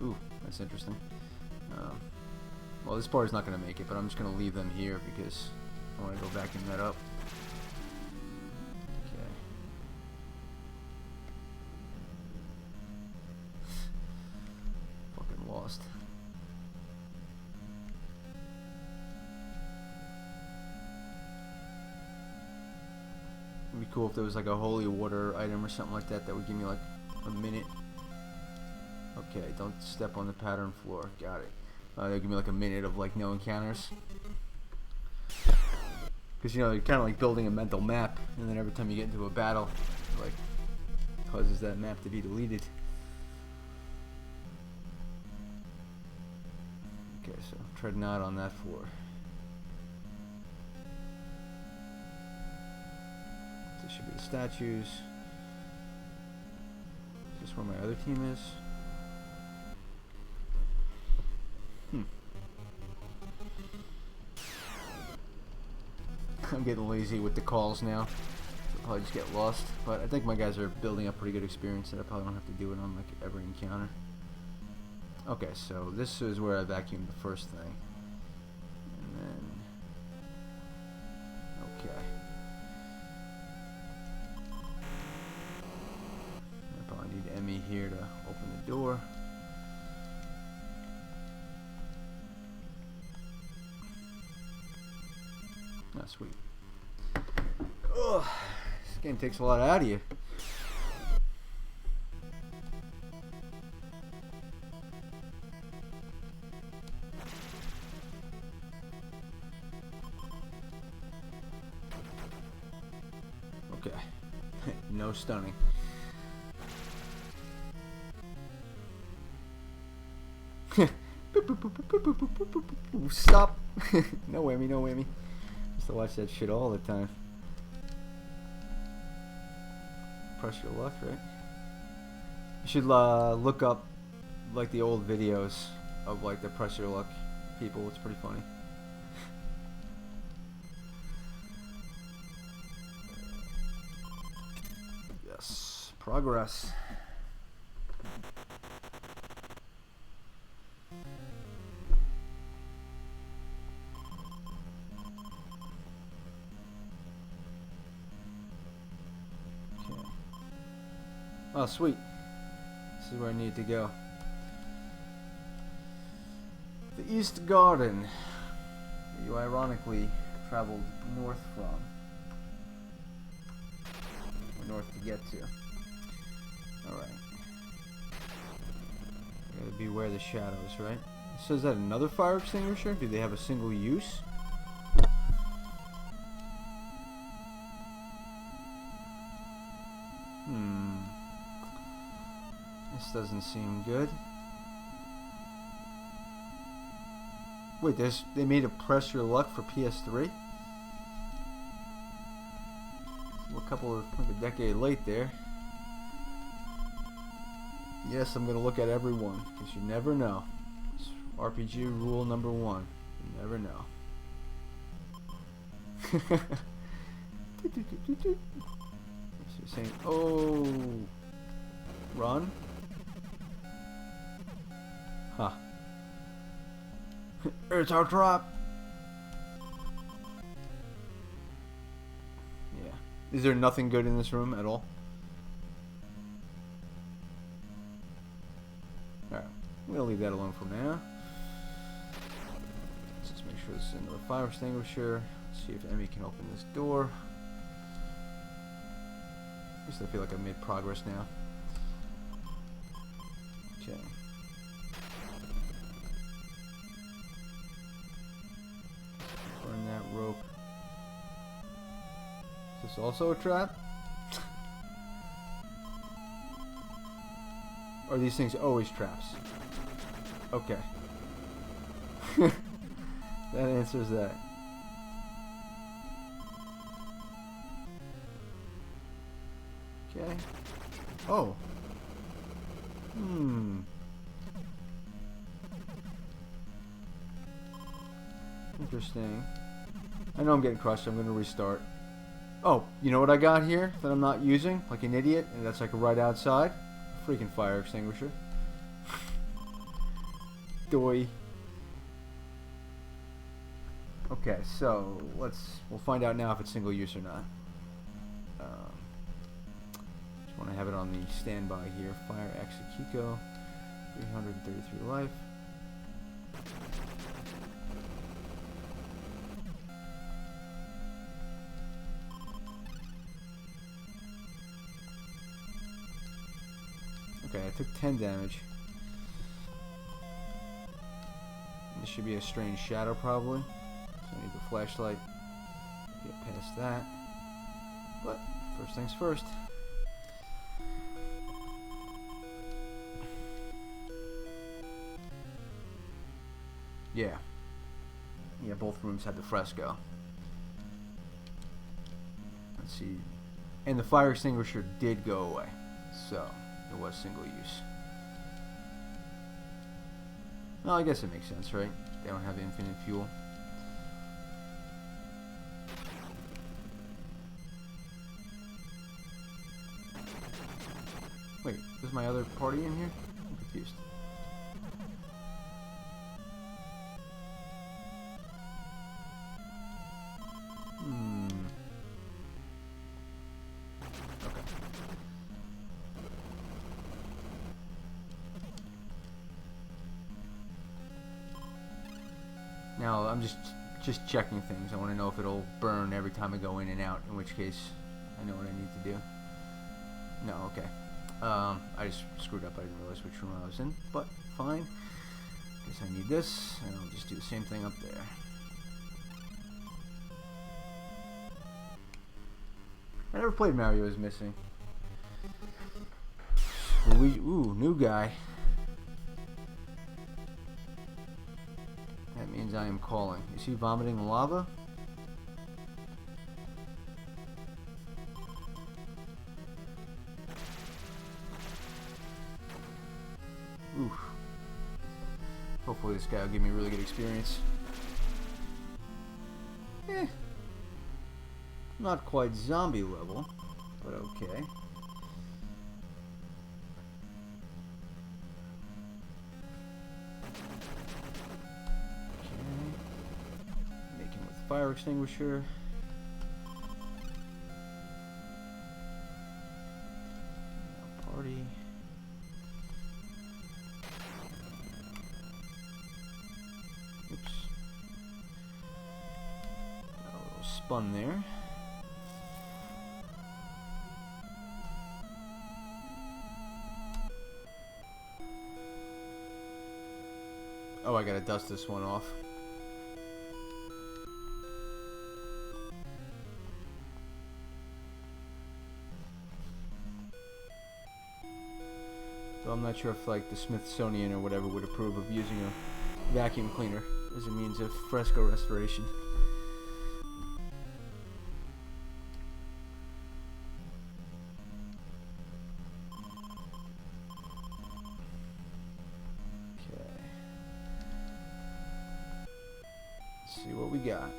Ooh, that's interesting. Well, this part is not going to make it, but I'm just going to leave them here because I want to go vacuum that up. Okay. Fucking lost. It'd be cool if there was like a holy water item or something like that that would give me like a minute. Okay, don't step on the pattern floor. Got it. They'll give me like a minute of like no encounters. Because, you know, you're kind of like building a mental map, and then every time you get into a battle, it, like, causes that map to be deleted. Okay, so tread not on that floor. This should be the statues. Is this where my other team is? I'm getting lazy with the calls now. I'll probably just get lost. But I think my guys are building up pretty good experience that I probably don't have to do it on like every encounter. Okay, so this is where I vacuumed the first thing. And then... okay. I probably need Emmy here to open the door. Oh, sweet. Ugh, this game takes a lot out of you. Okay. No stunning. Stop. No whammy, no whammy. Used to watch that shit all the time. Press your luck, right? You should look up like the old videos of like the press your luck people. It's pretty funny. Yes, progress. Oh, sweet. This is where I need to go. The East Garden, where you ironically traveled north from. Or north to get to. Alright. Gotta beware the shadows, right? So is that another fire extinguisher? Do they have a single use? This doesn't seem good. Wait, they made a press your luck for PS3? We're like a decade late there. Yes, I'm gonna look at every one, because you never know. It's RPG rule number 1. You never know. So you're saying, oh, run? Huh. It's our trap. Yeah. Is there nothing good in this room at all? Alright. We'll leave that alone for now. Let's just make sure this is another fire extinguisher. Let's see if Emmy can open this door. At least I feel like I've made progress now. Okay. Is this also a trap? Or are these things always traps? Okay. That answers that. Okay. Oh. Interesting. I know I'm getting crushed, so I'm going to restart. Oh, you know what I got here that I'm not using? Like an idiot, and that's like right outside? Freaking fire extinguisher. Doy. Okay, so we'll find out now if it's single use or not. Just want to have it on the standby here. Fire Exekiko, 333 life. Okay, I took 10 damage. This should be a strange shadow probably. So I need the flashlight to get past that. But first things first. Yeah. Yeah, both rooms had the fresco. Let's see. And the fire extinguisher did go away. So it was single use. Well, I guess it makes sense, right? They don't have infinite fuel. Wait, is my other party in here? I'm confused. Okay. Now, I'm just checking things. I want to know if it'll burn every time I go in and out, in which case I know what I need to do. No, okay. I just screwed up. I didn't realize which room I was in, but fine. Guess I need this, and I'll just do the same thing up there. I never played Mario as missing. Luigi, ooh, new guy. That means I am calling. Is he vomiting lava? Oof. Hopefully this guy will give me a really good experience. Not quite zombie level, but okay. Okay. Make him with fire extinguisher. Party. Oops. Got a little spun there. Oh, I gotta dust this one off. So I'm not sure if like the Smithsonian or whatever would approve of using a vacuum cleaner as a means of fresco restoration. See what we got.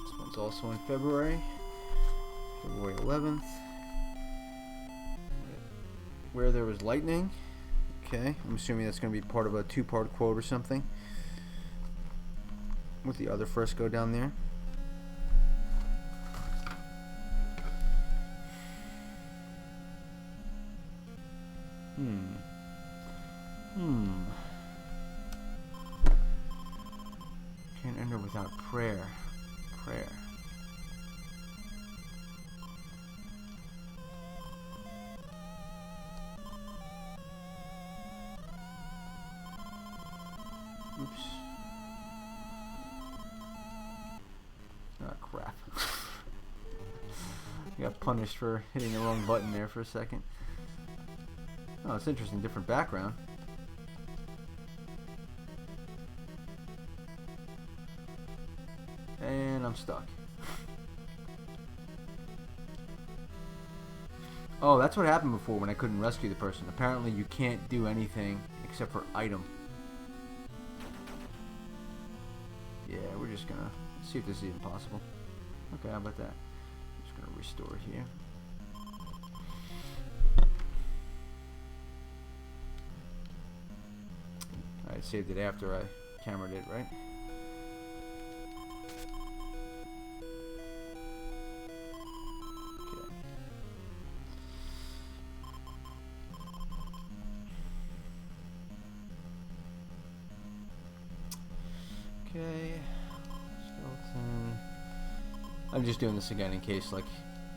This one's also in February 11th. Where there was lightning. Okay, I'm assuming that's going to be part of a two-part quote or something. With the other fresco down there. Can't enter without prayer. Prayer. Got punished for hitting the wrong button there for a second. Oh, it's interesting. Different background. And I'm stuck. Oh, that's what happened before when I couldn't rescue the person. Apparently you can't do anything except for item. Yeah, we're just gonna see if this is even possible. Okay, how about that? I'm just gonna restore here. I saved it after I cameraed it, right? Okay, skeleton. I'm just doing this again in case, like,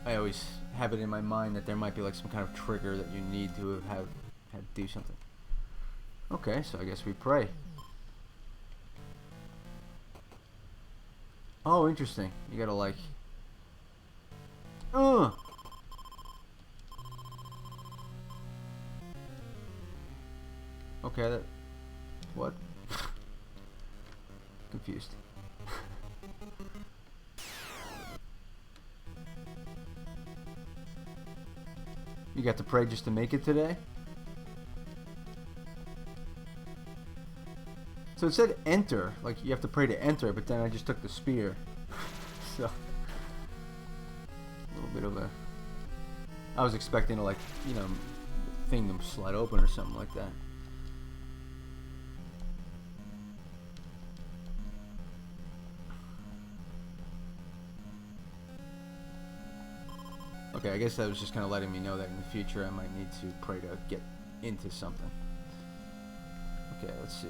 I always have it in my mind that there might be like some kind of trigger that you need to have do something. Okay, so I guess we pray. Oh, interesting. You gotta like. Okay, that. What? Confused. You got to pray just to make it today? So it said enter, like you have to pray to enter, but then I just took the spear. So, a little bit of a... I was expecting to, like, you know, thing to slide open or something like that. Okay, I guess that was just kind of letting me know that in the future I might need to pray to get into something. Okay, let's see.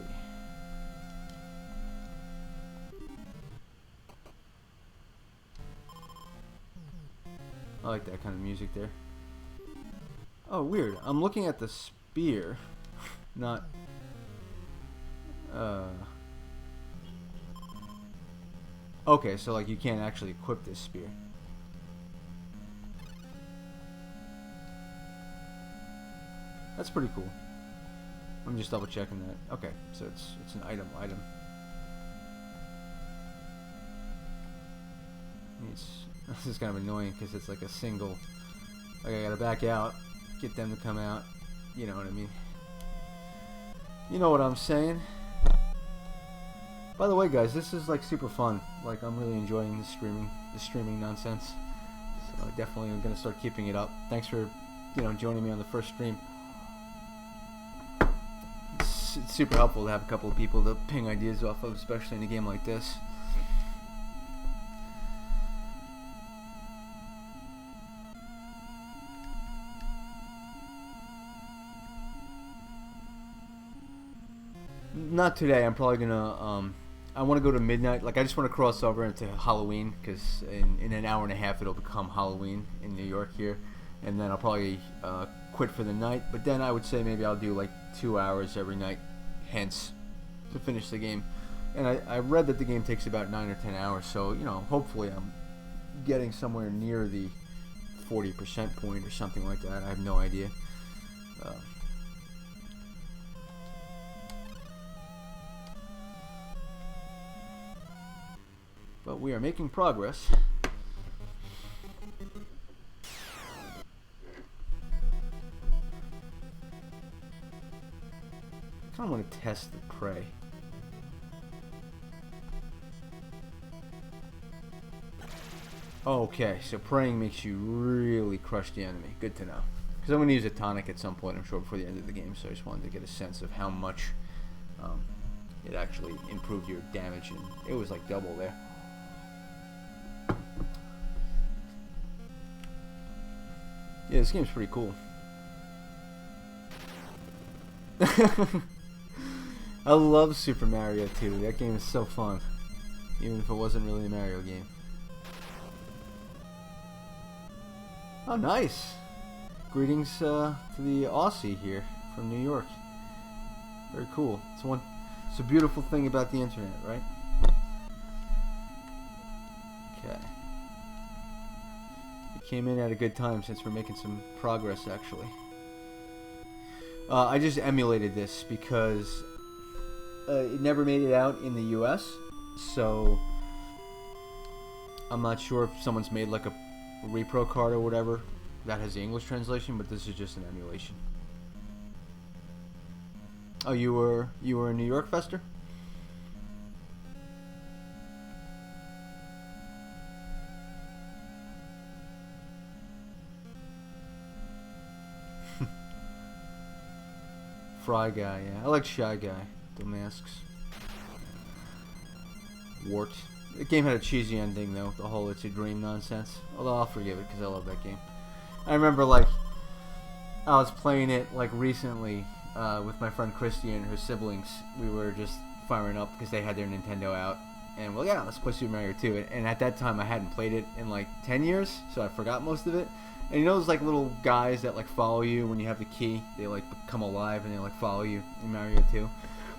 I like that kind of music there. Oh, weird. I'm looking at the spear, not... Okay, so like you can't actually equip this spear. That's pretty cool. I'm just double checking that. Okay, so it's an item. This is kind of annoying because it's like a single. Like I gotta back out, get them to come out. You know what I mean? You know what I'm saying? By the way, guys, this is like super fun. Like I'm really enjoying the streaming nonsense. So I definitely am gonna start keeping it up. Thanks for, you know, joining me on the first stream. It's super helpful to have a couple of people to ping ideas off of, especially in a game like this. Not today. I'm probably gonna. I want to go to midnight. Like I just want to cross over into Halloween because in an hour and a half it'll become Halloween in New York here, and then I'll probably quit for the night. But then I would say maybe I'll do like 2 hours every night, hence to finish the game. And I read that the game takes about 9 or 10 hours. So you know, hopefully I'm getting somewhere near the 40% point or something like that. I have no idea. But we are making progress. I kind of want to test the prey. Okay, so praying makes you really crush the enemy. Good to know. Because I'm going to use a tonic at some point, I'm sure, before the end of the game. So I just wanted to get a sense of how much it actually improved your damage. And it was like double there. Yeah, this game's pretty cool. I love Super Mario 2. That game is so fun. Even if it wasn't really a Mario game. Oh, nice. Greetings to the Aussie here from New York. Very cool. It's a beautiful thing about the internet, right? Okay. Be came in at a good time since we're making some progress, actually. I just emulated this because it never made it out in the US, so I'm not sure if someone's made like a repro card or whatever that has the English translation, but this is just an emulation. Oh, you were in New York, Fester? Fry Guy, yeah. I like Shy Guy. The masks. Wart. The game had a cheesy ending, though. The whole It's a Dream nonsense. Although I'll forgive it, because I love that game. I remember, like, I was playing it, like, recently with my friend Christy and her siblings. We were just firing up because they had their Nintendo out. And, well, yeah, let's play Super Mario 2. And at that time, I hadn't played it in, like, 10 years, so I forgot most of it. And you know those like little guys that like follow you when you have the key? They like become alive and they like follow you in Mario 2.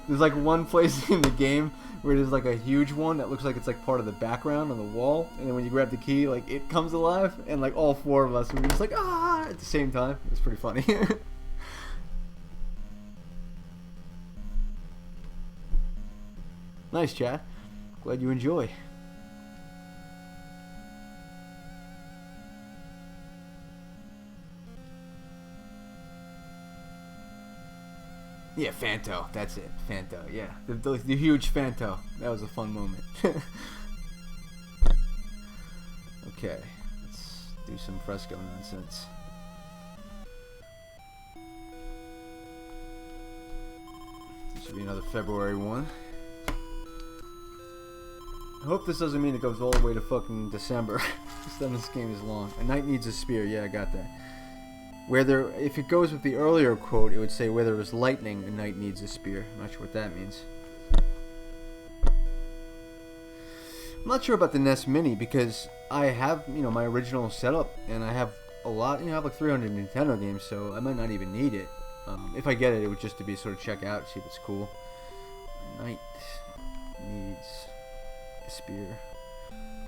There's like one place in the game where there's like a huge one that looks like it's like part of the background on the wall, and then when you grab the key, like it comes alive, and like all four of us were just like ah at the same time. It was pretty funny. Nice chat. Glad you enjoy. Yeah, Fanto. That's it. Fanto. Yeah. The huge Fanto. That was a fun moment. Okay. Let's do some fresco nonsense. This should be another February one. I hope this doesn't mean it goes all the way to fucking December. This game is long. A knight needs a spear. Yeah, I got that. Where there, if it goes with the earlier quote, it would say, where there is lightning, a knight needs a spear. I'm not sure what that means. I'm not sure about the NES Mini because I have, you know, my original setup, and I have a lot, you know, I have like 300 Nintendo games, so I might not even need it. If I get it, it would just to be sort of check out, see if it's cool. A knight needs a spear.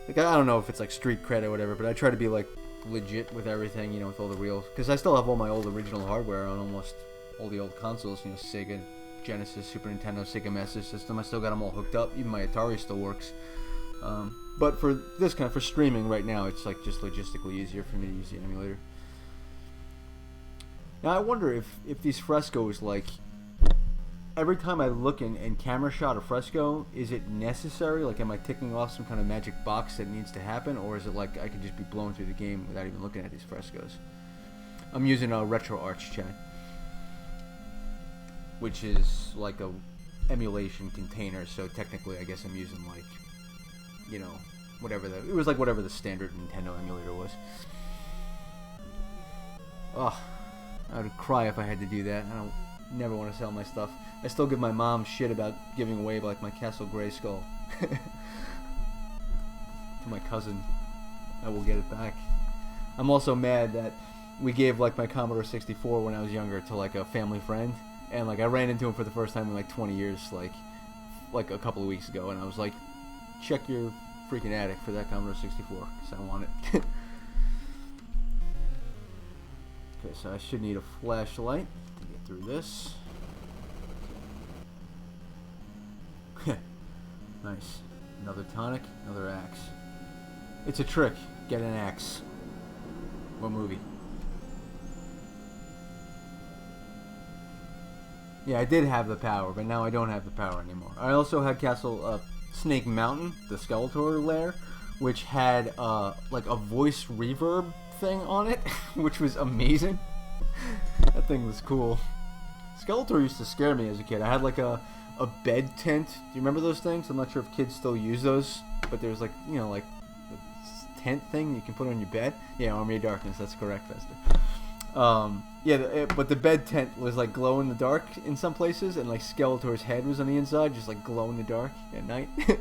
Like, I don't know if it's like street cred or whatever, but I try to be like legit with everything, you know, with all the real, because I still have all my old original hardware on almost all the old consoles, you know, Sega, Genesis, Super Nintendo, Sega Master System. I still got them all hooked up. Even my Atari still works. But for this kind of, for streaming right now, it's like just logistically easier for me to use the emulator. Now I wonder if these frescoes, like, every time I look and camera shot a fresco, is it necessary? Like, am I ticking off some kind of magic box that needs to happen, or is it like I could just be blown through the game without even looking at these frescoes? I'm using a RetroArch, chat, which is like a emulation container. So technically, I guess I'm using like, you know, whatever it was like whatever the standard Nintendo emulator was. Oh, I would cry if I had to do that. I don't never want to sell my stuff. I still give my mom shit about giving away like my Castle Grayskull to my cousin. I will get it back. I'm also mad that we gave like my Commodore 64 when I was younger to like a family friend, and like I ran into him for the first time in like 20 years, like a couple of weeks ago, and I was like, check your freaking attic for that Commodore 64 because I want it. Okay, so I should need a flashlight to get through this. Nice. Another tonic, another axe. It's a trick. Get an axe. What movie? Yeah, I did have the power, but now I don't have the power anymore. I also had Castle Snake Mountain, the Skeletor lair, which had like a voice reverb thing on it, which was amazing. That thing was cool. Skeletor used to scare me as a kid. I had like a bed tent. Do you remember those things? I'm not sure if kids still use those, but there's like, you know, like a tent thing you can put on your bed. Yeah, Army of Darkness, that's correct, Fester. Yeah, but the bed tent was like glow in the dark in some places, and like Skeletor's head was on the inside, just like glow in the dark at night. Used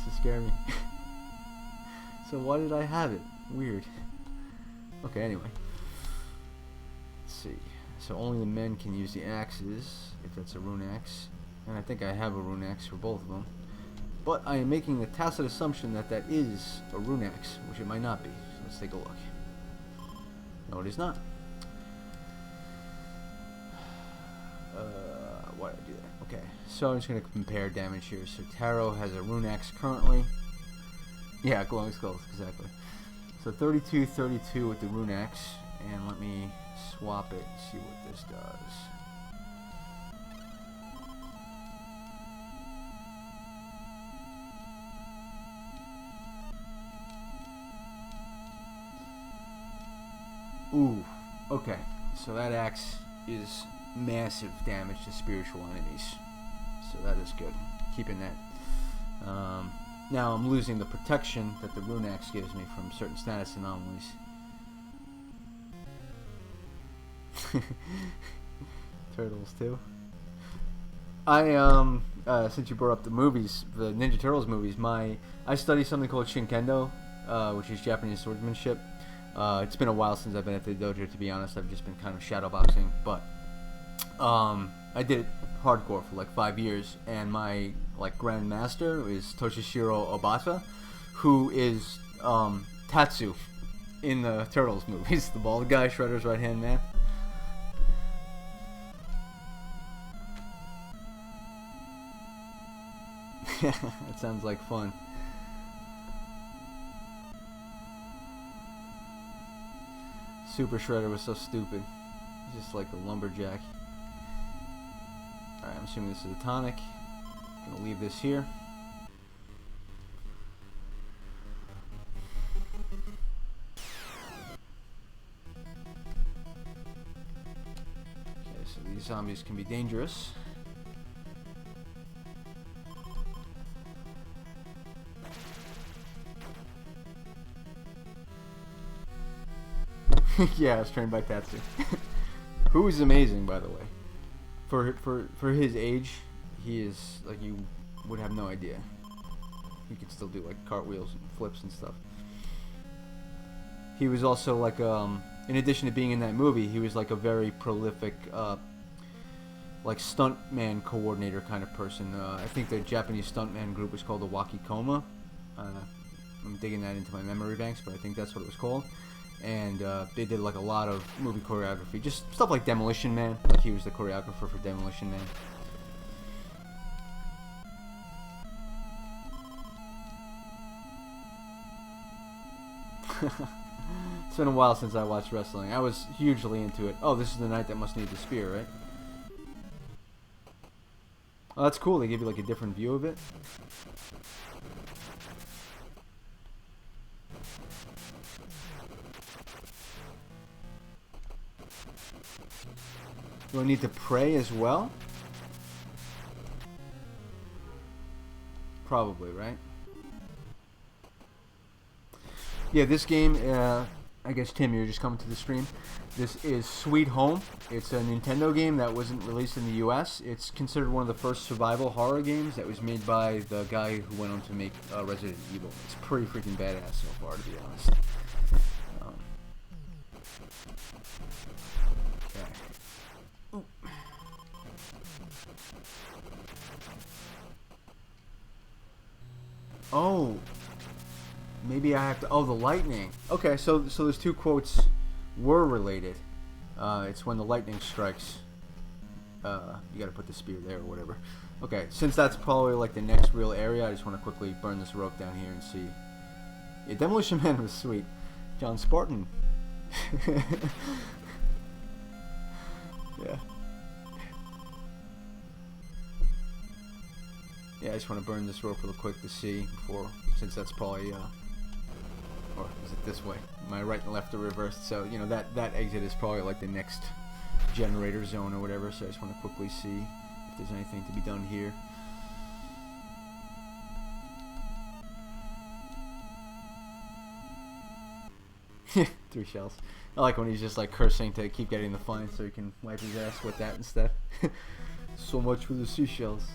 to scare me. So why did I have it? Weird. Okay, anyway. Let's see. So only the men can use the axes, if that's a rune axe. And I think I have a rune axe for both of them. But I am making the tacit assumption that that is a rune axe, which it might not be. So Let's take a look. No, it is not. Why did I do that? Okay, so I'm just going to compare damage here. So Taro has a rune axe currently. Yeah, glowing skulls, exactly. So 32, 32 with the rune axe. And let me swap it and see what this does. Ooh, okay. So that axe is massive damage to spiritual enemies. So that is good. Keeping that. Now I'm losing the protection that the rune axe gives me from certain status anomalies. Turtles too. Since you brought up the movies, the Ninja Turtles movies, I study something called Shinkendo, which is Japanese swordsmanship. It's been a while since I've been at the dojo, to be honest. I've just been kind of shadowboxing, but I did it hardcore for like 5 years, and my grand master is Toshishiro Obata, who is Tatsu in the Turtles movies, the bald guy, Shredder's right hand man. That sounds like fun. Super Shredder was so stupid. He's just like a lumberjack. Alright, I'm assuming this is a tonic. I'm gonna leave this here. Okay, so these zombies can be dangerous. Yeah, I was trained by Tatsu. Who is amazing, by the way. For his age, he is, like, you would have no idea. He could still do, like, cartwheels and flips and stuff. He was also, like, in addition to being in that movie, he was, like, a very prolific, like, stuntman coordinator kind of person. I think the Japanese stuntman group was called the Wakikoma. I'm digging that into my memory banks, but I think that's what it was called. And they did like a lot of movie choreography, just stuff like Demolition Man. Like he was the choreographer for Demolition Man. It's been a while since I watched wrestling. I was hugely into it. Oh, this is the knight that must need the spear, right? Oh, that's cool. They give you like a different view of it. Do I need to pray as well? Probably, right? Yeah, this game, I guess, Tim, you're just coming to the stream. This is Sweet Home. It's a Nintendo game that wasn't released in the US. It's considered one of the first survival horror games that was made by the guy who went on to make Resident Evil. It's pretty freaking badass so far, to be honest. Oh, maybe I have to. Oh, the lightning. Okay, so those two quotes were related. It's when the lightning strikes. You got to put the spear there or whatever. Okay, since that's probably like the next real area, I just want to quickly burn this rope down here and see. Yeah, Demolition Man was sweet. John Spartan. Yeah. Yeah, I just want to burn this rope real quick to see before, since that's probably, or is it this way? My right and left are reversed, so, you know, that exit is probably like the next generator zone or whatever, so I just want to quickly see if there's anything to be done here. Three shells. I like when he's just like cursing to keep getting the fine so he can wipe his ass with that instead. So much for the seashells.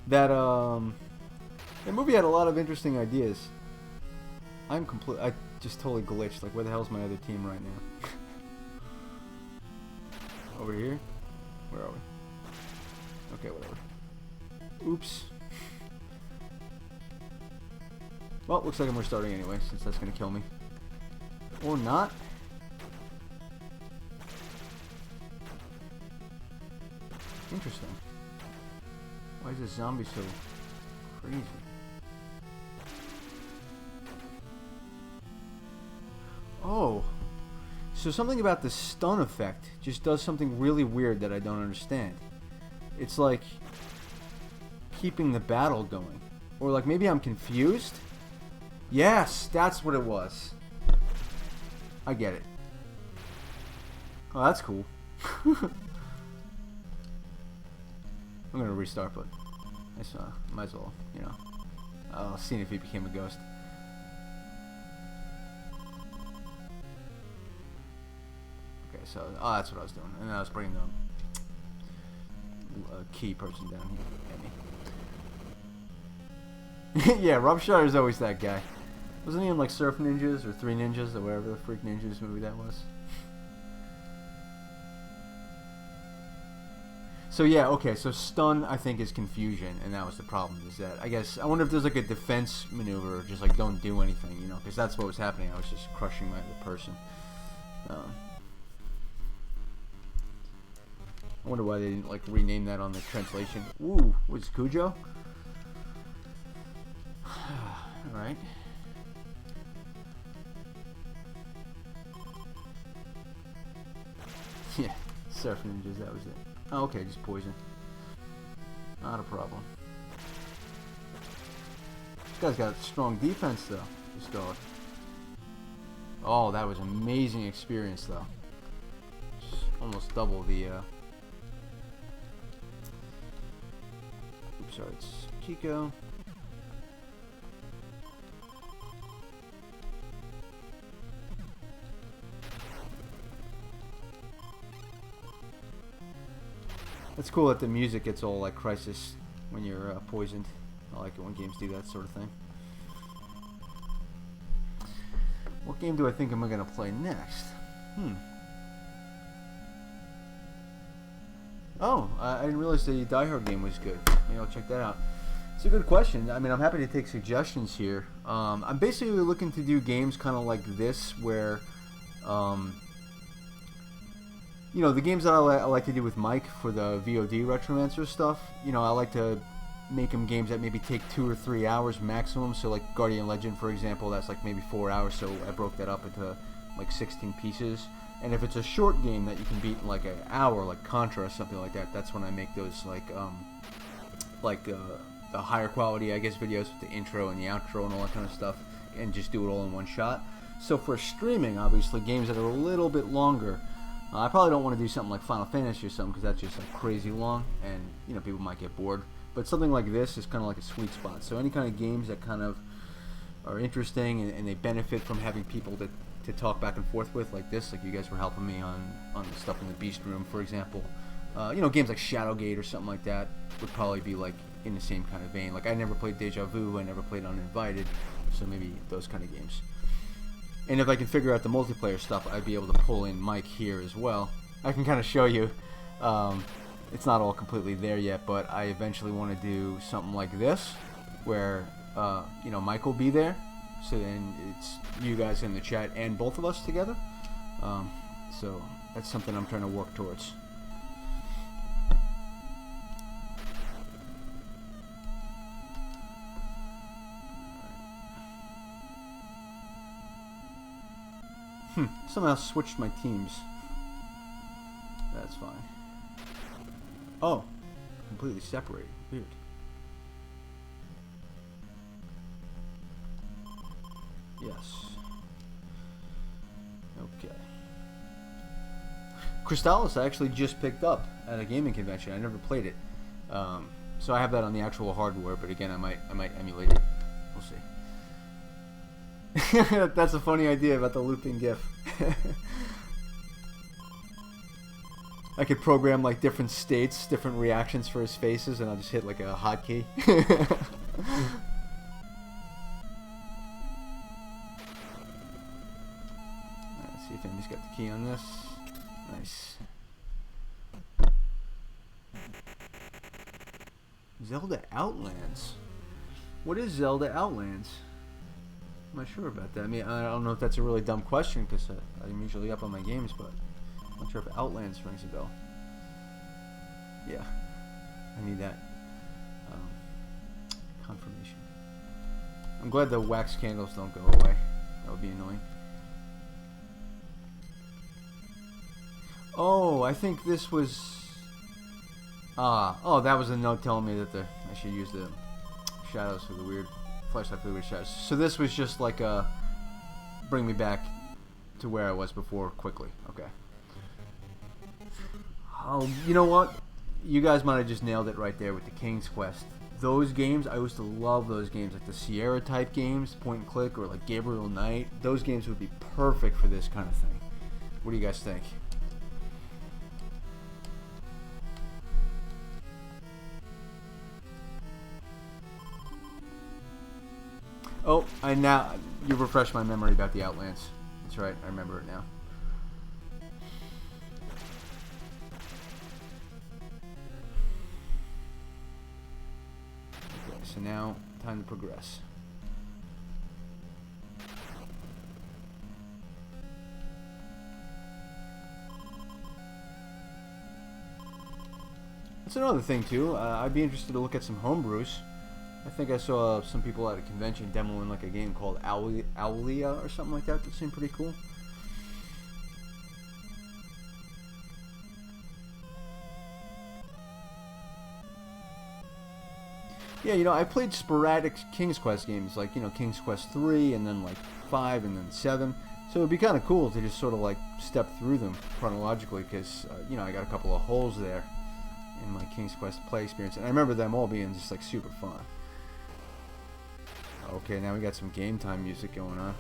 That movie had a lot of interesting ideas. I just totally glitched. Like, where the hell's my other team right now? Over here? Where are we? Okay, whatever. Oops. Well, looks like I'm restarting anyway, since that's gonna kill me. Or not. Interesting. Why is this zombie so crazy? Oh. So something about the stun effect just does something really weird that I don't understand. It's like keeping the battle going. Or like maybe I'm confused? Yes, that's what it was. I get it. Oh, that's cool. I'm gonna restart, but I might as well, you know. I'll see if he became a ghost. Okay, so that's what I was doing, and I was bringing the key person down here at me. Yeah, Rob Schneider's always that guy. Wasn't he in like Surf Ninjas or Three Ninjas or whatever the freak Ninjas movie that was? So yeah, okay, so stun I think is confusion, and that was the problem, is that, I guess, I wonder if there's like a defense maneuver, just like don't do anything, you know, because that's what was happening. I was just crushing my other person. I wonder why they didn't like rename that on the translation. Ooh, was Cujo? Alright. Yeah, Surf Ninjas, that was it. Oh, okay, just poison. Not a problem. This guy's got strong defense, though. This dog. Oh, that was amazing experience, though. Just almost double the. Oops, sorry, it's Kiko. It's cool that the music gets all like Crisis when you're poisoned. I like it when games do that sort of thing. What game do I think I'm going to play next? Oh, I didn't realize the Die Hard game was good. Maybe I'll check that out. It's a good question. I mean, I'm happy to take suggestions here. I'm basically looking to do games kind of like this where... you know, the games that I like to do with Mike for the VOD Retromancers stuff, you know, I like to make them games that maybe take 2 or 3 hours maximum. So like Guardian Legend, for example, that's like maybe 4 hours, so I broke that up into like 16 pieces. And if it's a short game that you can beat in like an hour, like Contra or something like that, that's when I make those like the higher quality, I guess, videos with the intro and the outro and all that kind of stuff, and just do it all in one shot. So for streaming, obviously, games that are a little bit longer, I probably don't want to do something like Final Fantasy or something, because that's just like crazy long, and you know, people might get bored. But something like this is kind of like a sweet spot. So any kind of games that kind of are interesting and they benefit from having people to talk back and forth with, like this, like you guys were helping me on the stuff in the Beast Room, for example. You know, games like Shadowgate or something like that would probably be like in the same kind of vein. Like I never played Deja Vu, I never played Uninvited, so maybe those kind of games. And if I can figure out the multiplayer stuff, I'd be able to pull in Mike here as well. I can kind of show you. It's not all completely there yet, but I eventually want to do something like this, where you know, Mike will be there. So then it's you guys in the chat and both of us together. So that's something I'm trying to work towards. Somehow switched my teams. That's fine. Oh, completely separated. Weird. Yes. Okay. Crystalis I actually just picked up at a gaming convention. I never played it, so I have that on the actual hardware. But again, I might emulate it. We'll see. That's a funny idea about the looping GIF. I could program like different states, different reactions for his faces, and I'll just hit like a hotkey. Let's see if Amy's got the key on this. Nice. Zelda Outlands. What is Zelda Outlands? I'm not sure about that. I mean, I don't know if that's a really dumb question because I'm usually up on my games, but I'm not sure if Outlands rings a bell. Yeah, I need that confirmation. I'm glad the wax candles don't go away. That would be annoying. Oh, I think this was... oh, that was a note telling me that I should use the shadows for the weird... flashlight for the weird shadows. So this was just like a... bring me back to where I was before quickly. Okay. Oh, you know what? You guys might have just nailed it right there with the King's Quest. Those games, I used to love those games, like the Sierra type games, point and click, or like Gabriel Knight. Those games would be perfect for this kind of thing. What do you guys think? Oh, you refreshed my memory about the Outlands. That's right, I remember it now. Okay, so now, time to progress. That's another thing too. I'd be interested to look at some homebrews. I think I saw some people at a convention demoing like a game called Owlia or something like that. That seemed pretty cool. Yeah, you know, I played sporadic King's Quest games, like, you know, King's Quest 3 and then like 5 and then 7. So it would be kind of cool to just sort of like step through them chronologically because, you know, I got a couple of holes there in my King's Quest play experience. And I remember them all being just like super fun. Okay, now we got some game time music going on.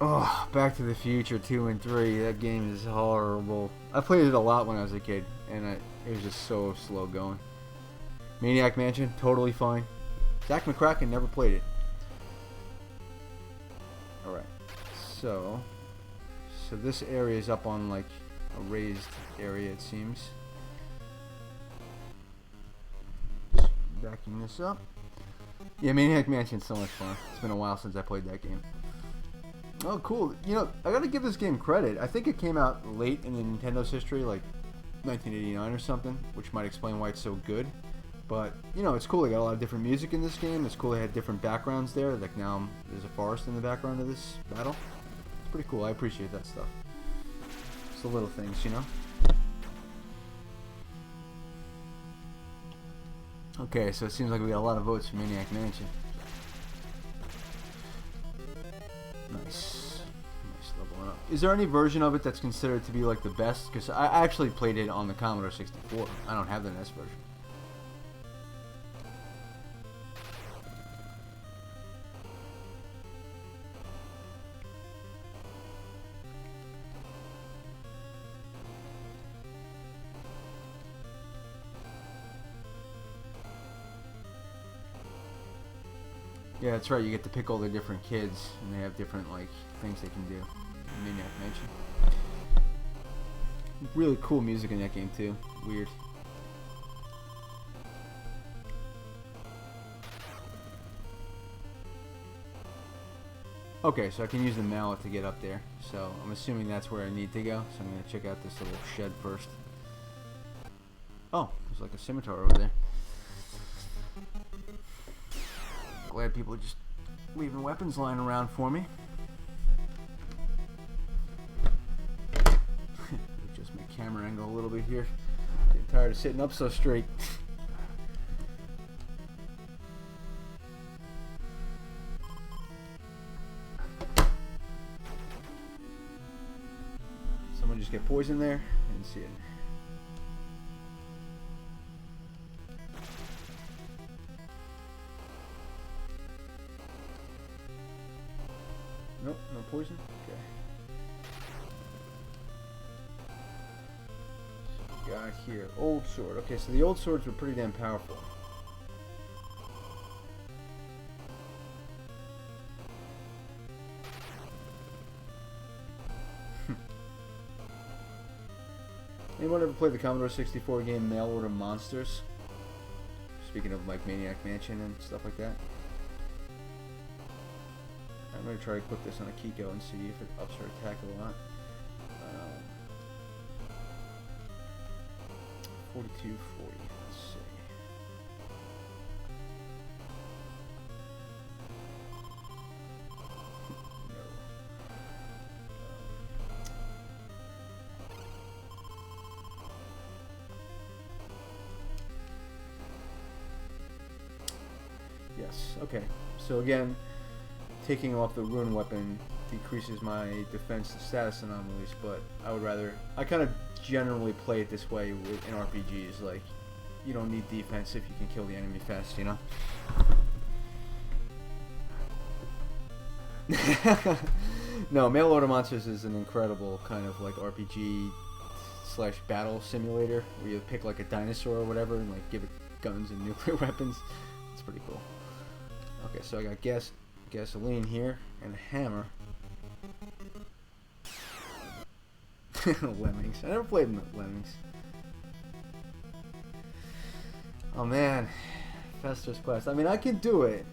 Oh, Back to the Future 2 and 3. That game is horrible. I played it a lot when I was a kid, and it was just so slow going. Maniac Mansion, totally fine. Zach McCracken never played it. Alright, so this area is up on like a raised area, it seems. Just backing this up. Yeah, Maniac Mansion's so much fun. It's been a while since I played that game. Oh, cool. You know, I gotta give this game credit. I think it came out late in Nintendo's history, like 1989 or something, which might explain why it's so good. But, you know, it's cool. They got a lot of different music in this game. It's cool they had different backgrounds there. Like now there's a forest in the background of this battle. It's pretty cool. I appreciate that stuff. It's the little things, you know? Okay, so it seems like we got a lot of votes for Maniac Mansion. Nice. Nice leveling up. Is there any version of it that's considered to be like the best? Because I actually played it on the Commodore 64. I don't have the NES version. Yeah, that's right. You get to pick all the different kids, and they have different like things they can do. Maniac Mansion. Really cool music in that game too. Weird. Okay, so I can use the mallet to get up there. So I'm assuming that's where I need to go. So I'm gonna check out this little shed first. Oh, there's like a scimitar over there. Glad people are just leaving weapons lying around for me. Adjust my camera angle a little bit here. Getting tired of sitting up so straight. Someone just get poisoned there? I didn't see it. Nope, no poison? Okay. So we got here, old sword. Okay, so the old swords were pretty damn powerful. Anyone ever played the Commodore 64 game Mail Order Monsters? Speaking of like Maniac Mansion and stuff like that. I'm going to try to put this on a Kiko and see if it ups her attack a lot. 4240, let's see. Yes, okay. So again, taking off the rune weapon decreases my defense status anomalies, but I would rather... I kind of generally play it this way in RPGs, like, you don't need defense if you can kill the enemy fast, you know? No, Mail Order Monsters is an incredible kind of like RPG slash battle simulator where you pick like a dinosaur or whatever and like give it guns and nuclear weapons. It's pretty cool. Okay, so I got gasoline here and a hammer. Lemmings. I never played Lemmings. Oh man, Fester's Quest. I mean, I can do it,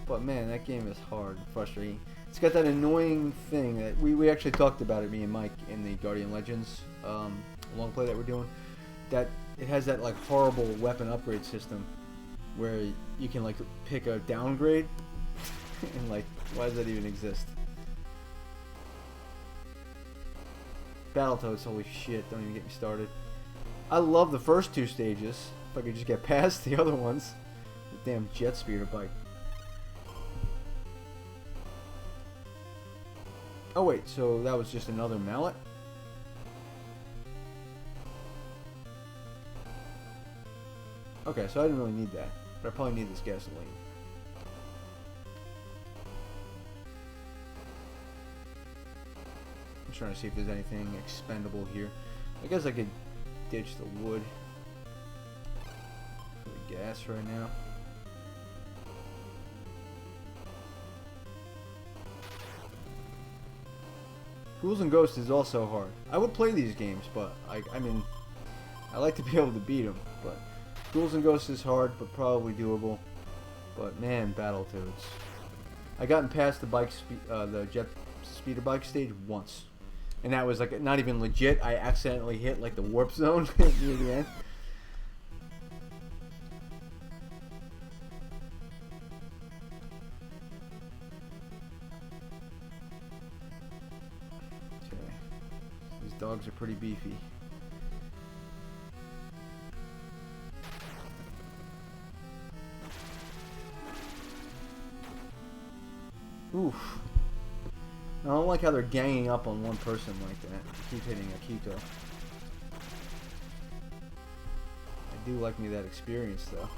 but man, that game is hard and frustrating. It's got that annoying thing that we actually talked about it, me and Mike, in the Guardian Legends long play that we're doing. That it has that like horrible weapon upgrade system where you can like pick a downgrade and like, why does that even exist? Battletoads, holy shit, don't even get me started. I love the first two stages. If I could just get past the other ones. The damn jet speeder bike. Oh wait, so that was just another mallet? Okay, so I didn't really need that. But I probably need this gasoline. I'm trying to see if there's anything expendable here. I guess I could ditch the wood for the gas right now. Ghouls and Ghosts is also hard. I would play these games, but I mean, I like to be able to beat them. But Ghouls and Ghosts is hard, but probably doable. But man, Battletoads. I gotten past the jet speeder bike stage once. And that was like not even legit. I accidentally hit like the warp zone near the end. Okay. These dogs are pretty beefy. Oof. I don't like how they're ganging up on one person like that. I keep hitting Akito. I do like me that experience though.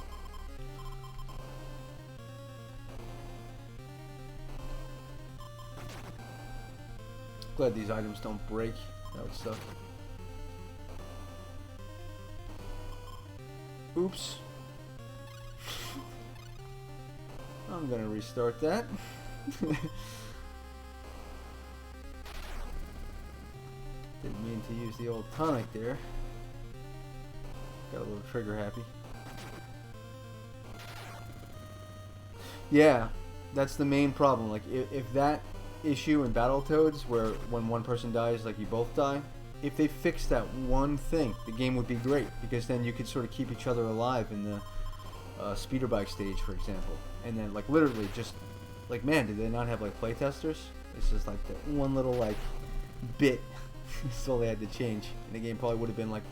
Glad these items don't break. That would suck. Oops. I'm gonna restart that. Didn't mean to use the old tonic there. Got a little trigger happy. Yeah, that's the main problem. Like, if that issue in Battletoads, where when one person dies, like you both die, if they fixed that one thing, the game would be great. Because then you could sort of keep each other alive in the speeder bike stage, for example. And then, like, literally just, like, man, did they not have, like, playtesters? It's just, like, the one little, like, bit. That's all they had to change. And the game probably would have been, like,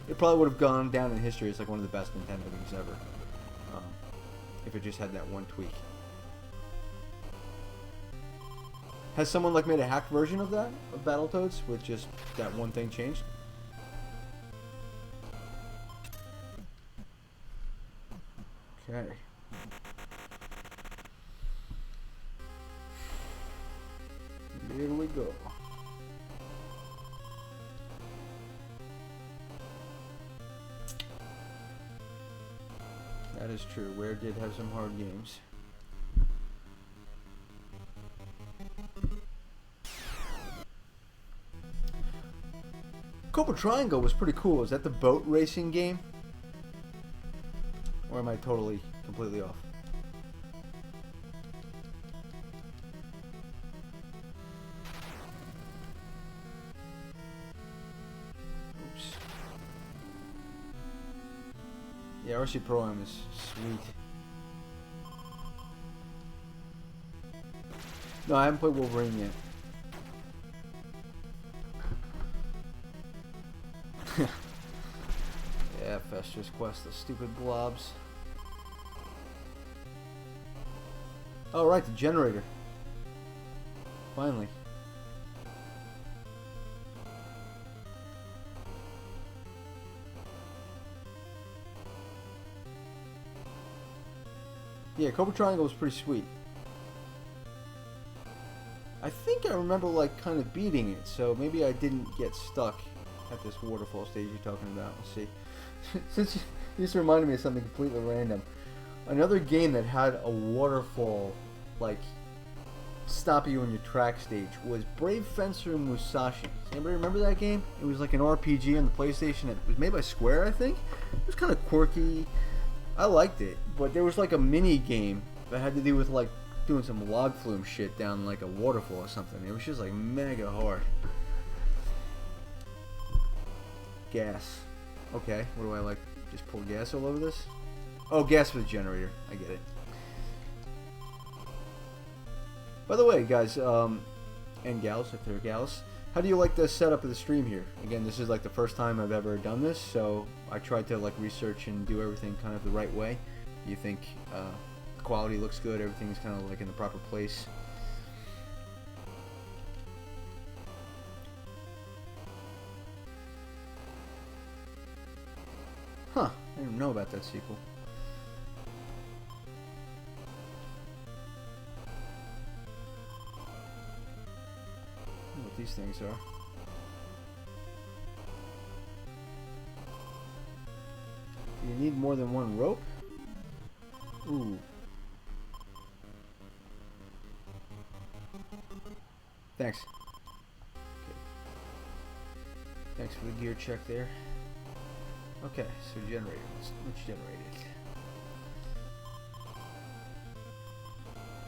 it probably would have gone down in history as, like, one of the best Nintendo games ever. If it just had that one tweak. Has someone, like, made a hacked version of that? Of Battletoads? With just that one thing changed? Okay. Here we go. That is true. Ware did have some hard games. Cobra Triangle was pretty cool. Is that the boat racing game? Or am I completely off? Oops. Yeah, RC Pro-Am is sweet. No, I haven't played Wolverine yet. Yeah, Fester's Quest, the stupid blobs. Oh, right, the generator. Finally. Yeah, Cobra Triangle was pretty sweet. I think I remember, like, kind of beating it, so maybe I didn't get stuck at this waterfall stage you're talking about. Let's see. Since you just reminded me of something completely random. Another game that had a waterfall, like, stop you in your track stage was Brave Fencer Musashi. Anybody remember that game? It was like an RPG on the PlayStation. It was made by Square, I think. It was kind of quirky. I liked it, but there was like a mini game that had to do with like doing some log flume shit down like a waterfall or something. It was just like mega hard. Gas. Okay, what do I like? Just pour gas all over this? Oh, gas for the generator. I get it. By the way, guys, and gals, if they're gals, how do you like the setup of the stream here? Again, this is like the first time I've ever done this, so I tried to like research and do everything kind of the right way. You think the quality looks good, everything's kind of like in the proper place. Huh, I didn't know about that sequel. I don't know what these things are. Do you need more than one rope? Ooh. Thanks. Okay. Thanks for the gear check there. Okay, so generator. Let's generate it.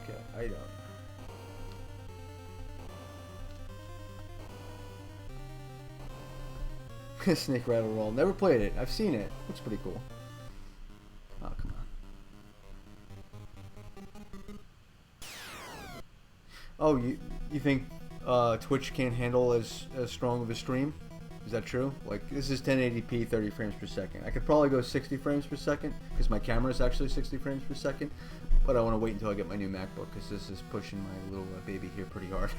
Okay, item. Snake Rattle Roll. Never played it. I've seen it. Looks pretty cool. Oh, come on. Oh, you think Twitch can't handle as strong of a stream? Is that true? Like, this is 1080p, 30 frames per second. I could probably go 60 frames per second, because my camera is actually 60 frames per second. But I want to wait until I get my new MacBook, because this is pushing my little baby here pretty hard.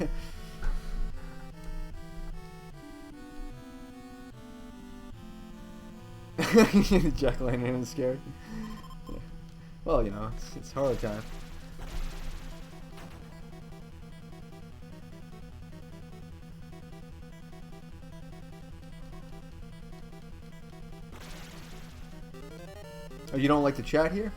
Jack-o'-lantern is scared. Yeah. Well, you know, it's horror time. Oh, you don't like the chat here?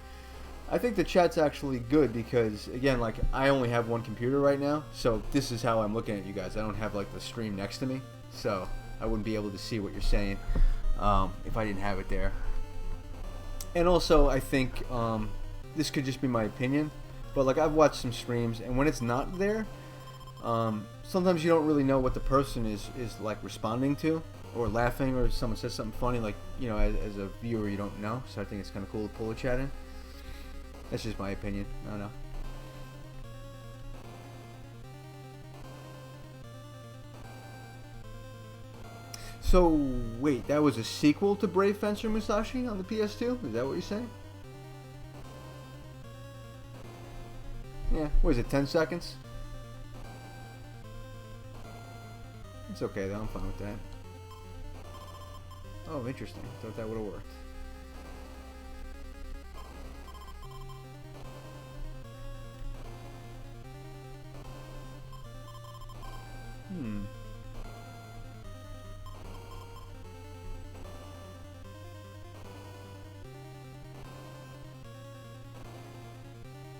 I think the chat's actually good because, again, like, I only have one computer right now, so this is how I'm looking at you guys. I don't have, like, the stream next to me, so I wouldn't be able to see what you're saying if I didn't have it there. And also, I think this could just be my opinion, but, like, I've watched some streams, and when it's not there, sometimes you don't really know what the person is like, responding to, or laughing, or someone says something funny, like, you know, as a viewer, you don't know, so I think it's kind of cool to pull a chat in. That's just my opinion. I don't know. So, wait, that was a sequel to Brave Fencer Musashi on the PS2? Is that what you're saying? Yeah, what is it, 10 seconds? It's okay though, I'm fine with that. Oh, interesting. Thought that would have worked.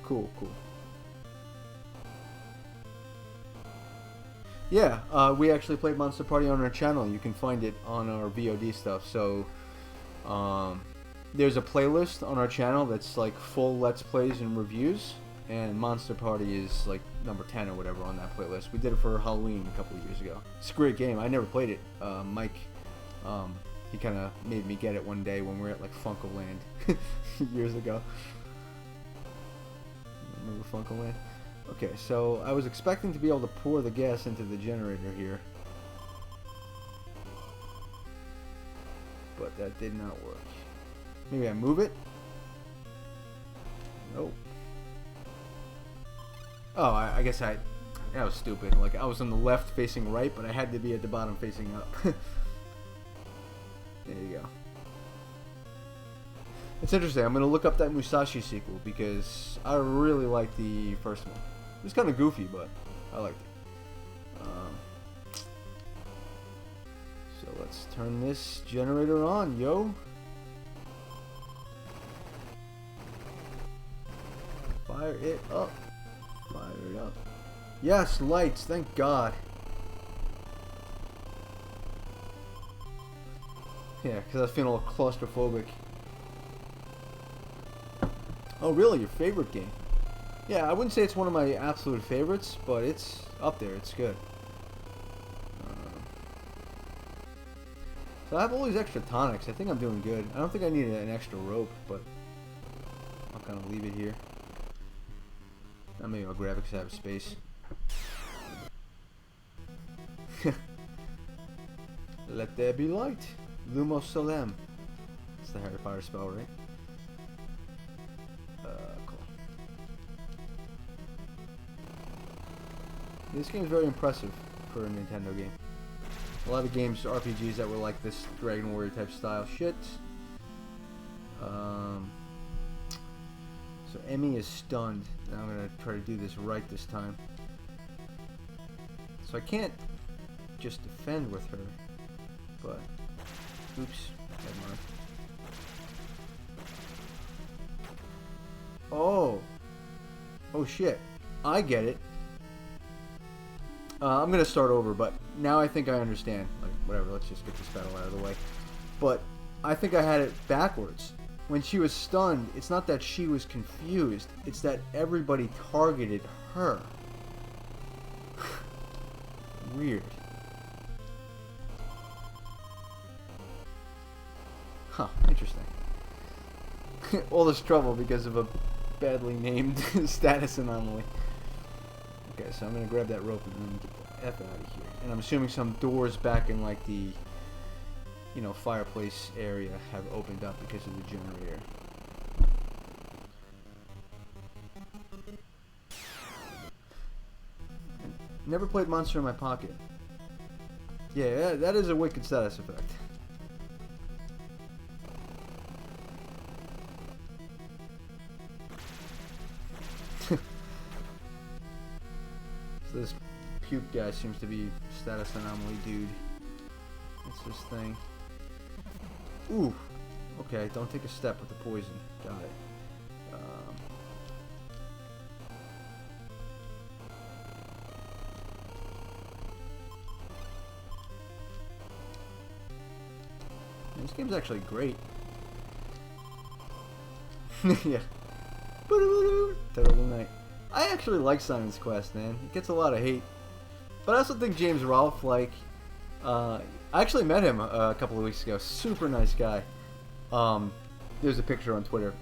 Cool, cool. Yeah, we actually played Monster Party on our channel. You can find it on our VOD stuff. So, there's a playlist on our channel that's like full Let's Plays and reviews, and Monster Party is like number 10 or whatever on that playlist. We did it for Halloween a couple of years ago. It's a great game. I never played it. Mike, he kind of made me get it one day when we were at like Funkoland years ago. Remember Funkoland? Okay, so I was expecting to be able to pour the gas into the generator here, but that did not work. Maybe I move it? Nope. Oh, I guess that was stupid. Like, I was on the left facing right, but I had to be at the bottom facing up. There you go. It's interesting. I'm going to look up that Musashi sequel because I really like the first one. It was kind of goofy, but I liked it. So let's turn this generator on, yo. Fire it up. Fire it up. Yes, lights. Thank God. Yeah, because I was feeling a little claustrophobic. Oh, really? Your favorite game? Yeah, I wouldn't say it's one of my absolute favorites, but it's up there. It's good. So I have all these extra tonics. I think I'm doing good. I don't think I need an extra rope, but I'll kind of leave it here. Now maybe I'll grab it because I have space. Let there be light. Lumos Solem. That's the Harry Potter spell, right? Cool. This game is very impressive for a Nintendo game. A lot of games, RPGs that were like this Dragon Warrior type style shit. So Emmy is stunned. Now I'm gonna try to do this right this time. So I can't just defend with her, but oops, never mind. Oh shit, I get it. I'm gonna start over, but now I think I understand. Like, whatever, let's just get this battle out of the way. But I think I had it backwards. When she was stunned, it's not that she was confused, it's that everybody targeted her. Weird. Huh, interesting. All this trouble because of a badly named status anomaly. Okay, so I'm gonna grab that rope and then get the F out of here. And I'm assuming some doors back in like the, you know, fireplace area have opened up because of the generator. Never played Monster in My Pocket. Yeah, that is a wicked status effect. So this puke guy seems to be status anomaly dude. What's this thing? Ooh. Okay, don't take a step with the poison. Got it. This game's actually great. Yeah. Terrible night. I actually like Simon's Quest, man. It gets a lot of hate. But I also think James Rolfe, like, I actually met him a couple of weeks ago. Super nice guy. There's a picture on Twitter.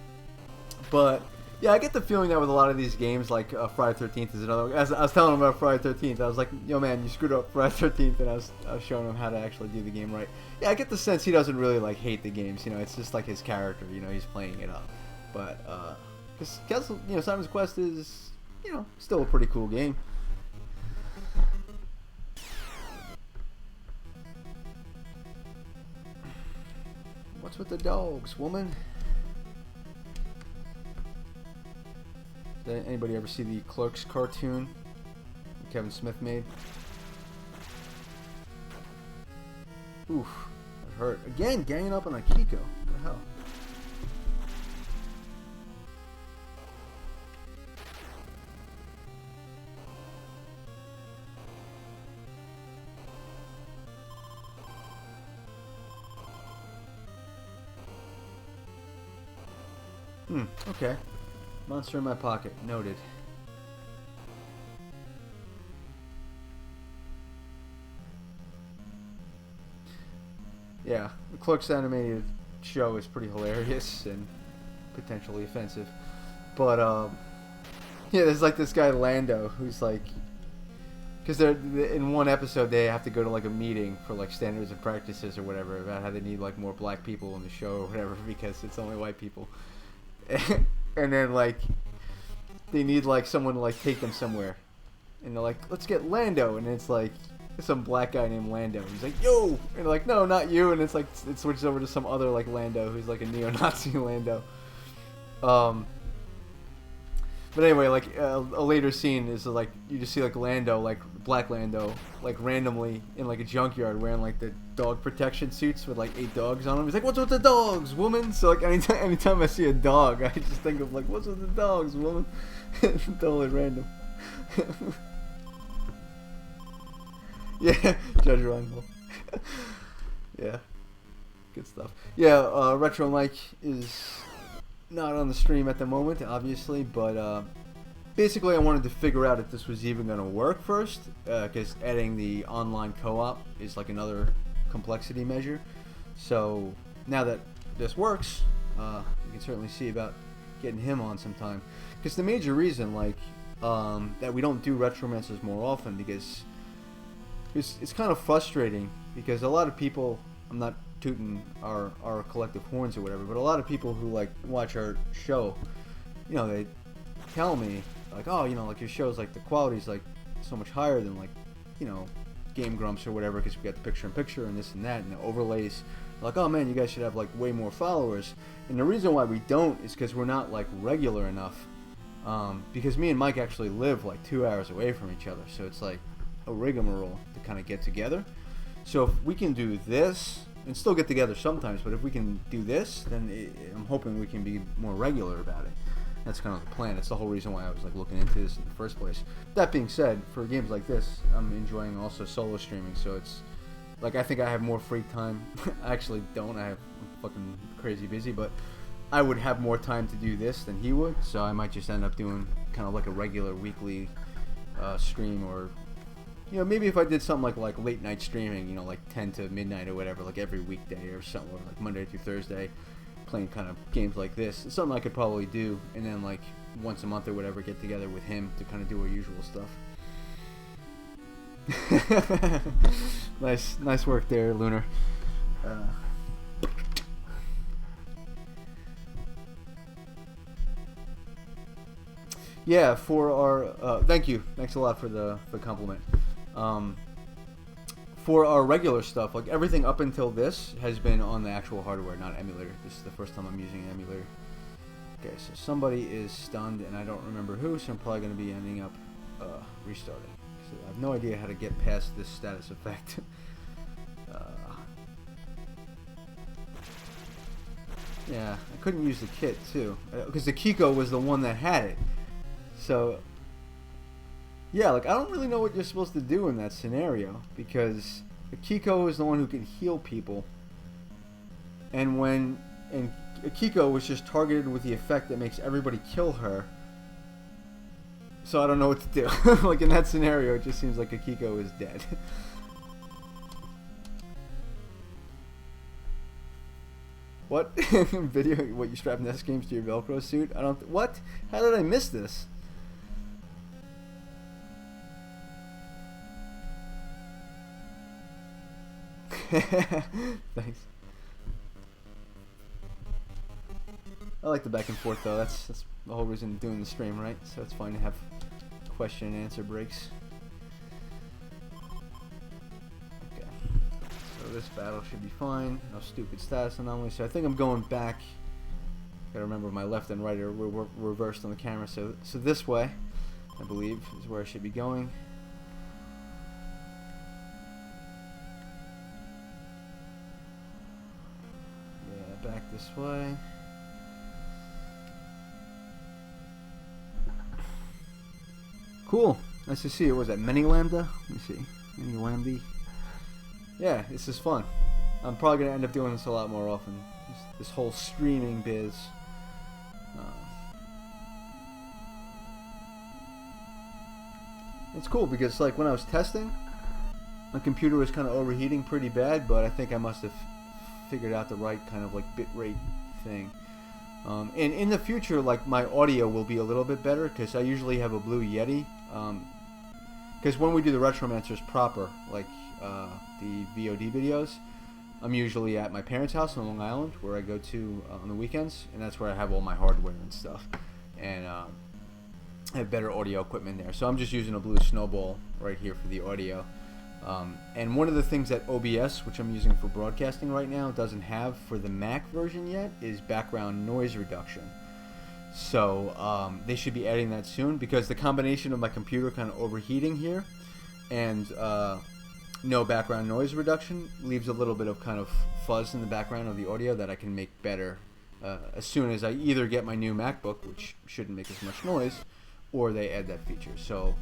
But, yeah, I get the feeling that with a lot of these games, like Friday 13th is another one. As I was telling him about Friday 13th, I was like, yo, man, you screwed up Friday 13th, and I was showing him how to actually do the game right. Yeah, I get the sense he doesn't really, like, hate the games. You know, it's just like his character. You know, he's playing it up. But, because, you know, Simon's Quest is, you know, still a pretty cool game. What's with the dogs, woman? Did anybody ever see the Clerks cartoon Kevin Smith made? Oof, that hurt. Again, ganging up on Akiko. What the hell? Okay. Monster in my pocket. Noted. Yeah, the Clerks animated show is pretty hilarious and potentially offensive. But, yeah, there's like this guy Lando who's like, because they're in one episode they have to go to like a meeting for like standards and practices or whatever about how they need like more black people in the show or whatever because it's only white people. And then like they need like someone to like take them somewhere, and they're like, let's get Lando, and it's like some black guy named Lando. He's like, yo, and they're like, no, not you, and it's like it switches over to some other like Lando who's like a neo-Nazi Lando. But anyway, like a later scene is like you just see like Lando, like black Lando, like randomly in like a junkyard wearing like the dog protection suits with like 8 dogs on him. He's like, "What's with the dogs, woman?" So like anytime I see a dog, I just think of like, "What's with the dogs, woman?" Totally random. Yeah, Judge Rundle. Yeah, good stuff. Yeah, Retro Mike is not on the stream at the moment, obviously, but basically I wanted to figure out if this was even going to work first, because adding the online co-op is like another complexity measure. So now that this works, we can certainly see about getting him on sometime. Because the major reason, like, that we don't do Retromancers more often, because it's kind of frustrating, because a lot of people, I'm not tooting our collective horns or whatever, but a lot of people who like watch our show, you know, they tell me like, oh, you know, like your show's like the quality's like so much higher than like, you know, Game Grumps or whatever, because we got the picture-in-picture and this and that and the overlays. Like, oh man, you guys should have like way more followers. And the reason why we don't is because we're not like regular enough. Because me and Mike actually live like 2 hours away from each other, so it's like a rigmarole to kind of get together. So if we can do this and still get together sometimes, but if we can do this, then I'm hoping we can be more regular about it. That's kind of the plan. That's the whole reason why I was like looking into this in the first place. That being said, for games like this, I'm enjoying also solo streaming, so it's like I think I have more free time. I actually don't. I'm fucking crazy busy, but I would have more time to do this than he would, so I might just end up doing kind of like a regular weekly stream, or you know, maybe if I did something like late night streaming, you know, like 10 to midnight or whatever, like every weekday or something, or like Monday through Thursday, playing kind of games like this. It's something I could probably do, and then like once a month or whatever, get together with him to kind of do our usual stuff. Nice work there, Lunar. Yeah, for our thank you, thanks a lot for the compliment. For our regular stuff, like everything up until this has been on the actual hardware, not emulator. This is the first time I'm using an emulator. Okay, so somebody is stunned, and I don't remember who, so I'm probably going to be ending up restarting. So I have no idea how to get past this status effect. Yeah, I couldn't use the kit too, because the Kiko was the one that had it. So yeah, like I don't really know what you're supposed to do in that scenario, because Akiko is the one who can heal people, and Akiko was just targeted with the effect that makes everybody kill her. So I don't know what to do. Like in that scenario, it just seems like Akiko is dead. What? Video? What, you strap NES games to your Velcro suit? I don't. What? How did I miss this? Thanks. I like the back and forth though. That's the whole reason of doing the stream, right? So it's fine to have question and answer breaks. Okay. So this battle should be fine. No stupid status anomaly. So I think I'm going back. Gotta remember my left and right are reversed on the camera. So this way, I believe, is where I should be going. Back this way. Cool. Nice to see you. Was that Mini Lambda? Let me see. Mini Lambda. Yeah, this is fun. I'm probably going to end up doing this a lot more often. This whole streaming biz. It's cool because like when I was testing, my computer was kind of overheating pretty bad, but I think I must have figured out the right kind of like bitrate thing. And in the future, like my audio will be a little bit better because I usually have a Blue Yeti. Because when we do the Retromancers proper, like the VOD videos, I'm usually at my parents' house on Long Island, where I go to on the weekends, and that's where I have all my hardware and stuff. And I have better audio equipment there. So I'm just using a blue Snowball right here for the audio. And one of the things that OBS, which I'm using for broadcasting right now, doesn't have for the Mac version yet is background noise reduction. So they should be adding that soon, because the combination of my computer kind of overheating here and no background noise reduction leaves a little bit of kind of fuzz in the background of the audio that I can make better as soon as I either get my new MacBook, which shouldn't make as much noise, or they add that feature. So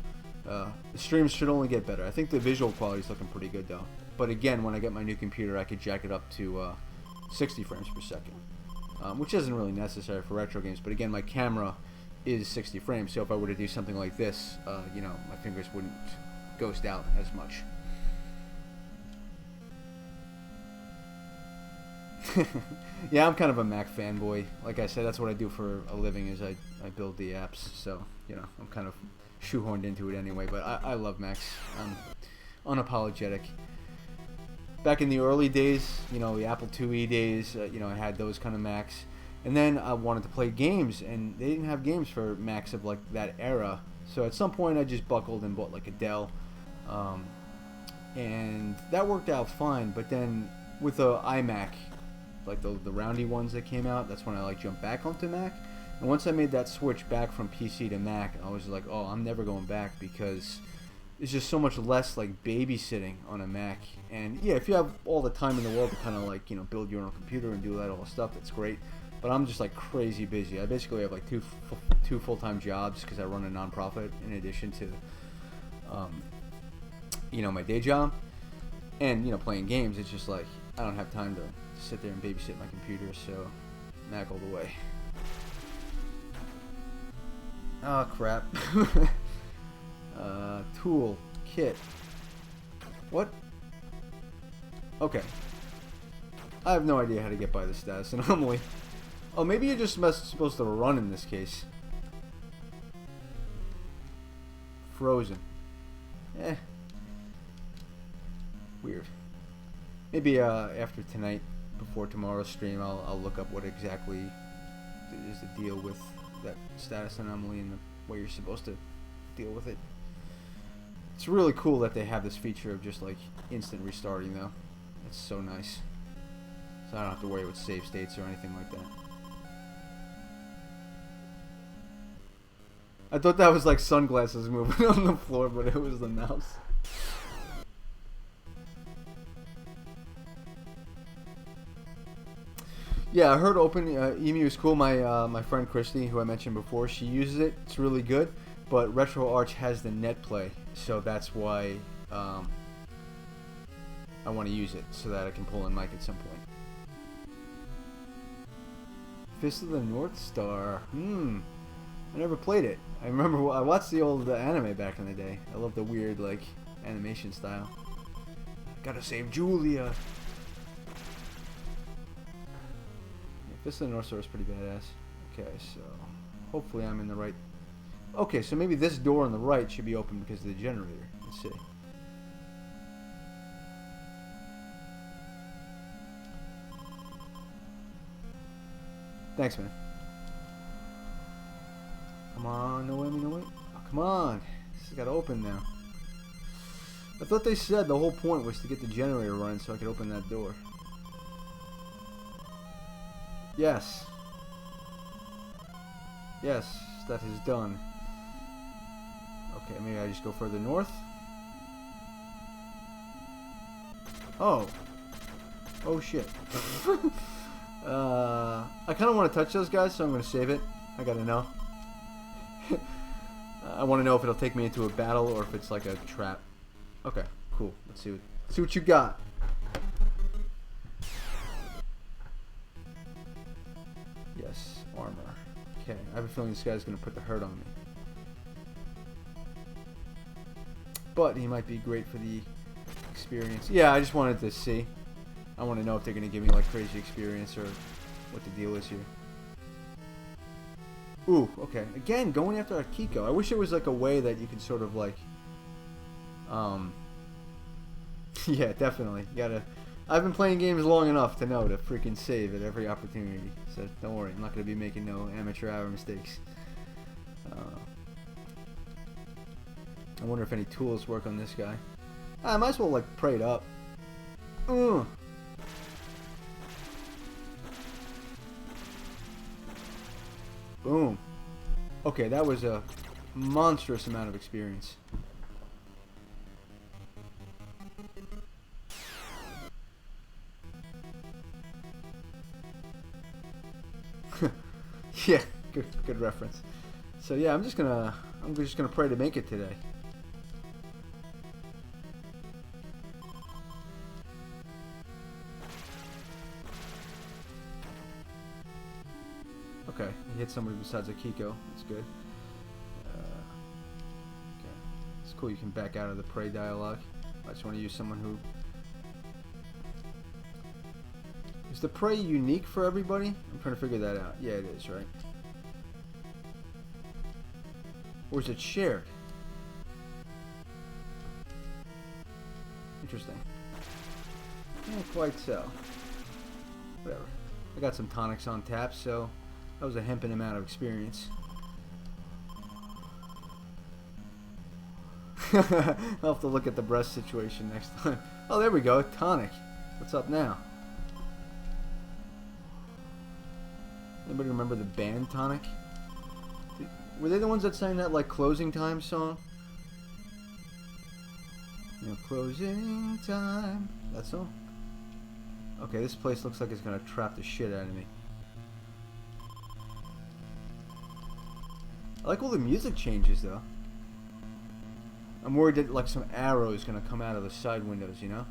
the streams should only get better. I think the visual quality is looking pretty good though. But again, when I get my new computer, I could jack it up to 60 frames per second, which isn't really necessary for retro games. But again, my camera is 60 frames, so if I were to do something like this, you know, my fingers wouldn't ghost out as much. Yeah, I'm kind of a Mac fanboy. Like I said, that's what I do for a living, is I build the apps. So, you know, I'm kind of shoehorned into it anyway. But I love Macs. I'm unapologetic. Back in the early days, you know, the Apple IIe days, you know, I had those kind of Macs. And then I wanted to play games, and they didn't have games for Macs of like that era. So at some point I just buckled and bought like a Dell. And that worked out fine. But then with the iMac, like the roundy ones that came out, that's when I like jumped back onto Mac. And once I made that switch back from PC to Mac, I was like, oh, I'm never going back, because it's just so much less like babysitting on a Mac. And yeah, if you have all the time in the world to kind of like, you know, build your own computer and do that all stuff, that's great. But I'm just like crazy busy. I basically have like two full-time jobs, because I run a nonprofit in addition to you know, my day job. And, you know, playing games, it's just like I don't have time to sit there and babysit my computer, so Mac all the way. Oh crap. Tool kit. What? Okay. I have no idea how to get by the status anomaly. Oh, maybe you're just supposed to run in this case. Frozen. Eh. Weird. Maybe after tonight, before tomorrow's stream, I'll look up what exactly is the deal with that status anomaly and the way you're supposed to deal with it. It's really cool that they have this feature of just like instant restarting though. It's so nice. So I don't have to worry with save states or anything like that. I thought that was like sunglasses moving on the floor, but it was the mouse. Yeah, I heard Emu is cool. My friend Christy, who I mentioned before, she uses it. It's really good. But RetroArch has the net play, so that's why I want to use it, so that I can pull in mic at some point. Fist of the North Star. I never played it. I remember I watched the old anime back in the day. I love the weird like animation style. Gotta save Julia. Fist of the North Star is pretty badass. Okay, so hopefully I'm in the right. Okay, so maybe this door on the right should be open because of the generator. Let's see. Thanks, man. Come on, no way, no way. Oh, come on. This has got to open now. I thought they said the whole point was to get the generator running so I could open that door. Yes. Yes, that is done. Okay, maybe I just go further north. Oh. Oh shit. I kind of want to touch those guys, so I'm going to save it. I gotta know. I want to know if it'll take me into a battle or if it's like a trap. Okay, cool. Let's see what you got. Yes, armor. Okay, I have a feeling this guy's gonna put the hurt on me. But he might be great for the experience. Yeah, I just wanted to see. I want to know if they're gonna give me like crazy experience or what the deal is here. Ooh, okay. Again, going after Akiko. I wish there was like a way that you could sort of like, yeah, definitely. You gotta. I've been playing games long enough to know to freaking save at every opportunity. So don't worry, I'm not gonna be making no amateur hour mistakes. I wonder if any tools work on this guy. I might as well like pray it up. Boom. Okay, that was a monstrous amount of experience. Yeah, good reference. So yeah, I'm just gonna pray to make it today. Okay, he hit somebody besides Akiko. That's good. Okay, it's cool. You can back out of the pray dialogue. I just want to use someone who. Is the prey unique for everybody? I'm trying to figure that out. Yeah, it is, right? Or is it shared? Interesting. Can't quite tell. Whatever. I got some tonics on tap, so that was a hemping amount of experience. I'll have to look at the breast situation next time. Oh, there we go. Tonic. What's up now? Anybody remember the band Tonic? Were they the ones that sang that like closing time song? You know, closing time. That song? Okay, this place looks like it's gonna trap the shit out of me. I like all the music changes though. I'm worried that like some arrow is gonna come out of the side windows, you know?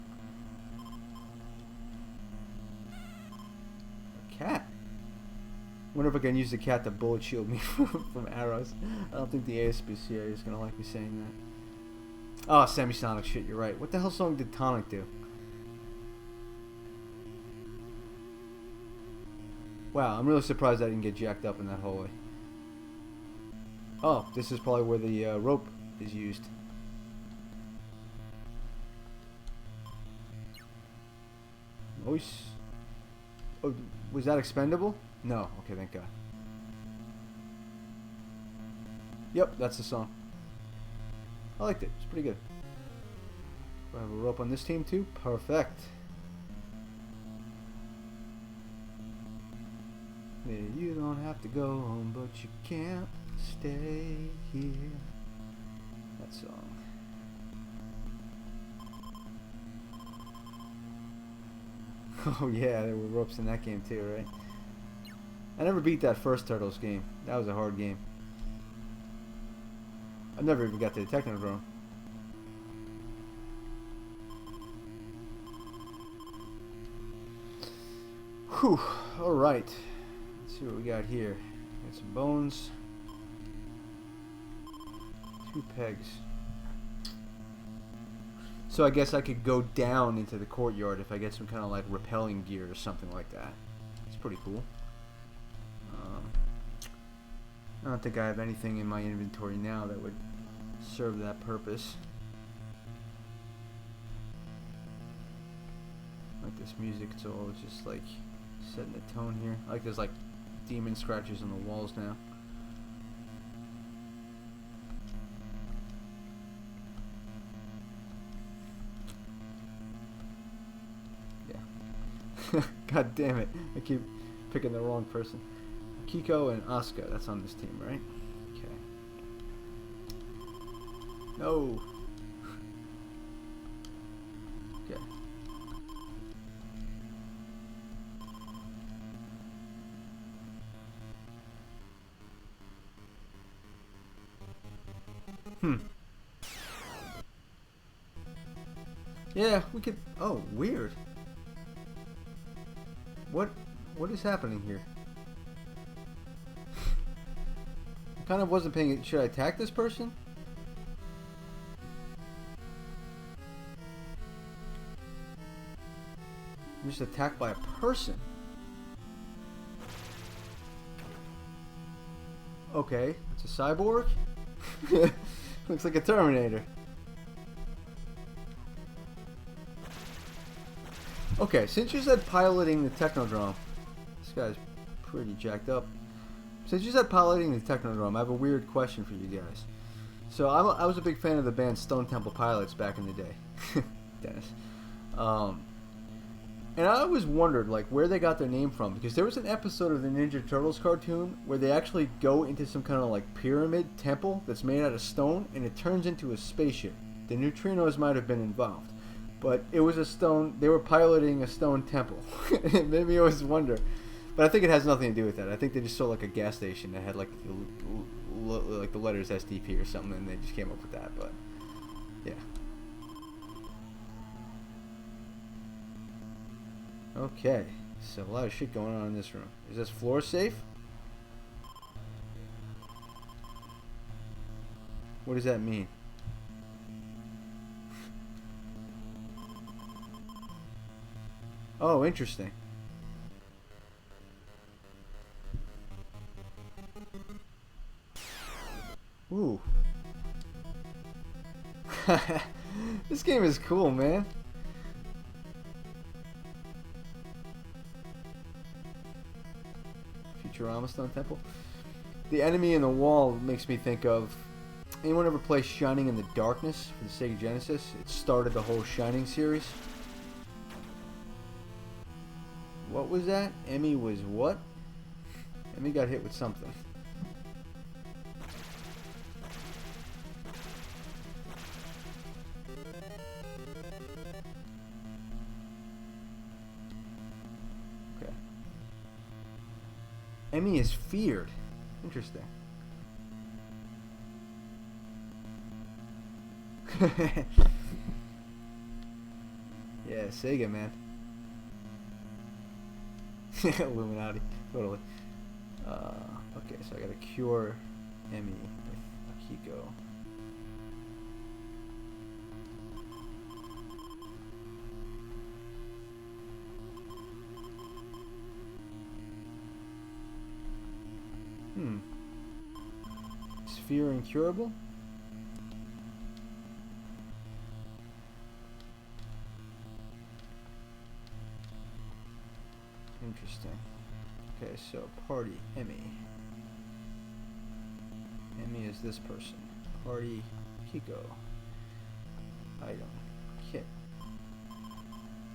A cat. Wonder if I can use the cat to bullet shield me from arrows. I don't think the ASPCA is gonna like me saying that. Oh, semisonic shit, you're right. What the hell song did Tonic do? Wow, I'm really surprised I didn't get jacked up in that hallway. Oh, this is probably where the rope is used. Oh, was that expendable? No. Okay, thank God. Yep, that's the song. I liked it. It's pretty good. Do I have a rope on this team too? Perfect. Yeah, you don't have to go home, but you can't stay here. That song. Oh yeah, there were ropes in that game too, right? I never beat that first Turtles game. That was a hard game. I never even got to the Technodrome. Whew. Alright. Let's see what we got here. Got some bones. 2 pegs. So I guess I could go down into the courtyard if I get some kind of like rappelling gear or something like that. It's pretty cool. I don't think I have anything in my inventory now that would serve that purpose. Like this music, it's all just like setting the tone here. I like there's like demon scratches on the walls now. Yeah. God damn it. I keep picking the wrong person. Kiko and Asuka, that's on this team, right? Okay. No. Okay. Yeah, we could. Oh, weird. What is happening here? kind of wasn't paying it. Should I attack this person? I'm just attacked by a person. Okay, it's a cyborg. Looks like a Terminator. Okay, since you said piloting the Technodrome, this guy's pretty jacked up. Since you said piloting the Technodrome, I have a weird question for you guys. So I was a big fan of the band Stone Temple Pilots back in the day, Dennis. And I always wondered like where they got their name from, because there was an episode of the Ninja Turtles cartoon where they actually go into some kind of like pyramid temple that's made out of stone, and it turns into a spaceship. The neutrinos might have been involved, but it was a stone. They were piloting a stone temple. It made me always wonder, but I think it has nothing to do with that. I think they just saw like a gas station that had like the letters SDP or something, and they just came up with that. But yeah. Okay, so a lot of shit going on in this room. Is this floor safe? What does that mean? Oh, interesting. Ooh. This game is cool, man. Futurama Stone Temple. The enemy in the wall makes me think of... Anyone ever play Shining in the Darkness for the Sega Genesis? It started the whole Shining series. What was that? Emmy was what? Emmy got hit with something. Okay. Emmy is feared. Interesting. Yeah, Sega, man. Illuminati, totally. Okay, so I gotta cure Emmy with Akiko. Is fear incurable? Interesting. Okay, so party Emmy. Emmy is this person. Party Kiko. Item kit.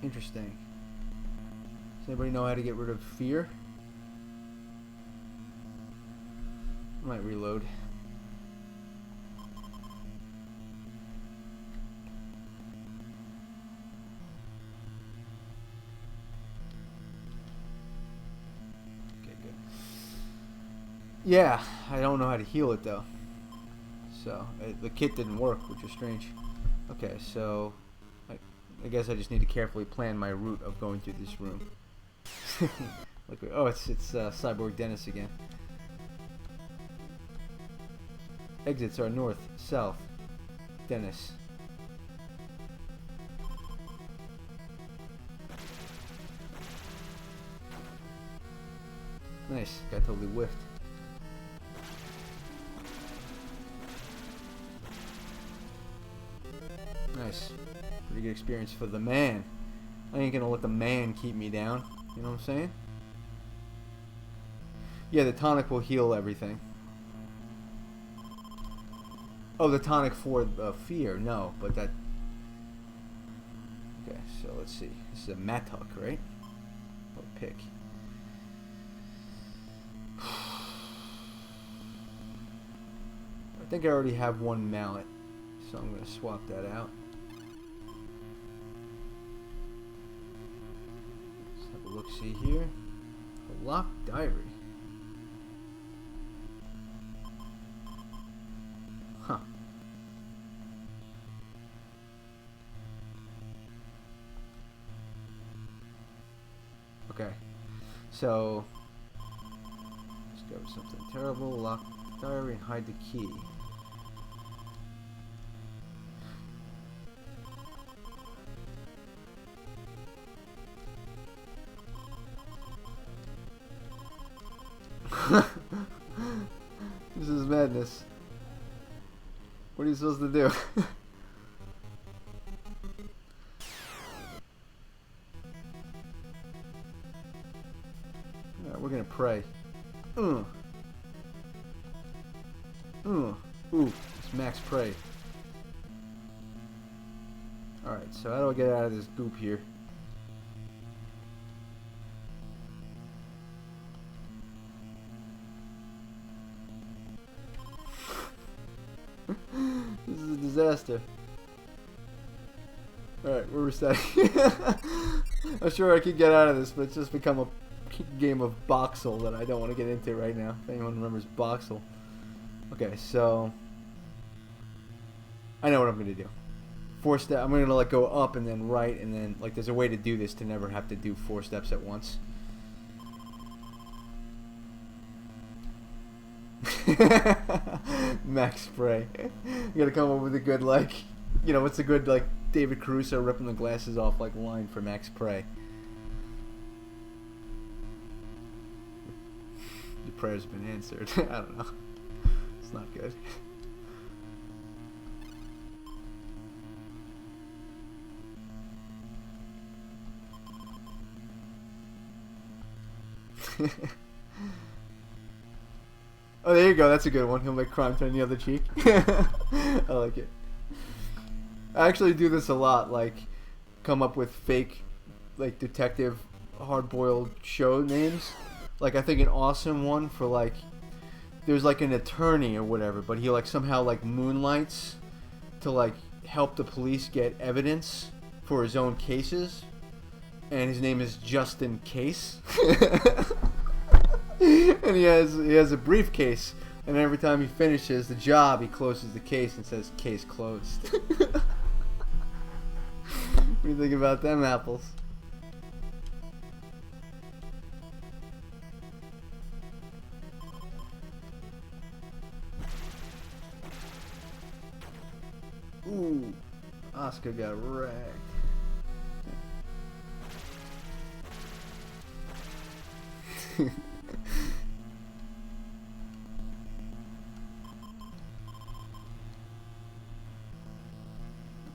Interesting. Does anybody know how to get rid of fear? I might reload. Yeah, I don't know how to heal it though. So, the kit didn't work, which is strange. Okay, so I guess I just need to carefully plan my route of going through this room. Look, oh, it's Cyborg Dennis again. Exits are north, south, Dennis. Nice, guy totally whiffed. Nice. Pretty good experience for the man. I ain't gonna let the man keep me down. You know what I'm saying? Yeah, the tonic will heal everything. Oh, the tonic for fear. No, but that... Okay, so let's see. This is a Matuk, right? Or pick. I think I already have one mallet, so I'm going to swap that out. Let's have a look-see here. A locked diary. Huh. Okay. So, let's go with something terrible. Locked diary and hide the key. This is madness. What are you supposed to do? Alright, we're gonna pray. Ooh, it's max pray. Alright, so how do I get out of this goop here? This is a disaster. Alright, we're resetting. I'm sure I could get out of this, but it's just become a game of Boxel that I don't want to get into right now. If anyone remembers Boxel. Okay, so I know what I'm going to do. 4 step. I'm going to like go up and then right and then like there's a way to do this to never have to do 4 steps at once. Max spray. You gotta come up with a good like, you know, what's a good like David Caruso ripping the glasses off like line for max spray. Your prayer's been answered. I don't know. It's not good. Oh, there you go. That's a good one. He'll make crime turn the other cheek. I like it. I actually do this a lot. Like, come up with fake, like, detective, hard-boiled show names. Like, I think an awesome one for, like, there's, like, an attorney or whatever, but he, like, somehow, like, moonlights to, like, help the police get evidence for his own cases. And his name is Justin Case. And he has a briefcase, and every time he finishes the job, he closes the case and says, "Case closed." What do you think about them apples? Ooh, Oscar got wrecked.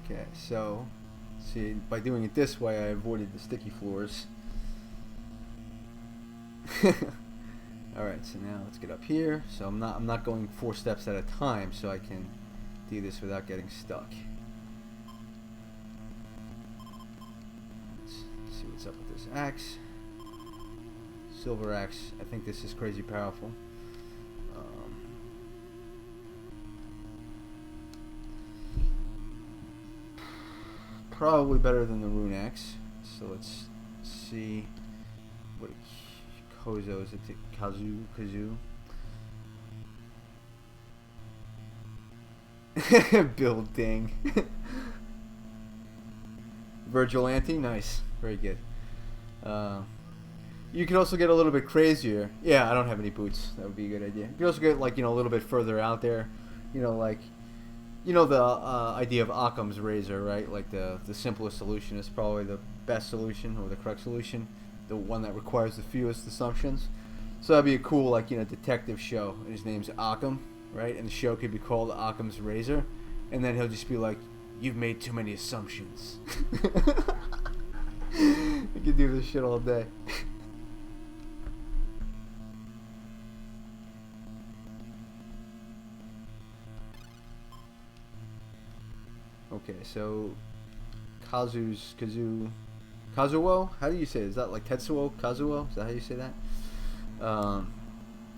Okay, so see, by doing it this way, I avoided the sticky floors. Alright, so now let's get up here. So I'm not going 4 steps at a time, so I can do this without getting stuck. Let's see what's up with this axe. Silver axe. I think this is crazy powerful. Probably better than the rune axe. So let's see what Kozo is. It Kazoo. Building. Vigilante, nice, very good. You could also get a little bit crazier. Yeah, I don't have any boots. That would be a good idea. You could also get like, you know, a little bit further out there. You know, like, you know the idea of Occam's razor, right? Like the simplest solution is probably the best solution or the correct solution, the one that requires the fewest assumptions. So that'd be a cool, like, you know, detective show. And his name's Occam, right? And the show could be called Occam's Razor, and then he'll just be like, "You've made too many assumptions." You could do this shit all day. Okay, so Kazuo? How do you say it? Is that like Tetsuo? Kazuo? Is that how you say that?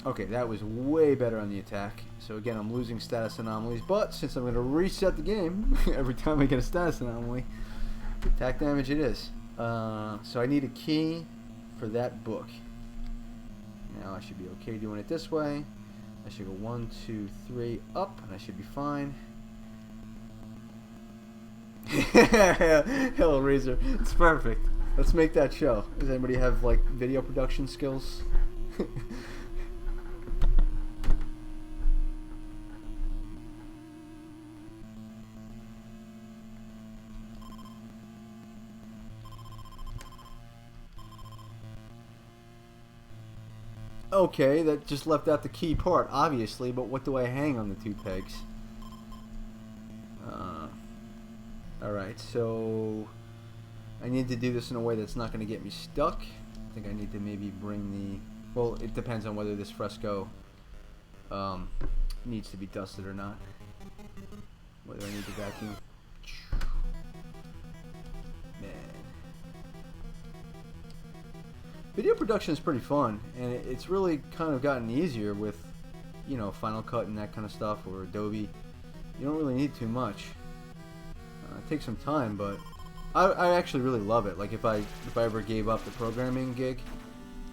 Okay, that was way better on the attack. So again, I'm losing status anomalies, but since I'm going to reset the game every time I get a status anomaly, attack damage it is. So I need a key for that book. Now I should be okay doing it this way. I should go 1, 2, 3 up, and I should be fine. Hellraiser, it's perfect. Let's make that show. Does anybody have like video production skills? Okay, that just left out the key part, obviously, but what do I hang on the 2 pegs? Alright, so I need to do this in a way that's not going to get me stuck. I think I need to maybe bring the... Well, it depends on whether this fresco needs to be dusted or not. Whether I need to vacuum. Man. Video production is pretty fun, and it's really kind of gotten easier with, you know, Final Cut and that kind of stuff, or Adobe. You don't really need too much. It takes some time, but I actually really love it. Like if I ever gave up the programming gig,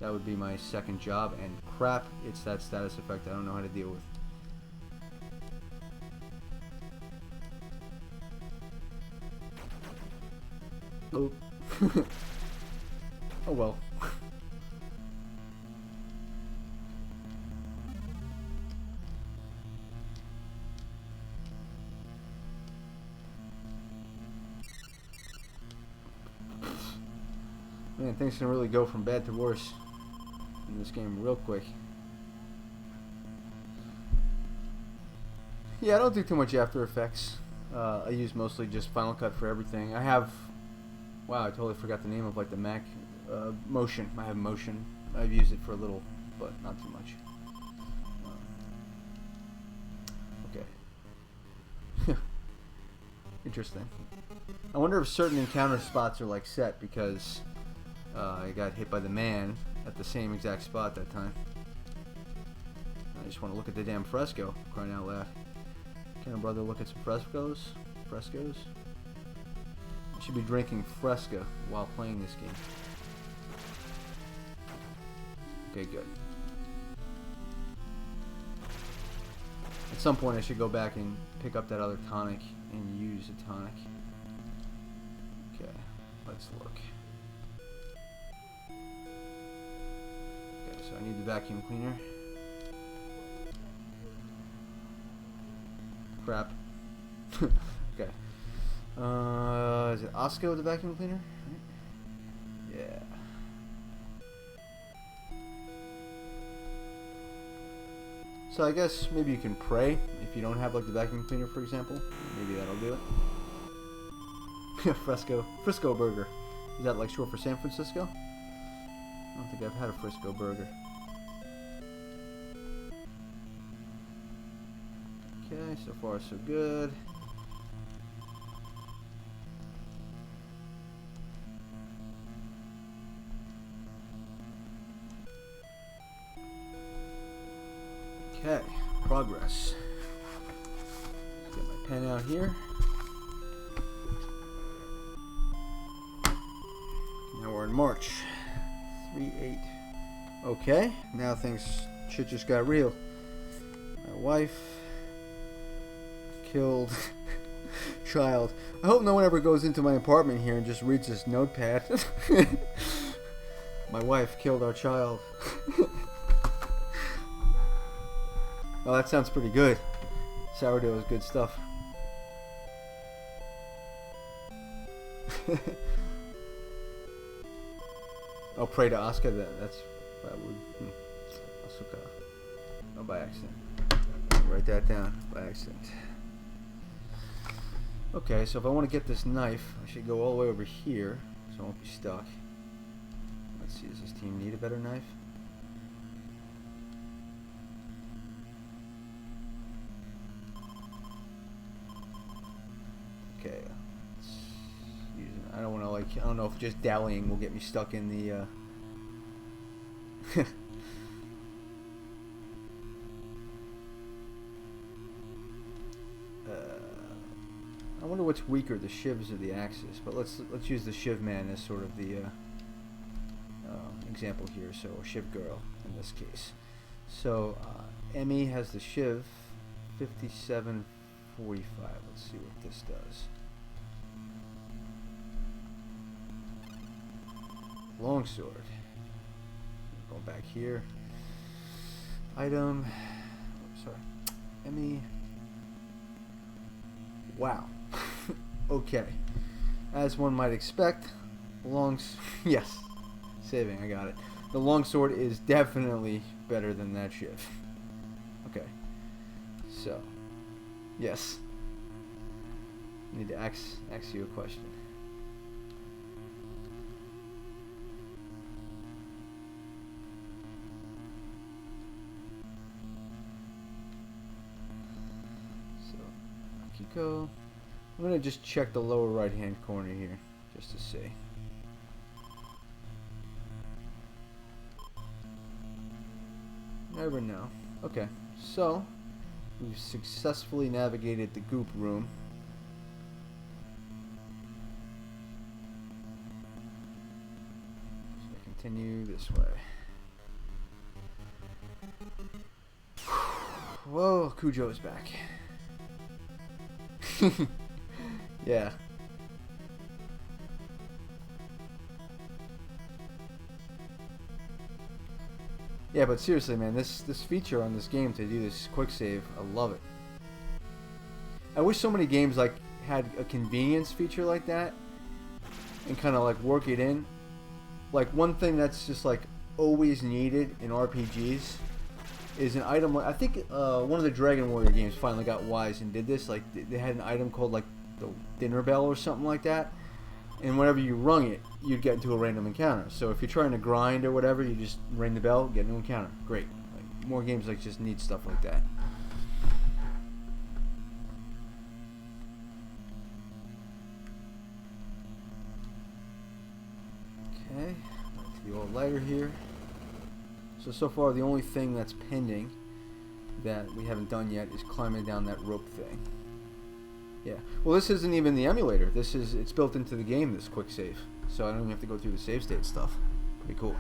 that would be my second job. And crap, it's that status effect I don't know how to deal with. Oh, oh well. Man, things can really go from bad to worse in this game real quick. Yeah, I don't do too much After Effects. I use mostly just Final Cut for everything. I have... Wow, I totally forgot the name of like the Mac. Motion. I have Motion. I've used it for a little, but not too much. Okay. Interesting. I wonder if certain encounter spots are like set because I got hit by the man at the same exact spot that time. I just want to look at the damn fresco, crying out loud. Can a brother look at some frescoes? Frescoes? I should be drinking Fresca while playing this game. Okay, good. At some point I should go back and pick up that other tonic and use a tonic. Okay, let's look. Okay, so I need the vacuum cleaner. Crap. Okay. Is it Osco, the vacuum cleaner? Yeah. So I guess maybe you can pray if you don't have like the vacuum cleaner, for example. Maybe that'll do it. Frisco burger. Is that like short for San Francisco? I don't think I've had a Frisco burger. Okay, so far so good. Okay, progress. Let's get my pen out here. Now we're in March. 3/8. Okay, now shit just got real. My wife killed child. I hope no one ever goes into my apartment here and just reads this notepad. My wife killed our child. Well, that sounds pretty good. Sourdough is good stuff. I'll pray to Oscar. That's would. Asuka. No, by accident. Write that down by accident. Okay, so if I want to get this knife, I should go all the way over here, so I won't be stuck. Let's see, does this team need a better knife? Okay, I don't want to I don't know if just dallying will get me stuck in the, I wonder what's weaker, the shivs or the axis, but let's use the shiv man as sort of the example here, so a shiv girl in this case. So Emmy has the shiv 5745. Let's see what this does. Longsword. Going back here. Item. Oh, sorry. Emmy. Wow. Okay. As one might expect, yes. Saving, I got it. The longsword is definitely better than that shit. Okay. So, yes. I need to ask you a question. So, Akiko. I'm going to just check the lower right hand corner here, just to see. Never know. Okay, so we've successfully navigated the goop room. So continue this way. Whoa, Cujo's back. Yeah. Yeah, but seriously, man, this feature on this game to do this quick save, I love it. I wish so many games like had a convenience feature like that and kind of like work it in. Like one thing that's just like always needed in RPGs is an item. I think one of the Dragon Warrior games finally got wise and did this. Like they had an item called like the dinner bell or something like that, and whenever you rung it, you'd get into a random encounter. So if you're trying to grind or whatever, you just ring the bell, get an encounter. Great. Like, more games like just need stuff like that. Okay, back to the old lighter here. So far the only thing that's pending that we haven't done yet is climbing down that rope thing. Yeah. Well, this isn't even the emulator. It's built into the game, this quick save. So I don't even have to go through the save state stuff. Pretty cool.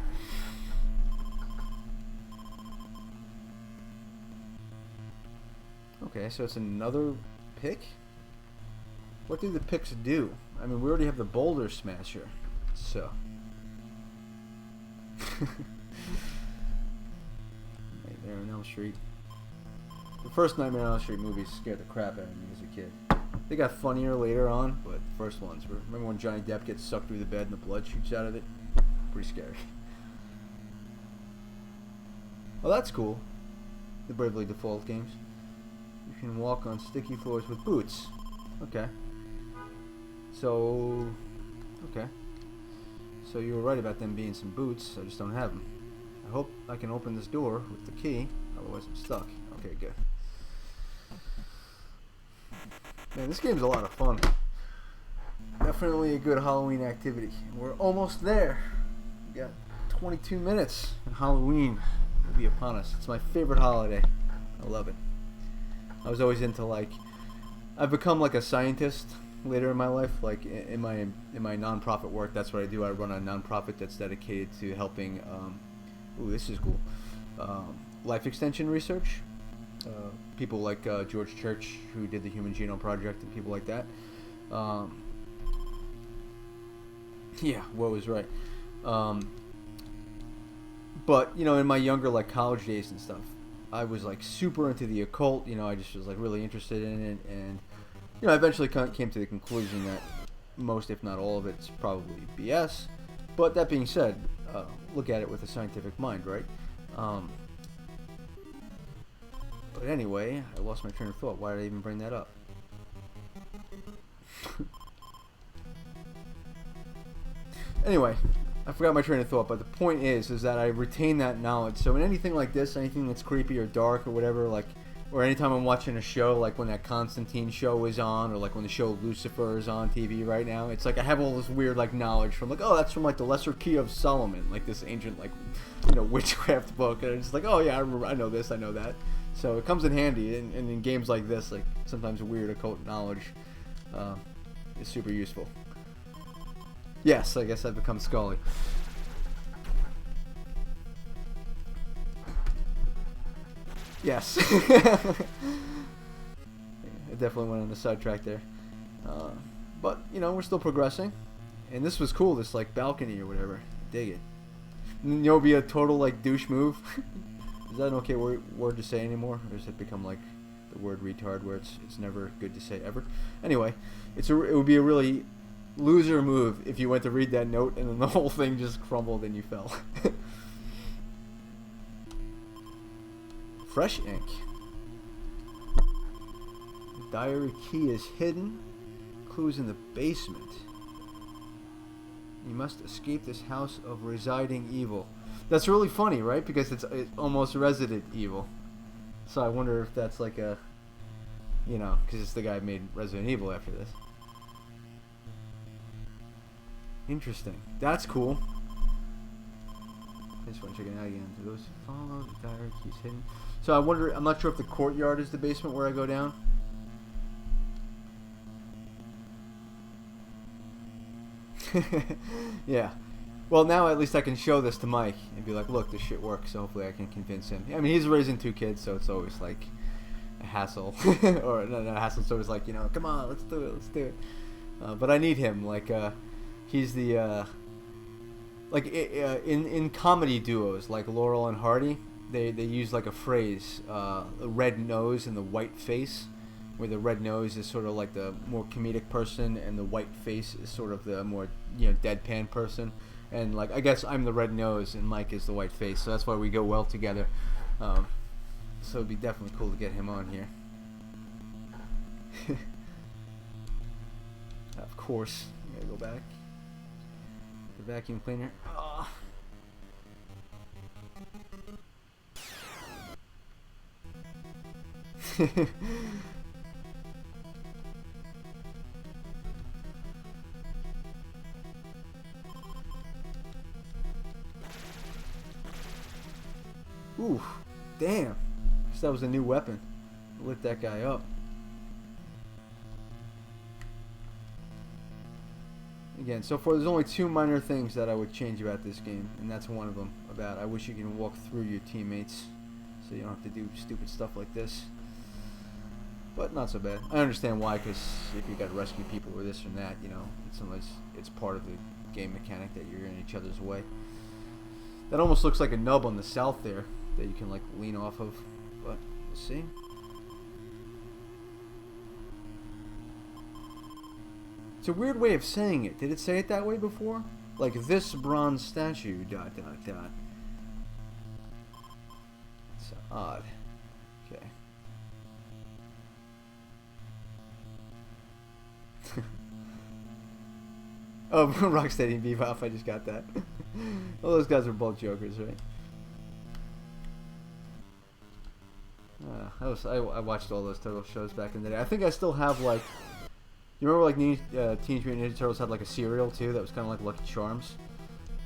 Okay, so it's another pick? What do the picks do? I mean, we already have the boulder smasher. So. Nightmare on Elm Street. The first Nightmare on Elm Street movies scared the crap out of me as a kid. They got funnier later on, but the first ones were... Remember when Johnny Depp gets sucked through the bed and the blood shoots out of it? Pretty scary. Well, that's cool. The Bravely Default games. You can walk on sticky floors with boots. Okay. So... Okay. So you were right about them being some boots. I just don't have them. I hope I can open this door with the key. Otherwise I'm stuck. Okay, good. Man, this game's a lot of fun. Definitely a good Halloween activity. We're almost there. We got 22 minutes and Halloween will be upon us. It's my favorite holiday. I love it. I was always into like... I've become like a scientist later in my life. Like in my non-profit work, that's what I do. I run a non-profit that's dedicated to helping... ooh, this is cool. Life extension research. People like George Church, who did the Human Genome Project, and people like that. Yeah, Woe was right. But, you know, in my younger, like, college days and stuff, I was, like, super into the occult. You know, I just was, like, really interested in it. And, you know, I eventually came to the conclusion that most, if not all of it's probably BS. But that being said, look at it with a scientific mind, right? But anyway, I lost my train of thought. Why did I even bring that up? Anyway, I forgot my train of thought, but the point is that I retain that knowledge. So in anything like this, anything that's creepy or dark or whatever, like, or anytime I'm watching a show, like when that Constantine show is on, or like when the show Lucifer is on TV right now, it's like I have all this weird, like, knowledge from, like, oh, that's from, like, the Lesser Key of Solomon, like this ancient, like, you know, witchcraft book, and it's like, oh yeah, I remember, I know this, I know that. So it comes in handy, and in games like this, like, sometimes weird occult knowledge is super useful. Yes, I guess I've become Scully. Yes. I definitely went on the sidetrack there. But, you know, we're still progressing. And this was cool, this, like, balcony or whatever. Dig it. You know, it'd be a total, like, douche move. Is that an okay word to say anymore? Or does it become, like, the word retard where it's never good to say ever? Anyway, it would be a really loser move if you went to read that note and then the whole thing just crumbled and you fell. Fresh ink. Diary key is hidden. Clues in the basement. You must escape this house of residing evil. That's really funny, right? Because it's almost Resident Evil. So I wonder if that's like a, you know, because it's the guy who made Resident Evil after this. Interesting. That's cool. I just want to check it out again. For those who follow, the diary keys hidden. So I wonder, I'm not sure if the courtyard is the basement where I go down. Yeah. Well, now at least I can show this to Mike and be like, look, this shit works, so hopefully I can convince him. I mean, he's raising 2 kids, so it's always like a hassle. Or not a hassle, it's always like, you know, come on, let's do it, let's do it. But I need him. Like, he's the, like, in comedy duos, like Laurel and Hardy, they use like a phrase, the red nose and the white face, where the red nose is sort of like the more comedic person and the white face is sort of the more, you know, deadpan person. And like, I guess I'm the red nose and Mike is the white face, so that's why we go well together. So it'd be definitely cool to get him on here. Of course, I'm gonna go back. The vacuum cleaner. Oh. Ooh, damn. Guess that was a new weapon. Lit that guy up. Again, so far there's only 2 minor things that I would change about this game, and that's one of them. About I wish you can walk through your teammates, so you don't have to do stupid stuff like this. But not so bad. I understand why, because if you got to rescue people or this or that, you know, sometimes it's part of the game mechanic that you're in each other's way. That almost looks like a nub on the south there that you can like lean off of, but we'll see. It's a weird way of saying it. Did it say it that way before? Like, this bronze statue, ... It's odd. Okay. Oh, Rocksteady and Bebop, I just got that. All those guys are both Jokers, right? I watched all those Turtle shows back in the day. I think I still have, like... You remember, like, Teenage Mutant Ninja Turtles had, like, a cereal, too, that was kind of like Lucky Charms?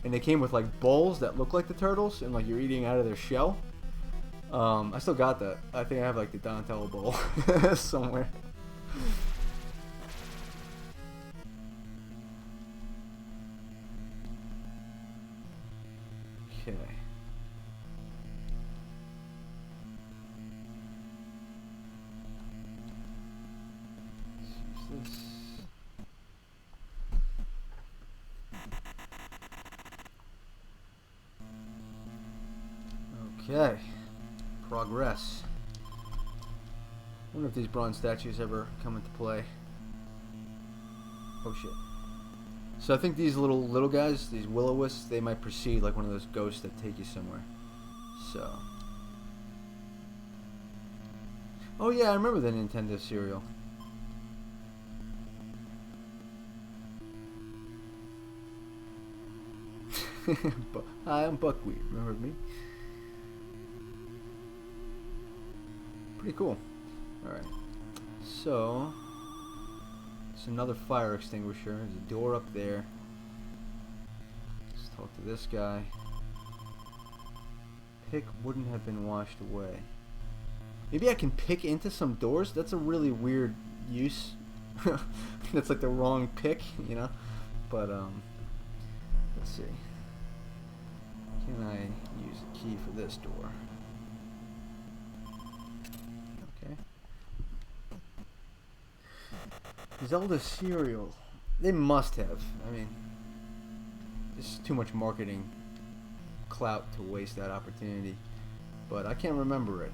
And they came with, like, bowls that look like the Turtles, and, like, you're eating out of their shell. I still got that. I think I have, like, the Donatello bowl somewhere. Okay. This. Okay. Progress. I wonder if these bronze statues ever come into play. Oh shit. So I think these little guys, these will-o-wisps, they might precede like one of those ghosts that take you somewhere. So. Oh yeah, I remember the Nintendo cereal. Hi, I'm Buckwheat. Remember me? Pretty cool. Alright. So, it's another fire extinguisher. There's a door up there. Let's talk to this guy. Pick wouldn't have been washed away. Maybe I can pick into some doors? That's a really weird use. That's like the wrong pick, you know? But, let's see. Can I use a key for this door? Okay. Zelda cereal. They must have. I mean, there's too much marketing clout to waste that opportunity. But I can't remember it.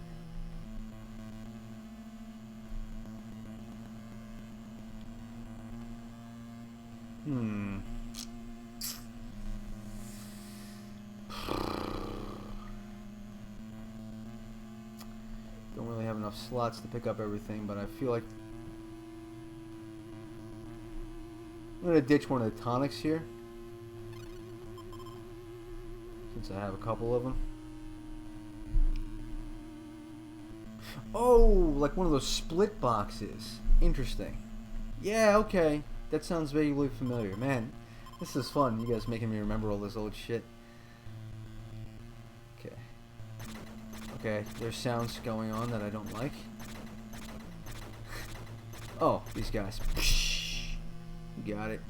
enough slots to pick up everything, but I feel like I'm going to ditch one of the tonics here, since I have a couple of them. Oh, like one of those split boxes. Interesting. Yeah, okay. That sounds vaguely familiar. Man, this is fun. You guys making me remember all this old shit. Okay. Okay, there's sounds going on that I don't like. Oh, these guys. Got it.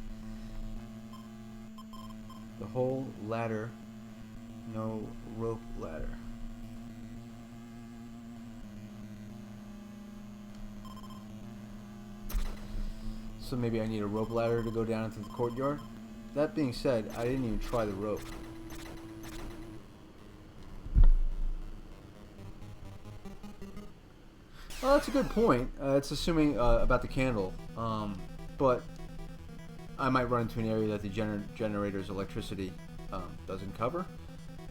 The whole ladder. No rope ladder. So maybe I need a rope ladder to go down into the courtyard. That being said, I didn't even try the rope. Well, that's a good point. It's assuming about the candle. But I might run into an area that the generator's electricity doesn't cover.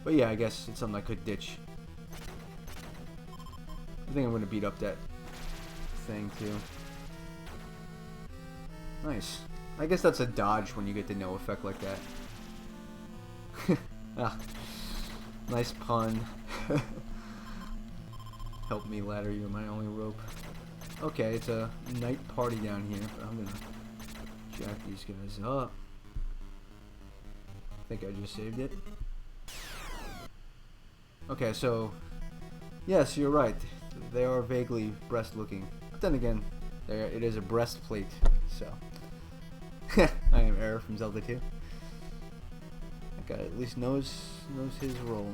But yeah, I guess it's something I could ditch. I think I'm going to beat up that thing too. Nice. I guess that's a dodge when you get the no effect like that. Ah, nice pun. Help me, ladder, you're my only rope. Okay, it's a night party down here, but I'm gonna jack these guys up. I think I just saved it. Okay, so yes, you're right. They are vaguely breast looking. But then again, it is a breastplate, so I am Error from Zelda 2. That guy at least knows his role.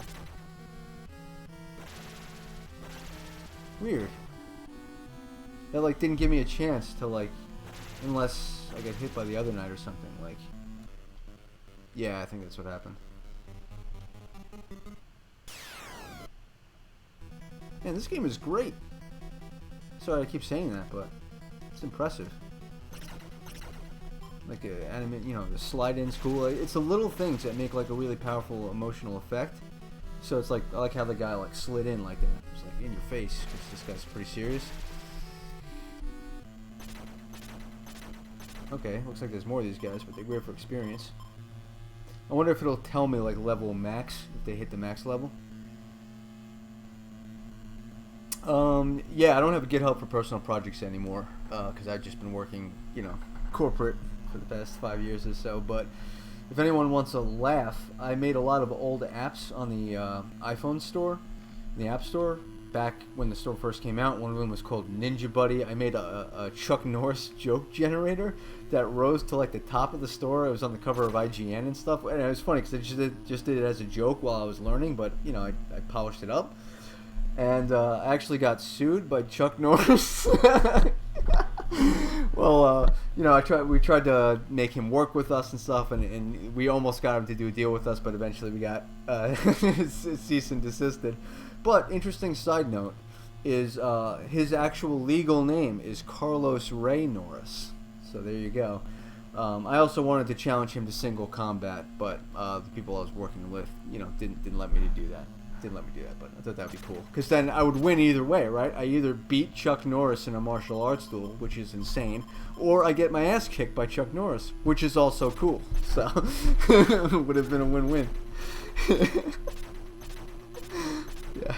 Weird. That like didn't give me a chance to like, unless I get hit by the other knight or something. Like, yeah, I think that's what happened. Man, this game is great. Sorry I keep saying that, but it's impressive. Like anime, you know, the slide-in's cool. It's the little things that make like a really powerful emotional effect. So it's like, I like how the guy like slid in like that. It's like in your face, because this guy's pretty serious. Okay, looks like there's more of these guys, but they're great for experience. I wonder if it'll tell me like level max, if they hit the max level. Yeah, I don't have a GitHub for personal projects anymore, because I've just been working, you know, corporate for the past 5 years or so. But if anyone wants a laugh, I made a lot of old apps on the iPhone store, the App Store, back when the store first came out. One of them was called Ninja Buddy. I made a Chuck Norris joke generator that rose to like the top of the store. It was on the cover of IGN and stuff, and it was funny because I just did it as a joke while I was learning, but you know, I polished it up. And I actually got sued by Chuck Norris. Well, you know, we tried to make him work with us and stuff, and we almost got him to do a deal with us, but eventually we got cease and desisted. But interesting side note is his actual legal name is Carlos Ray Norris. So there you go. I also wanted to challenge him to single combat, but the people I was working with, you know, didn't let me to do that. Didn't let me do that, but I thought that would be cool. Because then I would win either way, right? I either beat Chuck Norris in a martial arts duel, which is insane, or I get my ass kicked by Chuck Norris, which is also cool. So, it would have been a win-win. Yeah.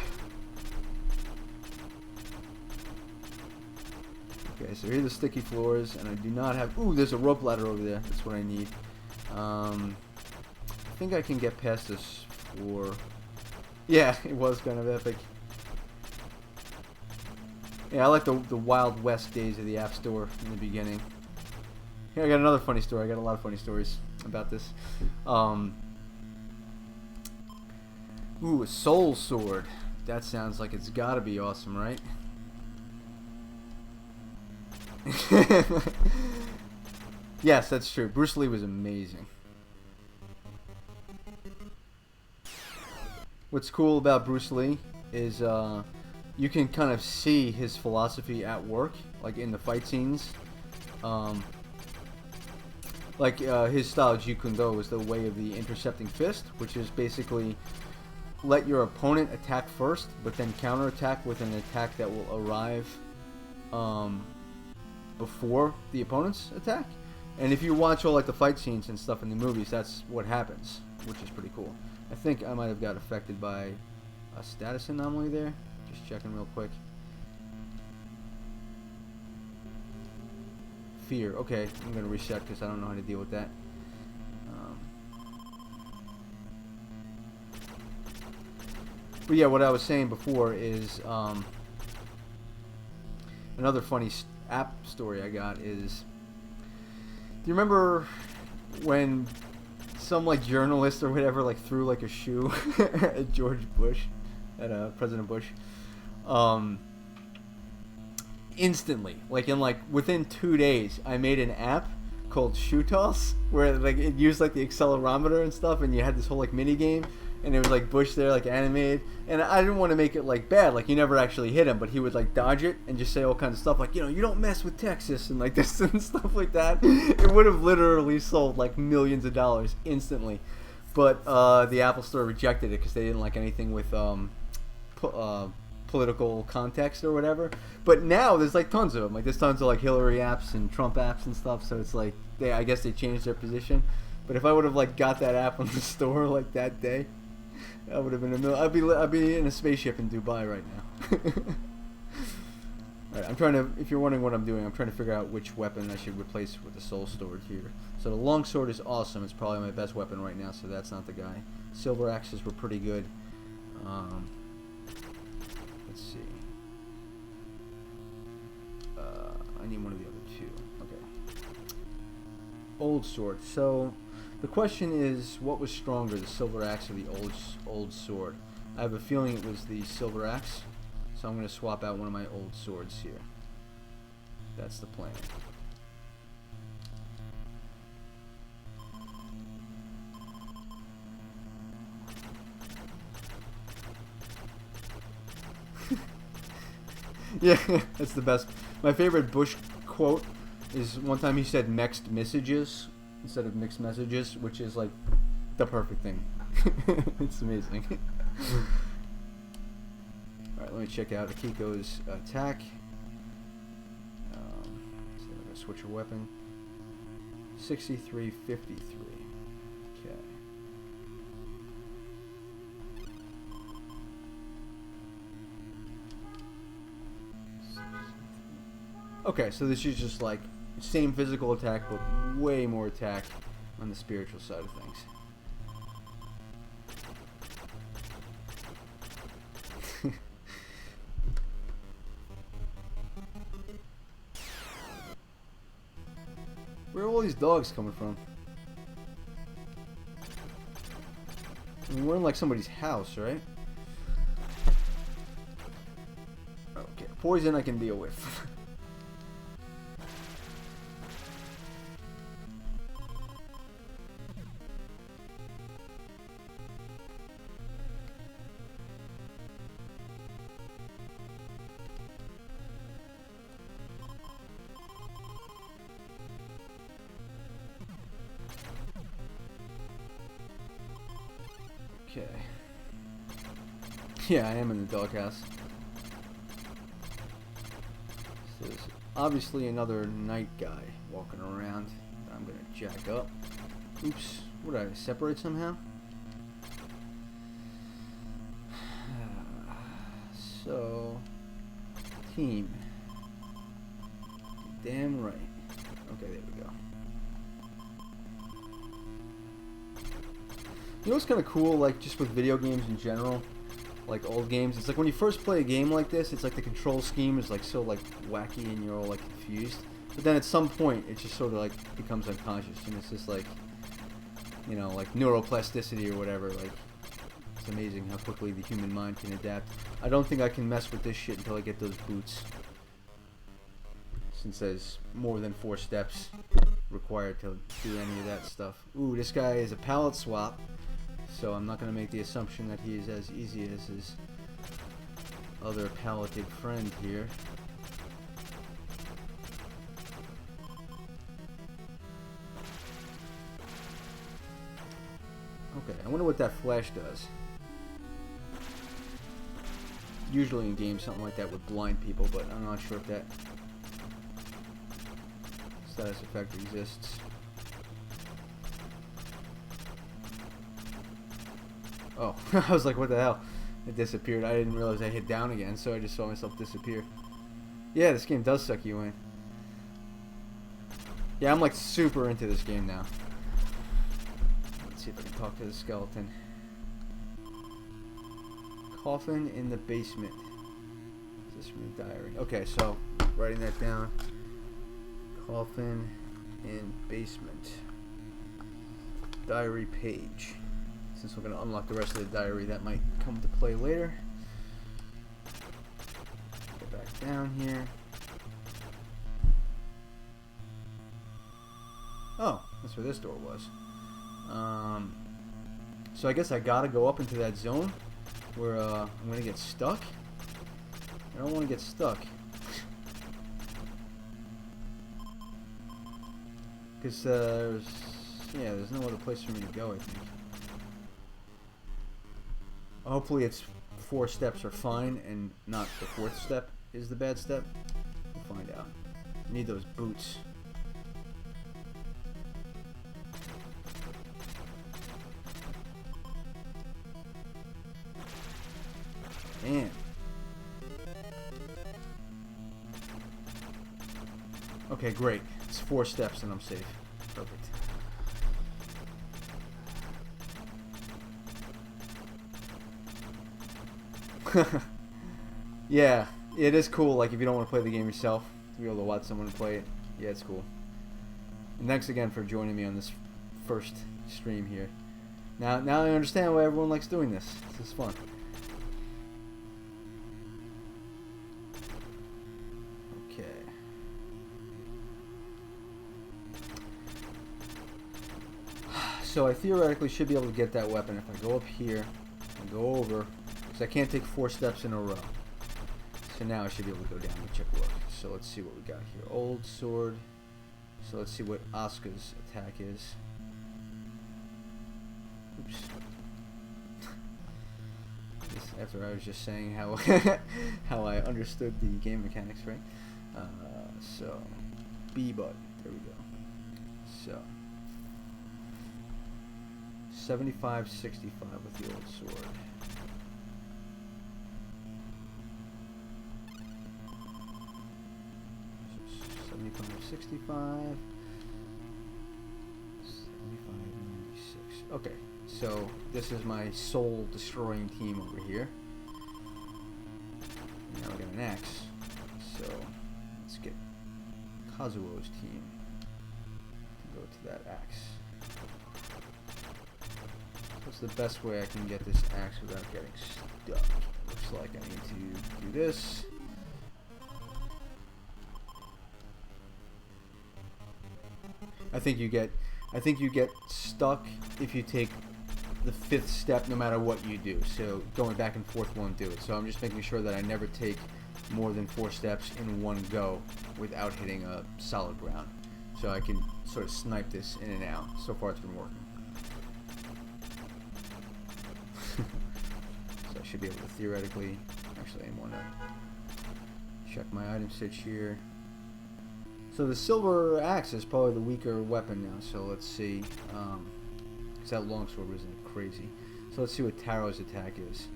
Okay, so here are the sticky floors, and I do not have... Ooh, there's a rope ladder over there. That's what I need. I think I can get past this floor... Yeah, it was kind of epic. Yeah, I like the Wild West days of the App Store in the beginning. Here, I got another funny story. I got a lot of funny stories about this. Ooh, a soul sword. That sounds like it's gotta be awesome, right? Yes, that's true. Bruce Lee was amazing. What's cool about Bruce Lee is you can kind of see his philosophy at work, like in the fight scenes. Like his style, Jeet Kune Do, is the way of the intercepting fist, which is basically let your opponent attack first, but then counterattack with an attack that will arrive before the opponent's attack. And if you watch all like the fight scenes and stuff in the movies, that's what happens, which is pretty cool. I think I might have got affected by a status anomaly there. Just checking real quick. Fear. Okay, I'm going to reset because I don't know how to deal with that. But yeah, what I was saying before is another funny app story I got is, do you remember when some like journalist or whatever like threw like a shoe at George Bush, at President Bush? Instantly, like in like within 2 days, I made an app called Shoe Toss where like it used like the accelerometer and stuff, and you had this whole like mini game, and it was like Bush there like animated, and I didn't want to make it like bad, like you never actually hit him, but he would like dodge it and just say all kinds of stuff like, you know, you don't mess with Texas and like this and stuff like that. It would have literally sold like millions of dollars instantly, but the Apple Store rejected it because they didn't like anything with political context or whatever. But now there's like tons of them. Like there's tons of like Hillary apps and Trump apps and stuff. So it's like I guess they changed their position. But if I would have like got that app on the store like that day, that would have been I'd be in a spaceship in Dubai right now. Alright, I'm trying to, if you're wondering what I'm doing, I'm trying to figure out which weapon I should replace with the soul sword here. So the longsword is awesome. It's probably my best weapon right now, so that's not the guy. Silver axes were pretty good. Let's see. I need one of the other two. Okay. Old sword. So the question is, what was stronger, the silver axe or the old sword? I have a feeling it was the silver axe, so I'm going to swap out one of my old swords here. That's the plan. Yeah, that's the best. My favorite Bush quote is one time he said mixed messages instead of mixed messages, which is like the perfect thing. It's amazing. Alright, let me check out Akiko's attack. So I'm going to switch your weapon. 63-53. Okay. Okay, so this is just like same physical attack, but way more attack on the spiritual side of things. Where are all these dogs coming from? I mean, we're in like somebody's house, right? Okay, poison I can deal with. Okay. Yeah, I am in the doghouse. So there's obviously another night guy walking around that I'm gonna jack up. Oops, what did I separate somehow? So, team. Damn right. Okay, there we go. You know what's kind of cool, like, just with video games in general, like old games, it's like when you first play a game like this, it's like the control scheme is like so like wacky and you're all like confused, but then at some point it just sort of like becomes unconscious and it's just like, you know, like neuroplasticity or whatever. Like, it's amazing how quickly the human mind can adapt. I don't think I can mess with this shit until I get those boots, since there's more than 4 steps required to do any of that stuff. Ooh, this guy is a palette swap, so I'm not going to make the assumption that he is as easy as his other paleted friend here. Okay, I wonder what that flash does. usually in games something like that would blind people, but I'm not sure if that status effect exists. Oh, I was like, what the hell? It disappeared. I didn't realize I hit down again, so I just saw myself disappear. Yeah, this game does suck you in. Yeah, I'm like super into this game now. Let's see if I can talk to the skeleton. Coffin in the basement. Is this from the diary? Okay, so writing that down. Coffin in basement. Diary page. Since we're going to unlock the rest of the diary, that might come to play later. Go back down here. Oh, that's where this door was. So I guess I gotta go up into that zone where I'm gonna get stuck. I don't want to get stuck. Because there's no other place for me to go, I think. Hopefully it's 4 steps are fine and not the 4th step is the bad step. We'll find out. I need those boots. Man. Okay, great. It's 4 steps and I'm safe. Perfect. Yeah, it is cool, like if you don't want to play the game yourself, to be able to watch someone play it. Yeah, it's cool. And thanks again for joining me on this first stream here. Now I understand why everyone likes doing this. This is fun. Okay. So I theoretically should be able to get that weapon if I go up here and go over. I can't take 4 steps in a row. So now I should be able to go down and check a look. So let's see what we got here. Old sword. So let's see what Asuka's attack is. Oops. After I was just saying how how I understood the game mechanics, right? So B button. There we go. So 75-65 with the old sword. 65, 95, 96. Okay, so this is my soul destroying team over here. Now we got an axe. So let's get Kazuo's team to go to that axe. What's the best way I can get this axe without getting stuck? Looks like I need to do this. I think you get stuck if you take the 5th step no matter what you do. So going back and forth won't do it. So I'm just making sure that I never take more than 4 steps in one go without hitting a solid ground. So I can sort of snipe this in and out. So far it's been working. So I should be able to theoretically, actually I want to check my item stitch here. So the silver axe is probably the weaker weapon now, so let's see, because that longsword wasn't crazy. So let's see what Taro's attack is.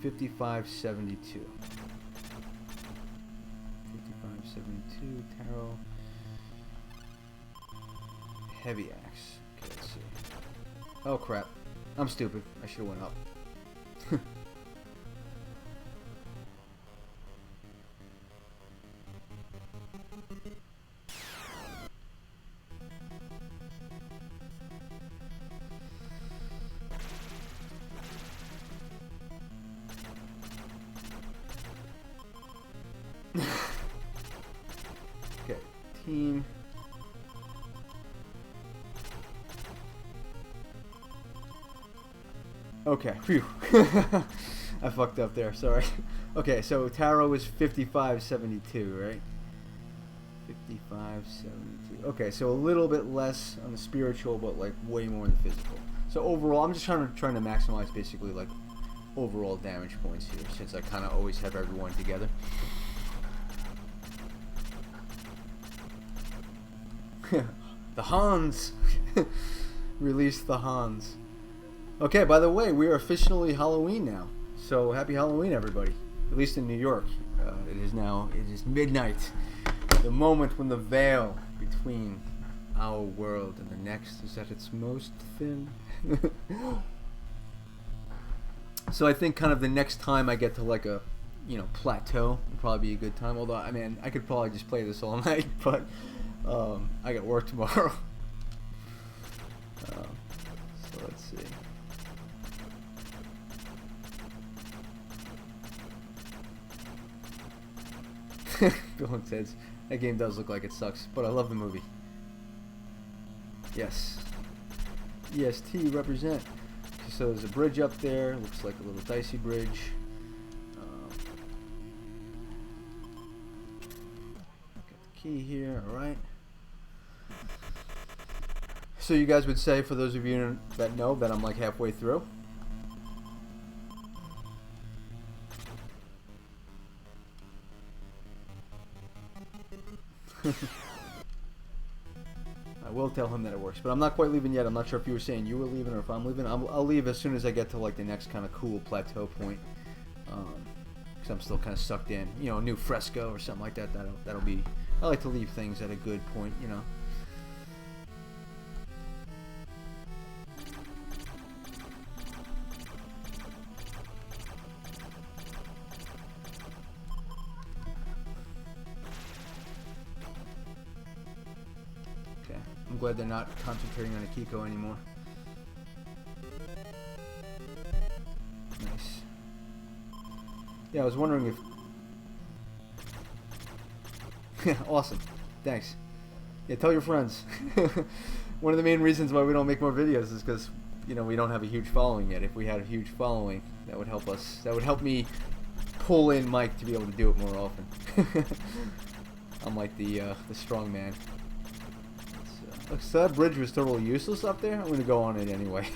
55-72. 55-72, Taro. Heavy axe. Okay, let's see. Oh crap. I'm stupid. I should have went up. Okay, team. Okay, phew. I fucked up there, sorry. Okay, so Taro was 55-72, right? 55-72. Okay, so a little bit less on the spiritual, but like way more on the physical. So overall, I'm just trying to maximize basically like overall damage points here, since I kind of always have everyone together. The Hans! Release the Hans. Okay, by the way, we are officially Halloween now. So happy Halloween, everybody. At least in New York. It is midnight. The moment when the veil between our world and the next is at its most thin. So I think kind of the next time I get to like a, you know, plateau would probably be a good time. Although, I mean, I could probably just play this all night, but I got work tomorrow. So let's see. Bill and Ted's. That game does look like it sucks, but I love the movie. Yes. EST represent. So there's a bridge up there. Looks like a little dicey bridge. Got the key here. All right. So you guys would say, for those of you that know, that I'm like halfway through. I will tell him that it works, but I'm not quite leaving yet. I'm not sure if you were saying you were leaving or if I'm leaving. I'll leave as soon as I get to like the next kind of cool plateau point, because I'm still kind of sucked in. You know, a new fresco or something like that. That'll be. I like to leave things at a good point, you know. I'm glad they're not concentrating on Akiko anymore. Nice. Yeah, I was wondering if... Awesome. Thanks. Yeah, tell your friends. One of the main reasons why we don't make more videos is because, you know, we don't have a huge following yet. If we had a huge following, that would help us. That would help me pull in Mike to be able to do it more often. I'm like the strong man. So that bridge was totally useless up there. I'm gonna go on it anyway.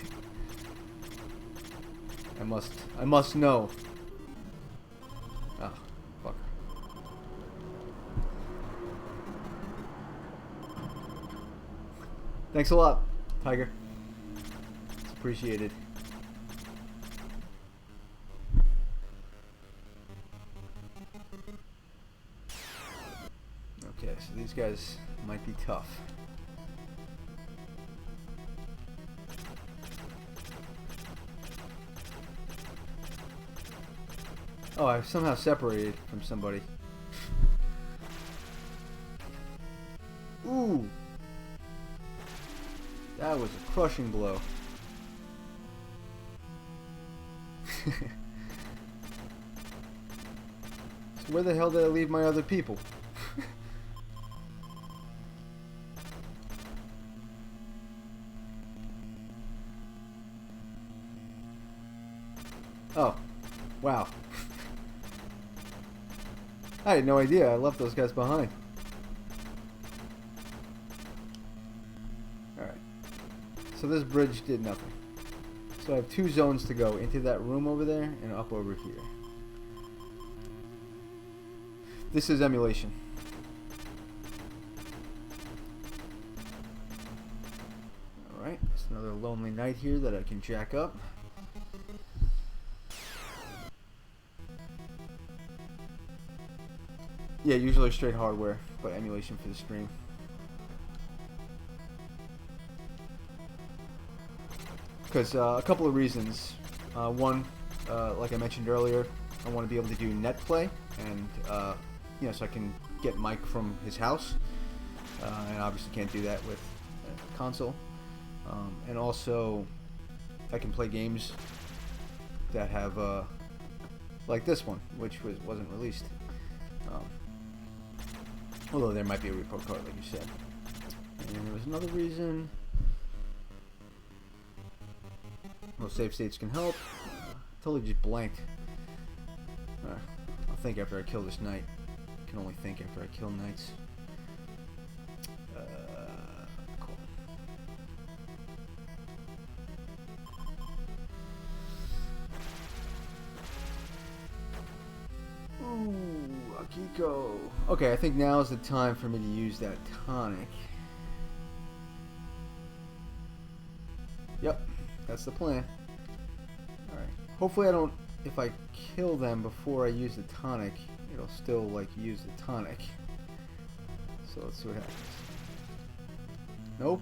I must know. Ah, fuck. Thanks a lot, Tiger. It's appreciated. Okay, so these guys might be tough. Oh, I've somehow separated from somebody. Ooh! That was a crushing blow. So where the hell did I leave my other people? Oh, wow. I had no idea. I left those guys behind. Alright. So this bridge did nothing. So I have two zones to go. Into that room over there and up over here. This is emulation. Alright. It's another lonely night here that I can jack up. Yeah, usually straight hardware, but emulation for the stream. Because a couple of reasons. One, like I mentioned earlier, I want to be able to do net play, and you know, so I can get Mike from his house, and obviously can't do that with a console. And also, I can play games that have like this one, which wasn't released. Although there might be a report card, like you said. And there was another reason. Well, save states can help. Totally just blanked. I'll think after I kill this knight. I can only think after I kill knights. Cool. go. Okay, I think now is the time for me to use that tonic. Yep, that's the plan. Alright. Hopefully I don't, if I kill them before I use the tonic, it'll still like use the tonic. So let's see what happens. Nope.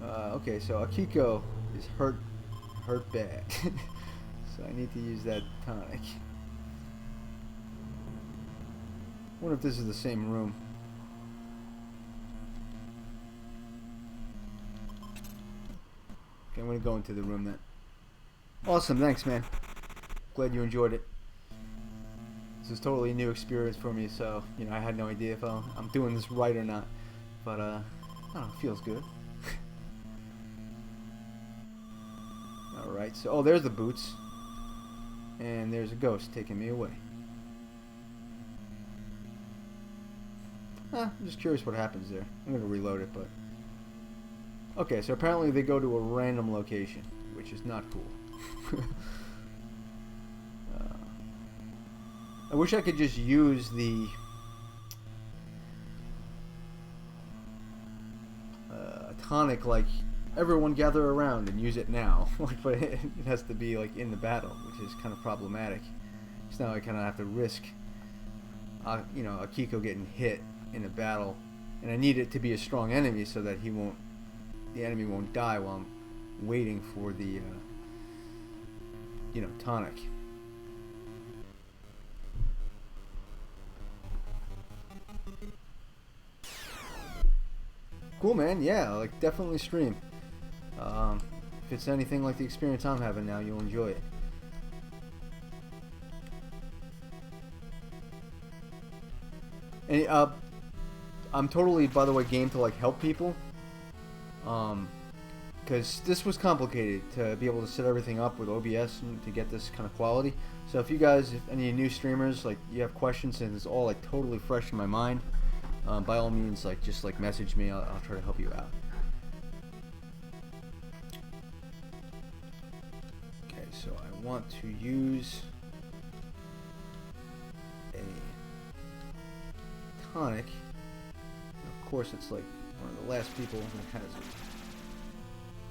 Okay, so Akiko is hurt bad. So I need to use that tonic. I wonder if this is the same room. Okay, I'm gonna go into the room then. Awesome, thanks man. Glad you enjoyed it. This is totally a new experience for me, so you know I had no idea if I'm doing this right or not. But I don't know, it feels good. Alright, so oh there's the boots. And there's a ghost taking me away. I'm just curious what happens there. I'm gonna reload it, but okay, so apparently they go to a random location, which is not cool. I wish I could just use the tonic, like everyone gather around and use it now. But it has to be like in the battle, which is kind of problematic. So now I kind of have to risk, you know, Akiko getting hit in a battle, and I need it to be a strong enemy so that the enemy won't die while I'm waiting for the, you know, tonic. Cool, man. Yeah, like definitely stream. If it's anything like the experience I'm having now, you'll enjoy it. And I'm totally, by the way, game to like help people. Because this was complicated to be able to set everything up with OBS and to get this kind of quality. So if you guys, if any new streamers, like you have questions and it's all like totally fresh in my mind, by all means, like just like message me. I'll try to help you out. Okay, so I want to use a tonic. And of course, it's like one of the last people that has it.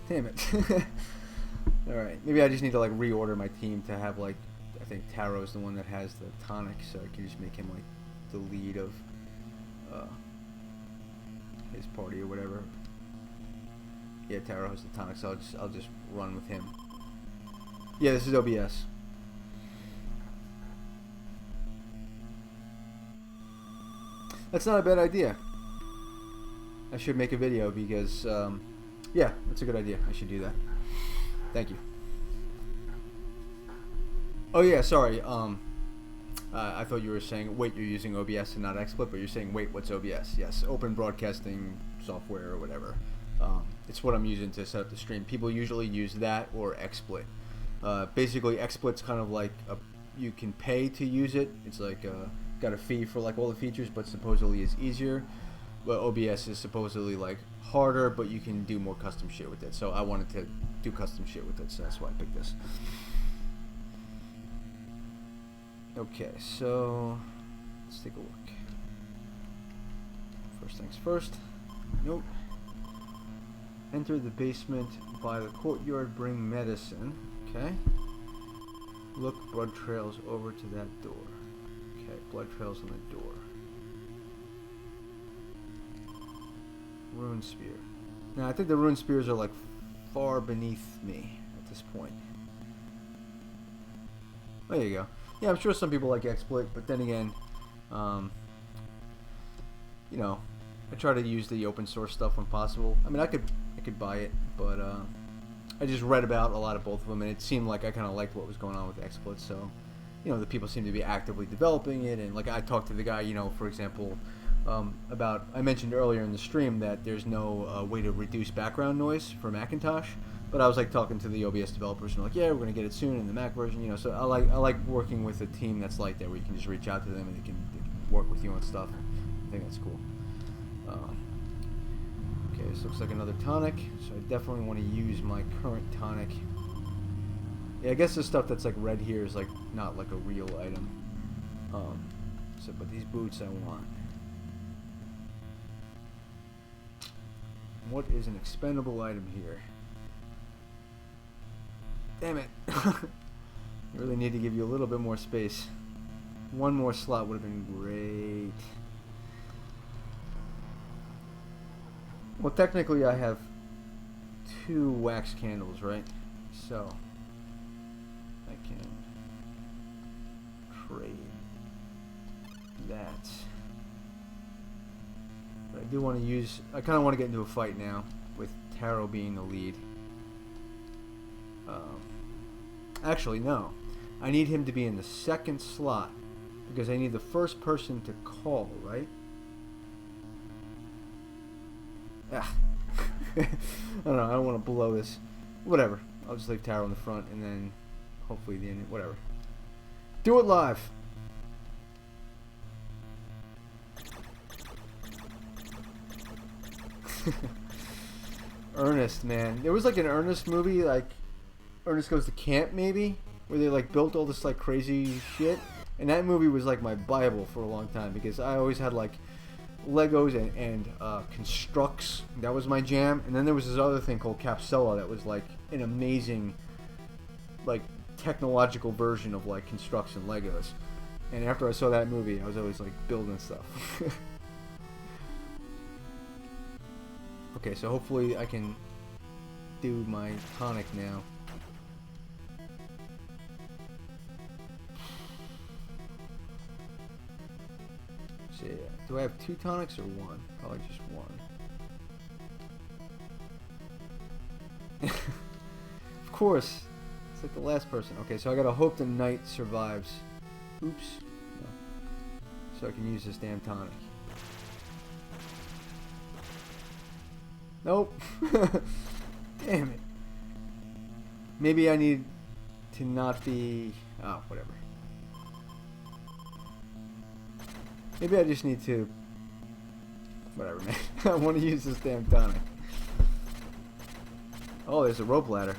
Damn it. Alright, maybe I just need to like reorder my team to have like, I think Taro's the one that has the tonic, so I can just make him like the lead of his party or whatever. Yeah, Taro has the tonic, so I'll just run with him. Yeah, this is OBS. That's not a bad idea. I should make a video because yeah, that's a good idea. I should do that. Thank you. Oh yeah, sorry. I thought you were saying, wait, you're using OBS and not XSplit, but you're saying, wait, what's OBS? Yes, Open Broadcasting Software or whatever. It's what I'm using to set up the stream. People usually use that or XSplit. Basically, XSplit's kind of like you can pay to use it. It's like got a fee for like all the features, but supposedly it's easier. But OBS is supposedly like harder, but you can do more custom shit with it. So I wanted to do custom shit with it, so that's why I picked this. Okay, so let's take a look. First things first. Nope. Enter the basement by the courtyard, bring medicine. Okay. Look, blood trails over to that door. Okay, blood trails on the door. Rune spear. Now I think the rune spears are like far beneath me at this point. There you go. Yeah, I'm sure some people like XSplit, but then again, you know, I try to use the open source stuff when possible. I mean, I could buy it, but I just read about a lot of both of them, and it seemed like I kind of liked what was going on with XSplit. So, you know, the people seem to be actively developing it, and like I talked to the guy, you know, for example, about I mentioned earlier in the stream that there's no way to reduce background noise for Macintosh. But I was like talking to the OBS developers and like, yeah, we're gonna get it soon in the Mac version, you know. So I like working with a team that's like that, where you can just reach out to them and they can work with you on stuff. I think that's cool. Okay, this looks like another tonic, so I definitely want to use my current tonic. Yeah, I guess the stuff that's like red here is like not like a real item. So, but these boots I want. What is an expendable item here? Damn it. I really need to give you a little bit more space. One more slot would have been great. Well, technically I have 2 wax candles, right? So I can trade that. But I do want to use, I kind of want to get into a fight now with Taro being the lead. Actually, no. I need him to be in the 2nd slot because I need the first person to call, right? Ah. I don't know, I don't want to blow this. Whatever. I'll just leave Taro in the front and then hopefully the end. Whatever. Do it live. Ernest, man. There was like an Ernest movie, like Ernest Goes to Camp, maybe, where they like built all this like crazy shit. And that movie was like my Bible for a long time because I always had like Legos and constructs. That was my jam. And then there was this other thing called Capsella that was like an amazing like technological version of like construction Legos. And after I saw that movie, I was always like building stuff. Okay, so hopefully I can do my tonic now. So yeah, do I have 2 tonics or 1? Probably just 1. Of course, it's like the last person. Okay, so I gotta hope the knight survives. Oops. No. So I can use this damn tonic. Nope. Damn it. Maybe I need to not be... Oh, whatever. Maybe I just need to... Whatever, man. I want to use this damn tonic. Oh, there's a rope ladder.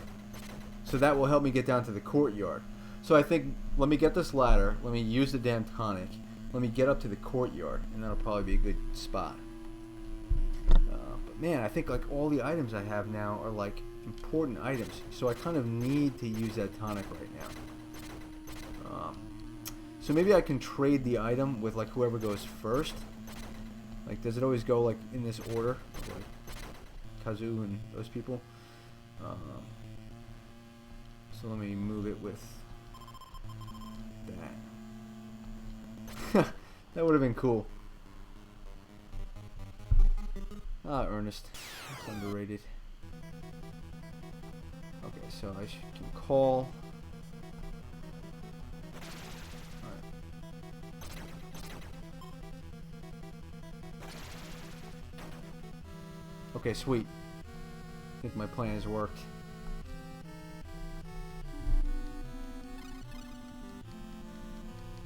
So that will help me get down to the courtyard. So I think, let me get this ladder. Let me use the damn tonic. Let me get up to the courtyard. And that'll probably be a good spot. But man, I think like all the items I have now are like important items. So I kind of need to use that tonic right now. So maybe I can trade the item with like whoever goes first. Like, does it always go like in this order? Like Kazu and those people. So let me move it with that. That would have been cool. Ah, Ernest. That's underrated. Okay, so I can call. Okay, sweet. I think my plan has worked.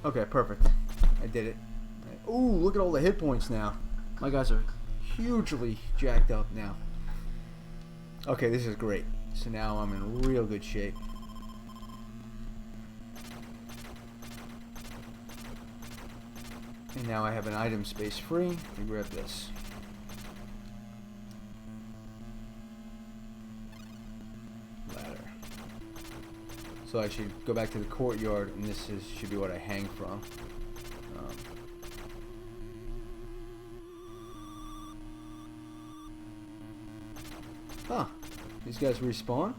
Okay, perfect. I did it. Ooh, look at all the hit points now. My guys are hugely jacked up now. Okay, this is great. So now I'm in real good shape. And now I have an item space free to grab this. So I should go back to the courtyard, and this should be what I hang from. Huh. These guys respawn?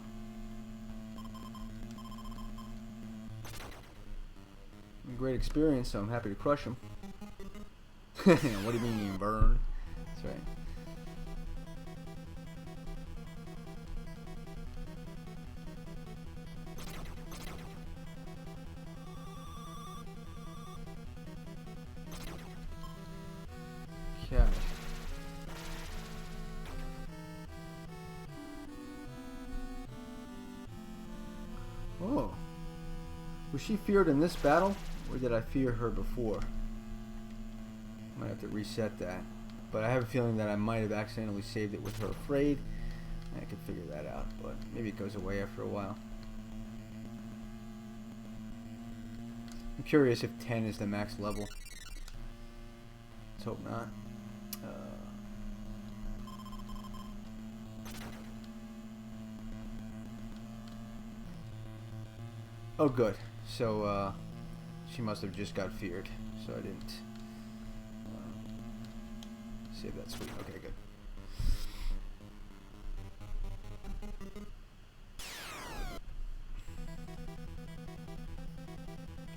Great experience, so I'm happy to crush them. What do you mean, burn? That's right. Oh. Was she feared in this battle, or did I fear her before? I might have to reset that. But I have a feeling that I might have accidentally saved it with her afraid. I could figure that out, but maybe it goes away after a while. I'm curious if 10 is the max level. Let's hope not. Oh, good. So, she must have just got feared. So I didn't save that sweet. Okay, good.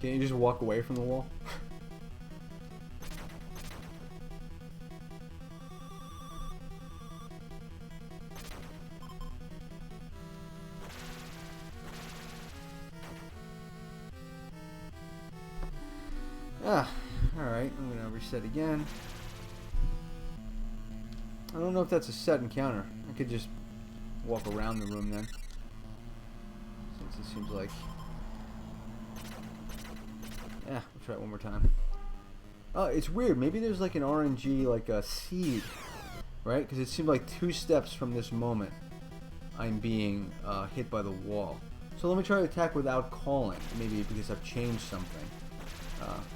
Can't you just walk away from the wall? Alright, I'm gonna reset again. I don't know if that's a set encounter. I could just walk around the room then. Since it seems like... Yeah, we'll try it one more time. Oh, it's weird. Maybe there's like an RNG, like a seed, right? Because it seemed like 2 steps from this moment, I'm being hit by the wall. So let me try to attack without calling. Maybe because I've changed something.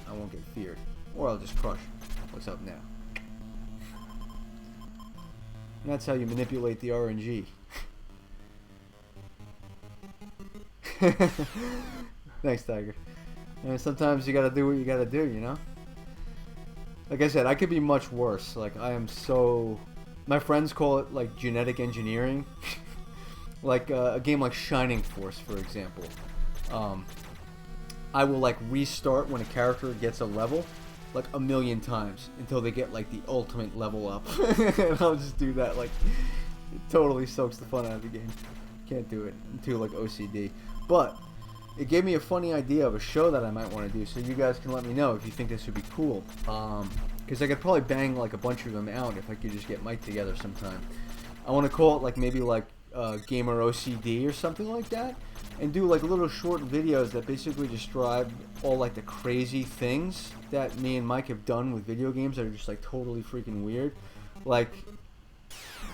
I won't get feared. Or I'll just crush. What's up now? And that's how you manipulate the RNG. Thanks, Tiger. And sometimes you gotta do what you gotta do, you know? Like I said, I could be much worse. Like, I am so... My friends call it, like, genetic engineering. Like, a game like Shining Force, for example. I will, like, restart when a character gets a level, like, 1,000,000 times until they get, like, the ultimate level up. And I'll just do that, like, it totally soaks the fun out of the game. Can't do it. I'm too, like, OCD. But... it gave me a funny idea of a show that I might want to do, so you guys can let me know if you think this would be cool. Because I could probably bang like a bunch of them out if I could just get Mike together sometime. I want to call it like maybe like Gamer OCD or something like that, and do like little short videos that basically describe all like the crazy things that me and Mike have done with video games that are just like totally freaking weird. Like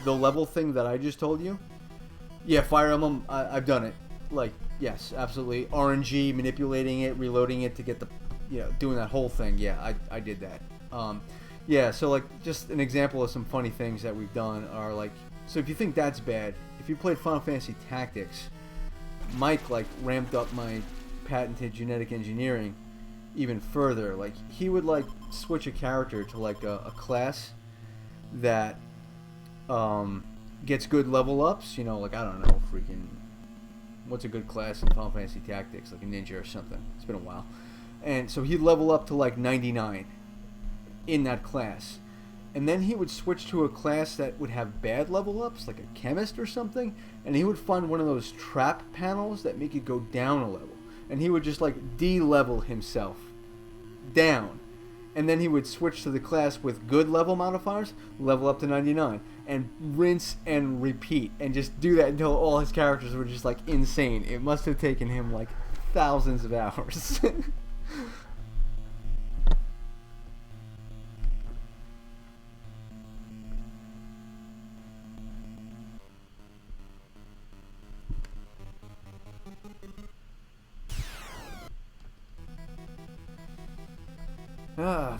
the level thing that I just told you. Yeah, Fire Emblem, I've done it. Like, yes, absolutely. RNG, manipulating it, reloading it to get the, you know, doing that whole thing. Yeah, I did that. Yeah, so like, just an example of some funny things that we've done are like, so if you think that's bad, if you played Final Fantasy Tactics, Mike like ramped up my patented genetic engineering even further. Like, he would like switch a character to like a class that gets good level ups, you know, like, I don't know, freaking... what's a good class in Final Fantasy Tactics, like a ninja or something. It's been a while. And so he'd level up to like 99 in that class. And then he would switch to a class that would have bad level ups, like a chemist or something. And he would find one of those trap panels that make it go down a level. And he would just like de-level himself down. And then he would switch to the class with good level modifiers, level up to 99. And rinse and repeat, and just do that until all his characters were just like insane. It must have taken him like thousands of hours.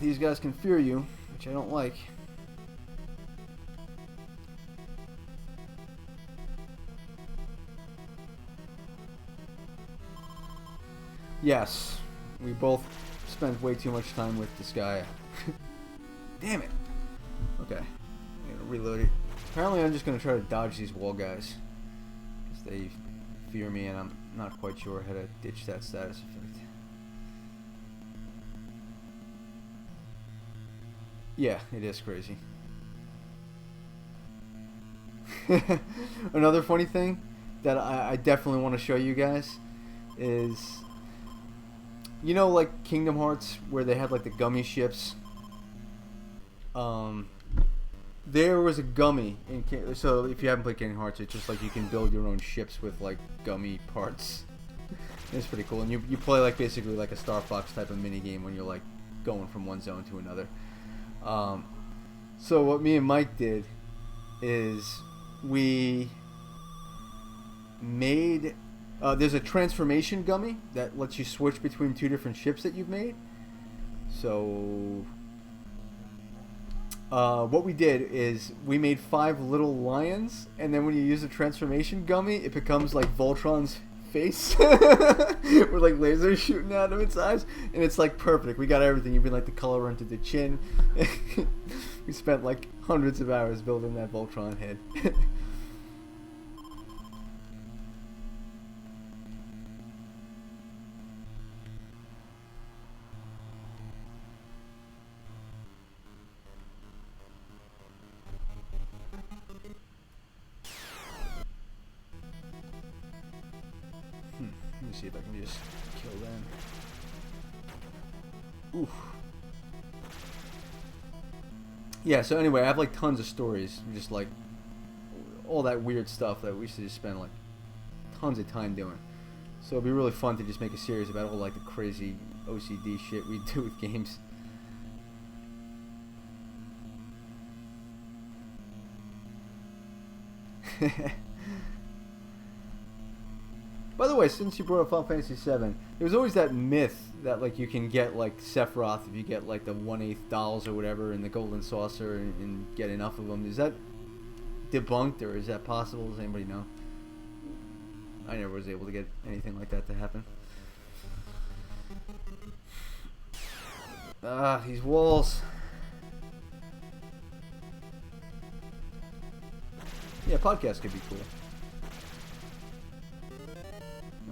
These guys can fear you, which I don't like. Yes, we both spent way too much time with this guy. Damn it. Okay, I'm gonna reload it. Apparently I'm just gonna try to dodge these wall guys, because they fear me and I'm not quite sure how to ditch that status effect. Yeah, it is crazy. Another funny thing that I definitely want to show you guys is, you know, like Kingdom Hearts where they had like the gummy ships. There was a gummy in so if you haven't played Kingdom Hearts, it's just like you can build your own ships with like gummy parts. It's pretty cool, and you play like basically like a Star Fox type of mini game when you're like going from one zone to another. So what me and Mike did is we made There's a transformation gummy that lets you switch between 2 different ships that you've made. So what we did is we made 5 little lions, and then when you use the transformation gummy, it becomes like Voltron's face with like lasers shooting out of its eyes, and it's like perfect. We got everything, even like the color into the chin. We spent like hundreds of hours building that Voltron head. Let me see if I can just kill them. Oof. Yeah, so anyway, I have like tons of stories, just like all that weird stuff that we used to just spend like tons of time doing. So it'd be really fun to just make a series about all like the crazy OCD shit we do with games. By the way, since you brought up Final Fantasy VII, there was always that myth that like you can get like Sephiroth if you get like the 1/8 dolls or whatever in the golden saucer and get enough of them. Is that debunked, or is that possible? Does anybody know? I never was able to get anything like that to happen. Ah, these walls. Yeah, podcast could be cool.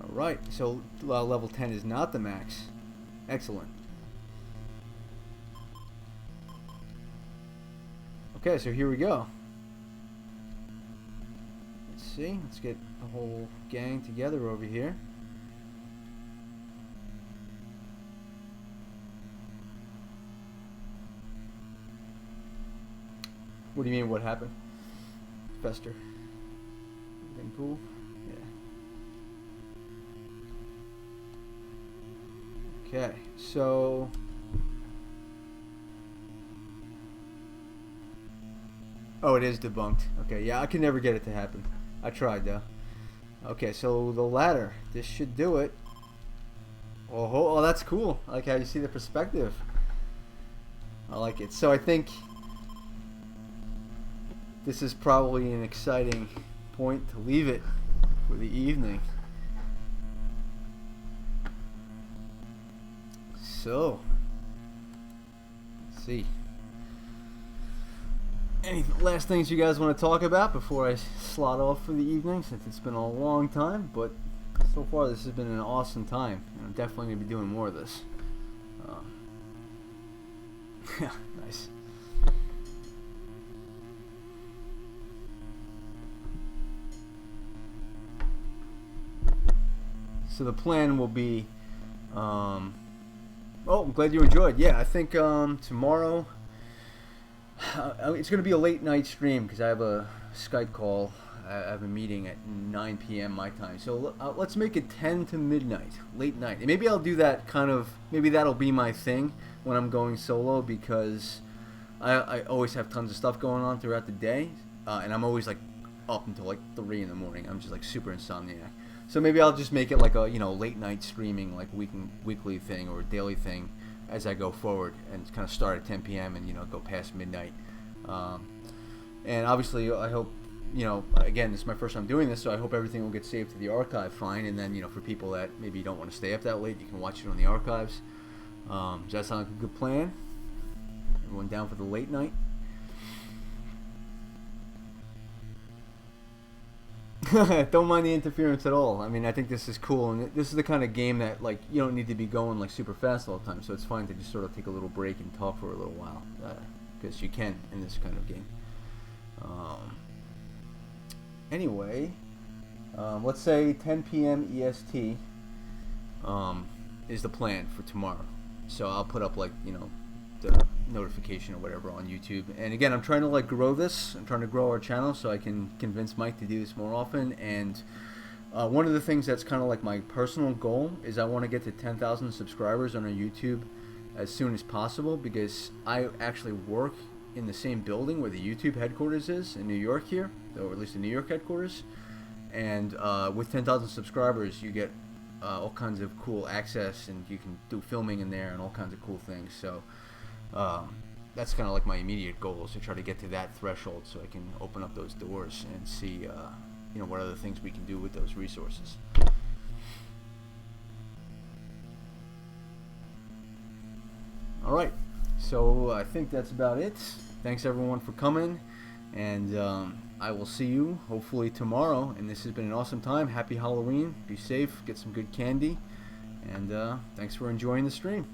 Alright, so level 10 is not the max. Excellent. Okay, so here we go. Let's see, let's get the whole gang together over here. What do you mean, what happened? Fester. Everything cool? Yeah. Okay, so... Oh, it is debunked. Okay, yeah, I can never get it to happen. I tried, though. Okay, so the ladder. This should do it. Oh, that's cool. I like how you see the perspective. I like it. So I think this is probably an exciting point to leave it for the evening. So, let's see. Any last things you guys want to talk about before I slot off for the evening, since it's been a long time, but so far this has been an awesome time, and I'm definitely going to be doing more of this. Yeah, nice. So the plan will be, oh, I'm glad you enjoyed. Yeah, I think tomorrow, it's going to be a late night stream because I have a Skype call. I have a meeting at 9 p.m. my time. So let's make it 10 to midnight, late night. And maybe I'll do that kind of, maybe that'll be my thing when I'm going solo, because I always have tons of stuff going on throughout the day. And I'm always like up until like 3 in the morning. I'm just like super insomniac. So maybe I'll just make it like a, you know, late night streaming, like weekly thing or daily thing as I go forward, and kind of start at 10 p.m. and, you know, go past midnight. And obviously I hope, you know, again, this is my first time doing this, so I hope everything will get saved to the archive fine, and then, you know, for people that maybe don't want to stay up that late, you can watch it on the archives. Does that sound like a good plan? Everyone down for the late night? Don't mind the interference at all. I mean, I think this is cool, and this is the kind of game that, like, you don't need to be going like super fast all the time, so it's fine to just sort of take a little break and talk for a little while, because you can in this kind of game. Anyway, let's say 10 p.m. EST is the plan for tomorrow. So I'll put up, like, you know, the notification or whatever on YouTube. And again, I'm trying to like grow this. I'm trying to grow our channel so I can convince Mike to do this more often. And one of the things that's kind of like my personal goal is I want to get to 10,000 subscribers on our YouTube as soon as possible, because I actually work in the same building where the YouTube headquarters is in New York here, or at least the New York headquarters. and with 10,000 subscribers, you get all kinds of cool access, and you can do filming in there and all kinds of cool things. So that's kind of like my immediate goal, is to try to get to that threshold so I can open up those doors and see you know, what other things we can do with those resources. Alright, so I think that's about it. Thanks everyone for coming, and I will see you hopefully tomorrow. And this has been an awesome time. Happy Halloween. Be safe. Get some good candy. And thanks for enjoying the stream.